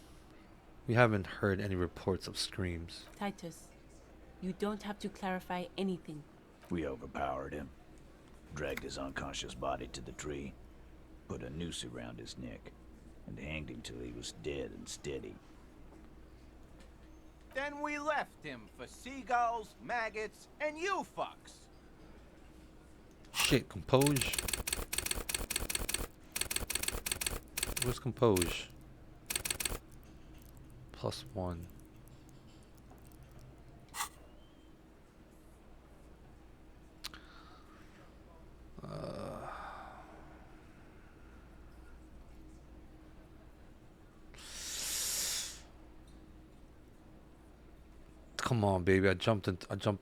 We haven't heard any reports of screams. Titus, you don't have to clarify anything. We overpowered him. Dragged his unconscious body to the tree. Put a noose around his neck. And hanged him till he was dead and steady. Then we left him for seagulls, maggots, and you fucks. Shit, compose. Where's compose? +1. Come on, baby. I jumped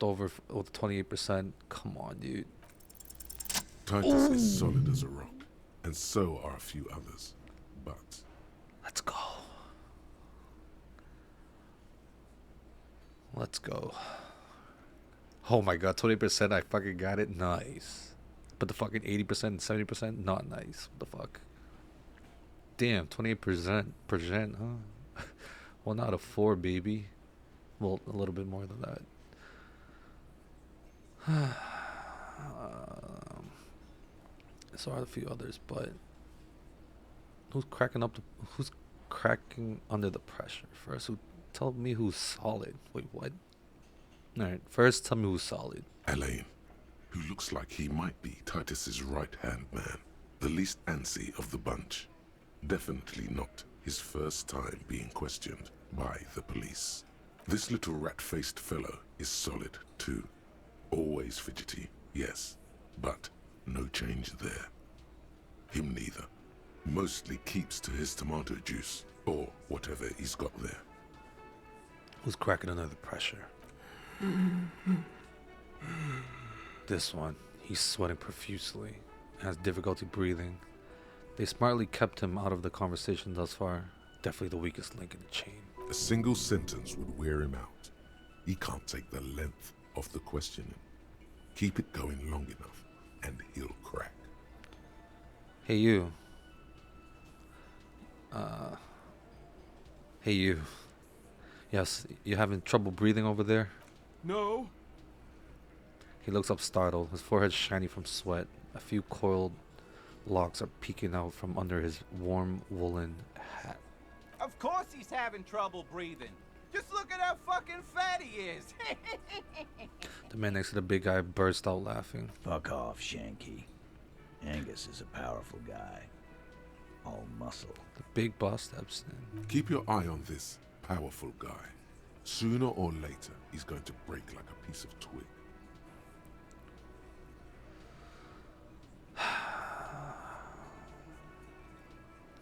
over with 28%. Come on, dude. Titus is solid as a rock, and so are a few others. But let's go. Let's go. Oh my god, 20%. I fucking got it. Nice. But the fucking 80% and 70%, not nice. What the fuck? Damn, 28%, huh? 1 out of 4, baby. Well, a little bit more than that. So are a few others, but who's cracking under the pressure first? Tell me who's solid. Wait, what? Alright, first tell me who's solid. Elaine, who looks like he might be Titus's right-hand man, the least antsy of the bunch. Definitely not his first time being questioned by the police. This little rat-faced fellow is solid too. Always fidgety, yes, but no change there. Him neither. Mostly keeps to his tomato juice, or whatever he's got there. Who's cracking under the pressure? This one. He's sweating profusely, has difficulty breathing. They smartly kept him out of the conversation thus far. Definitely the weakest link in the chain. A single sentence would wear him out. He can't take the length of the questioning. Keep it going long enough, and he'll crack. Hey, you. Hey, you. Yes, you having trouble breathing over there? No. He looks up startled, his forehead shiny from sweat. A few coiled locks are peeking out from under his warm woolen hat. Of course he's having trouble breathing. Just look at how fucking fat he is. The man next to the big guy burst out laughing. Fuck off, Shanky. Angus is a powerful guy. All muscle. The big boss steps in. Keep your eye on this powerful guy. Sooner or later, he's going to break like a piece of twig.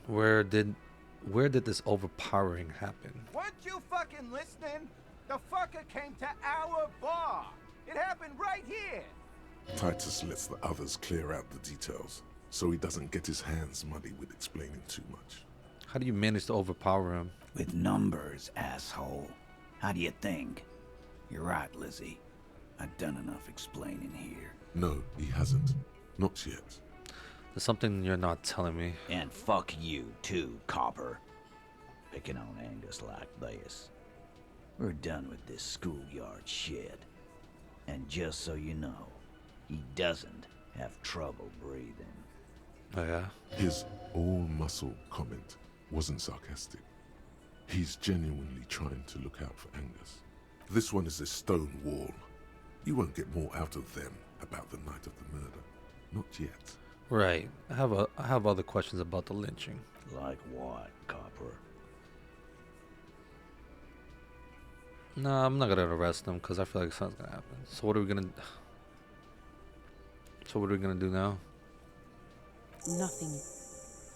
Where did this overpowering happen? Weren't you fucking listening? The fucker came to our bar. It happened right here. Titus lets the others clear out the details, so he doesn't get his hands muddy with explaining too much. How do you manage to overpower him? With numbers, asshole. How do you think? You're right, Lizzie. I've done enough explaining here. No, he hasn't. Not yet. There's something you're not telling me. And fuck you, too, Copper. Picking on Angus like this. We're done with this schoolyard shit. And just so you know, he doesn't have trouble breathing. Oh, yeah? His all-muscle comment wasn't sarcastic. He's genuinely trying to look out for Angus. This one is a stone wall. You won't get more out of them about the night of the murder. Not yet. Right. I have other questions about the lynching. Like what, Copper? Nah, I'm not gonna arrest them because I feel like something's gonna happen. So what are we gonna do now? Nothing.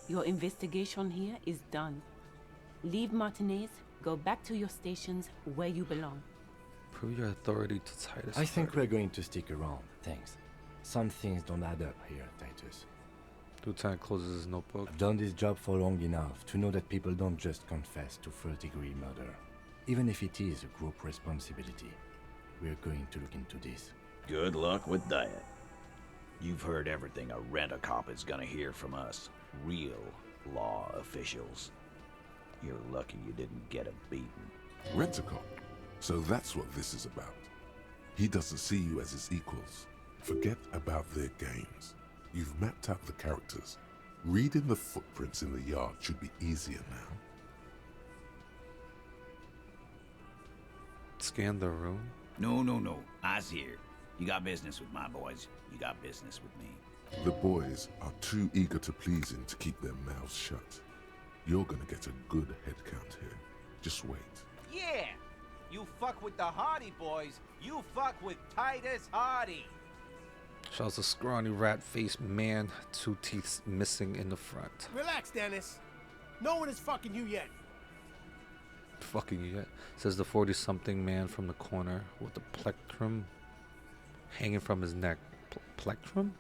Your investigation here is done. Leave Martinez, go back to your stations where you belong. Prove your authority to Titus. I think we're going to stick around, thanks. Some things don't add up here, Titus. Lieutenant closes his notebook. I've done this job for long enough to know that people don't just confess to first-degree murder. Even if it is a group responsibility, we're going to look into this. Good luck with that. You've heard everything a rent-a-cop is gonna hear from us, real law officials. You're lucky you didn't get a beating. Rent-a-cop? So that's what this is about. He doesn't see you as his equals. Forget about their games. You've mapped out the characters. Reading the footprints in the yard should be easier now. Scan the room? No. I's here. You got business with my boys. You got business with me. The boys are too eager to please him to keep their mouths shut. You're gonna get a good head count here. Just wait. Yeah. You fuck with the Hardy boys. You fuck with Titus Hardy. Shows a scrawny rat-faced man, 2 teeth missing in the front. Relax, Dennis. No one is fucking you yet. Fucking yet. Says the 40-something man from the corner with the plectrum hanging from his neck. Plectrum?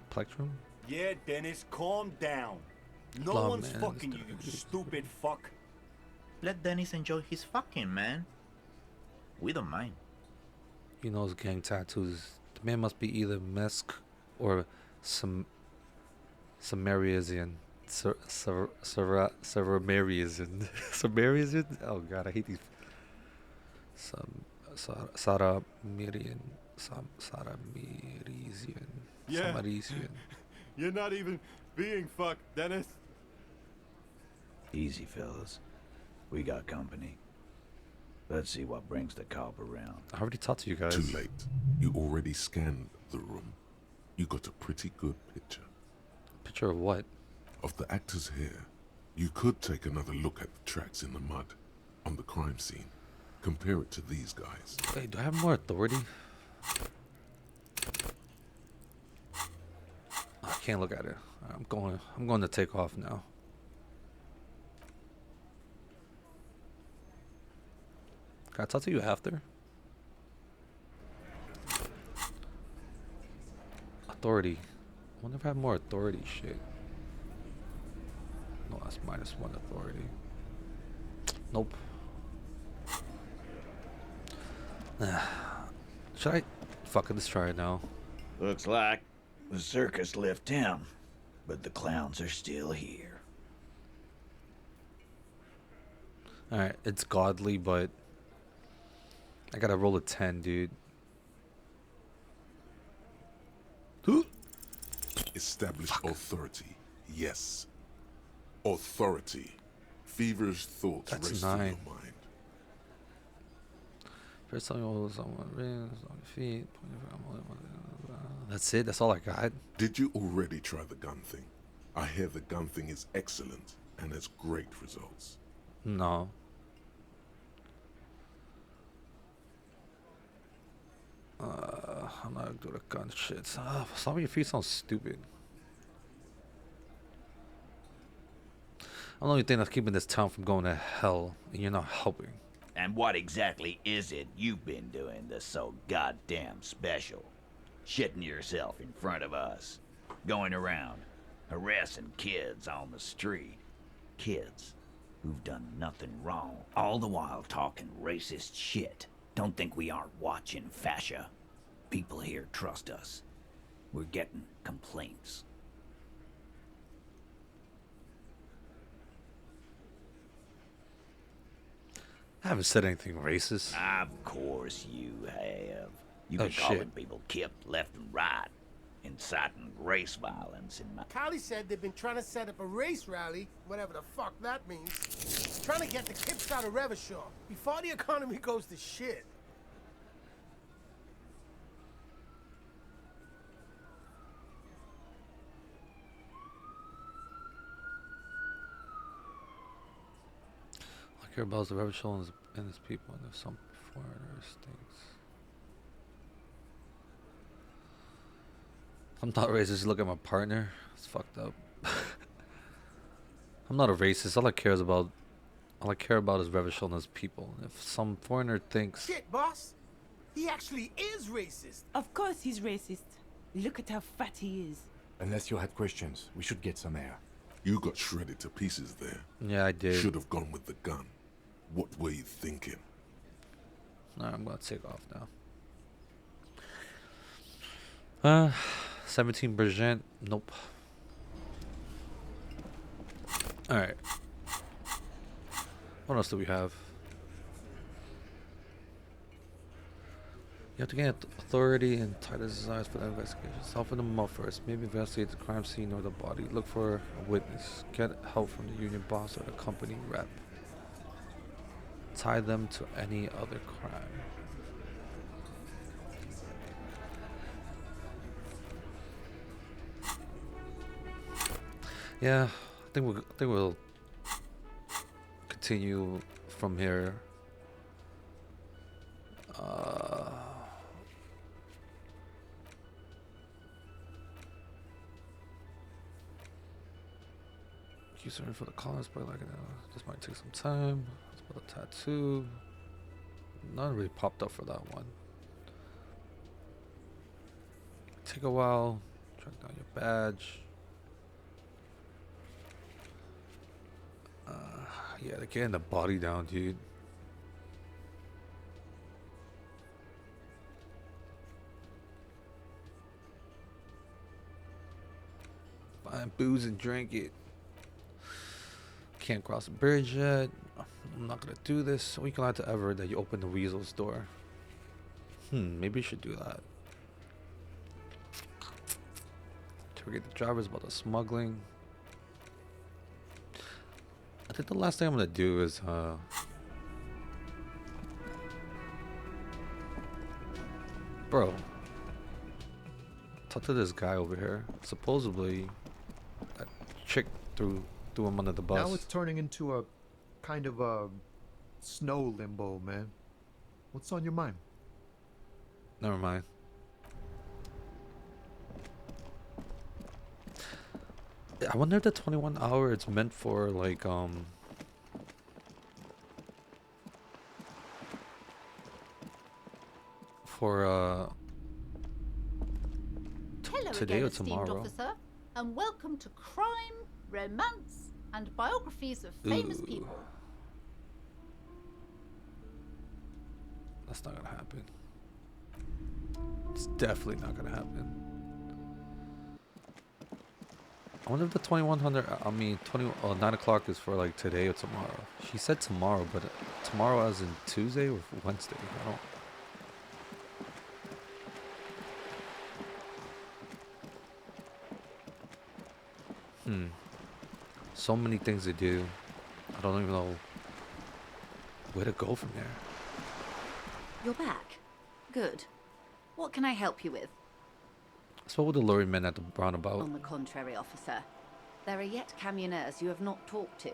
Plectrum? Yeah, Dennis, calm down. No Oh, one's man, fucking you, you stupid fuck. Let Dennis enjoy his fucking, man. We don't mind. You know his gang tattoos. The man must be either Mesk or some Sumerian. Sumerian. Sumerian? Oh god, I hate these. Saramirian. Saramirian. Yeah. Samarisian. You're not even being fucked, Dennis. Easy, fellas. We got company. Let's see what brings the cop around. I already talked to you guys. Too late. You already scanned the room. You got a pretty good picture. Picture of what? Of the actors here. You could take another look at the tracks in the mud on the crime scene. Compare it to these guys. Wait, do I have more authority? I can't look at it. I'm going to take off now. Can I talk to you after? Authority. I wonder if I have more authority shit. No, that's -1 authority. Nope. Should I? Fuck it, let's try it now. Looks like the circus left town, but the clowns are still here. Alright, it's godly, but I gotta roll a 10, dude. Establish authority. Yes. Authority. Feverish thoughts That's race 9. through your mind. First time you hold someone rings on your feet. That's it? That's all I got? Did you already try the gun thing? I hear the gun thing is excellent and has great results. No. I'm not gonna do the gun shit. Some of your feet sound stupid. I'm the only thing that's keeping this town from going to hell, and you're not helping. And what exactly is it you've been doing that's so goddamn special? Shitting yourself in front of us. Going around, harassing kids on the street. Kids who've done nothing wrong. All the while talking racist shit. Don't think we aren't watching, fascia. People here trust us. We're getting complaints. I haven't said anything racist. Of course you have. You've Oh, been calling shit. people kipped left and right, inciting race violence in my... Callie said they've been trying to set up a race rally, whatever the fuck that means. Trying to get the kips out of Revachol before the economy goes to shit. All I care about is the Revachol and his people, and there's some foreigners things. I'm not racist. Look at my partner. It's fucked up. I'm not a racist. All I care is about is Revachol and his people. If some foreigner thinks Shit, boss. He actually is racist. Of course he's racist. Look at how fat he is. Unless you had questions, we should get some air. You got shredded to pieces there. Yeah, I did. Should have gone with the gun. What were you thinking? Alright, I'm gonna take off now. 17%. Nope. Alright. What else do we have? You have to gain authority and tie the desires for the investigation. Soften them up first. Maybe investigate the crime scene or the body. Look for a witness. Get help from the union boss or the company rep. Tie them to any other crime. Yeah, I think we'll continue from here. Keep searching for the cause, but like this might take some time. Let's put a tattoo. None really popped up for that one. Take a while. Track down your badge. Yeah, they're getting the body down, dude. Find booze and drink it. Can't cross the bridge yet. I'm not gonna do this. We can lie to Everett that you opened the Weasel's door. Maybe you should do that. Interrogate the drivers about the smuggling. I think the last thing I'm gonna do is bro, talk to this guy over here. Supposedly that chick threw him under the bus. Now it's turning into a kind of a snow limbo, man. What's on your mind? Never mind. I wonder if the 21 hour it's meant for like for Hello today again, or esteemed tomorrow. officer, and welcome to Crime, Romance, and Biographies of Famous Ooh. People. That's not gonna happen. It's definitely not gonna happen. I wonder if the 2100, 9 o'clock is for like today or tomorrow. She said tomorrow, but tomorrow as in Tuesday or Wednesday? I don't. So many things to do. I don't even know where to go from there. You're back. Good. What can I help you with? I spoke with the lorry men at the roundabout. On the contrary, officer. There are yet camioneers you have not talked to.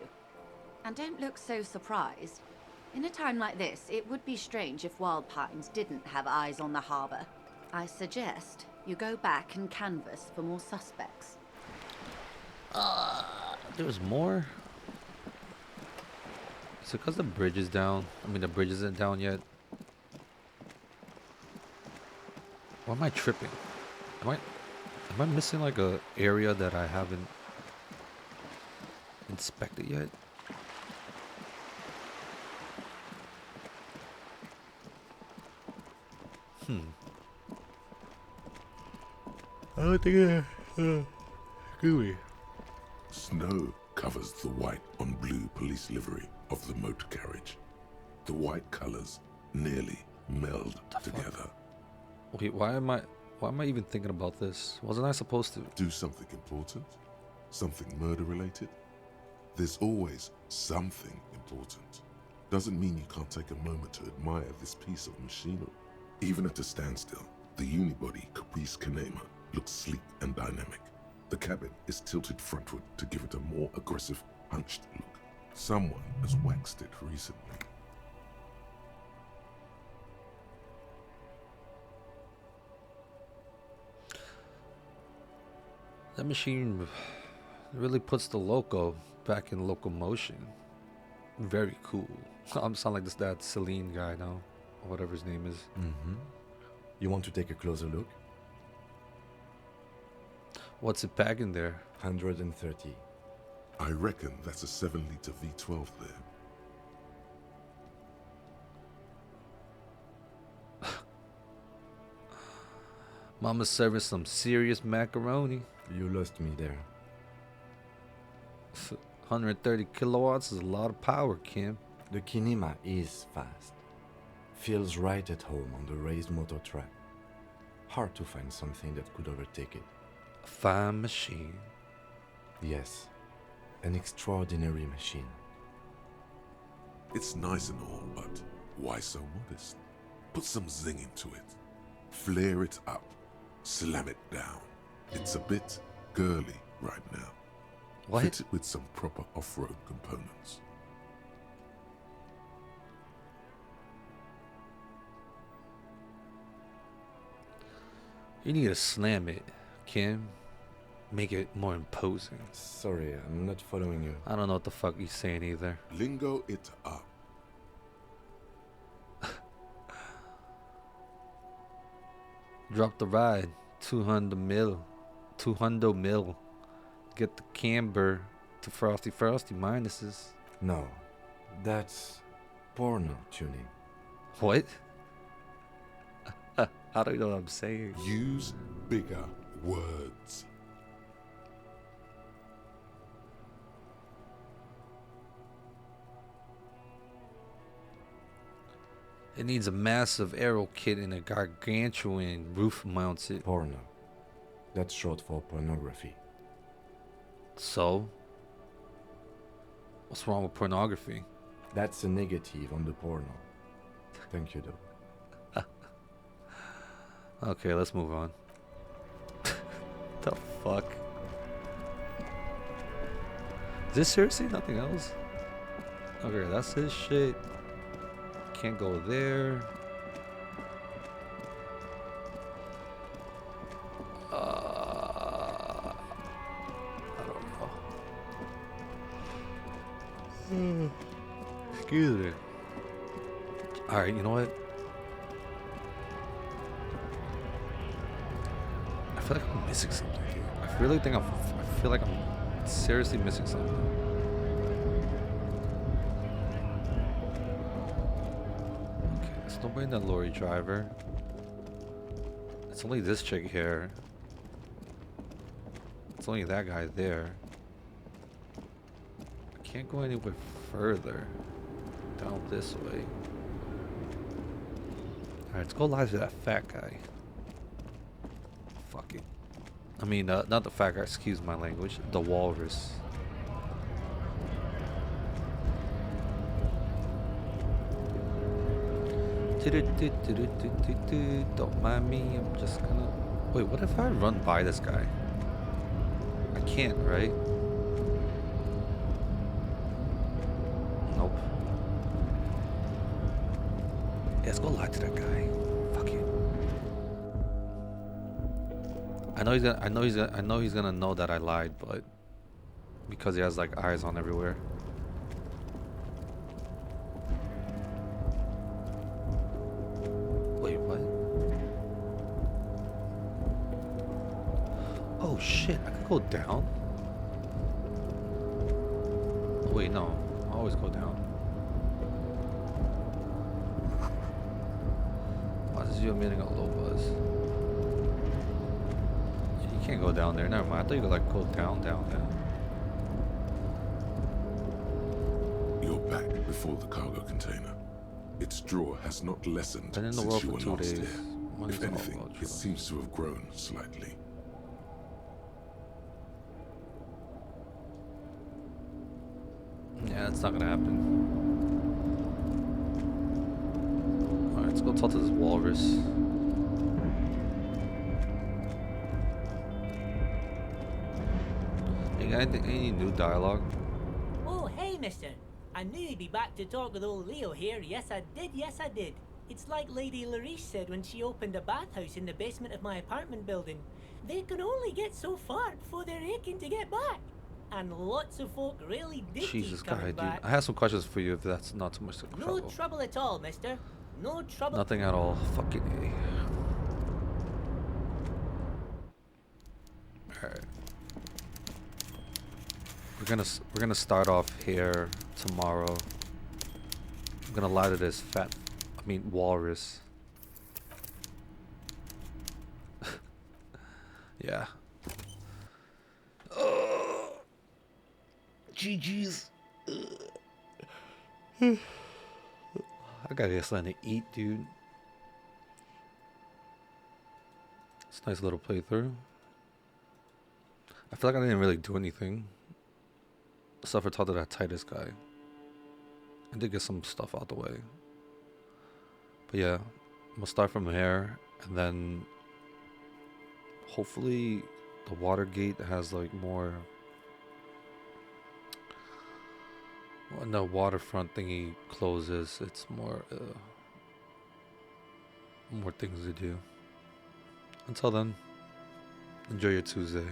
And don't look so surprised. In a time like this, it would be strange if Wild Pines didn't have eyes on the harbour. I suggest you go back and canvass for more suspects. There's more? Is it because the bridge is down? The bridge isn't down yet. Or am I tripping? Am I missing like a area that I haven't inspected yet? I don't think gooey. Snow covers the white on blue police livery of the motor carriage. The white colors nearly meld together. Wait, why am I even thinking about this? Wasn't I supposed to do something important? Something murder related? There's always something important. Doesn't mean you can't take a moment to admire this piece of machinery. Even at a standstill, the unibody Caprice Kanema looks sleek and dynamic. The cabin is tilted frontward to give it a more aggressive, hunched look. Someone has waxed it recently. That machine really puts the loco back in locomotion. Very cool. I'm sound like that Celine guy now, or whatever his name is. You want to take a closer look? What's it packing there? 130. I reckon that's a 7-liter V12 there. Mama's serving some serious macaroni. You lost me there. 130 kilowatts is a lot of power, Kim. The Kinema is fast. Feels right at home on the raised motor track. Hard to find something that could overtake it. A fine machine. Yes, an extraordinary machine. It's nice and all, but why so modest? Put some zing into it. Flare it up. Slam it down. It's a bit girly right now. What? Fit it with some proper off-road components. You need to slam it, Kim. make it more imposing. Sorry, I'm not following you. I don't know what the fuck he's saying either. Lingo it up. Drop the ride. 200 mil. 200 mil. Get the camber to frosty minuses. No, that's porno tuning. What? How do you know what I'm saying? Use bigger words. It needs a massive aero kit and a gargantuan roof mounted. Porno. That's short for pornography. So? What's wrong with pornography? That's a negative on the porno. Thank you, though. Okay, let's move on. The fuck? Is this seriously nothing else? Okay, that's his shit. Can't go there. I don't know. Excuse me. Alright, you know what? I feel like I'm missing something here. I feel like I'm seriously missing something. Okay, it's nobody in that lorry driver. It's only this chick here. It's only that guy there. I can't go anywhere further. Down this way. Alright, let's go live to that fat guy. Fuck it. I mean, not the fat guy, excuse my language. The walrus. Don't mind me, I'm just gonna... Wait, what if I run by this guy? I can't, right? Nope. Yeah, let's go lie to that guy. Fuck it. I know he's gonna know that I lied, but because he has like eyes on everywhere. Wait, what? Oh shit, I could go down? Oh, wait, no. I always go down. Why is you emitting a low buzz? You can't go down there. Never mind. I thought you could like go down. You're back before the cargo container. Its draw has not lessened Been in the since world you for were 2 last days. there. Money's If all anything, about it trust. seems to have grown slightly. Yeah, that's not gonna happen. Alright, let's go talk to this walrus. Hey, any new dialogue? Oh, hey, mister. I knew you'd be back to talk with old Leo here. Yes, I did. It's like Lady Larice said when she opened a bathhouse in the basement of my apartment building. They can only get so far before they're aching to get back. And lots of folk really did Jesus, keep guy, coming dude. back. I have some questions for you if that's not too much trouble. No trouble at all, mister. No trouble. Nothing at all. Fucking A. Alright. We're gonna start off here tomorrow. I'm gonna lie to this walrus. Yeah. GG's. I gotta get something to eat, dude. It's a nice little playthrough. I feel like I didn't really do anything. Except for talk to that Titus guy. I did get some stuff out the way. But yeah, I'm gonna start from here, and then hopefully the Watergate has like more. When the waterfront thingy closes, it's more things to do. Until then, enjoy your Tuesday.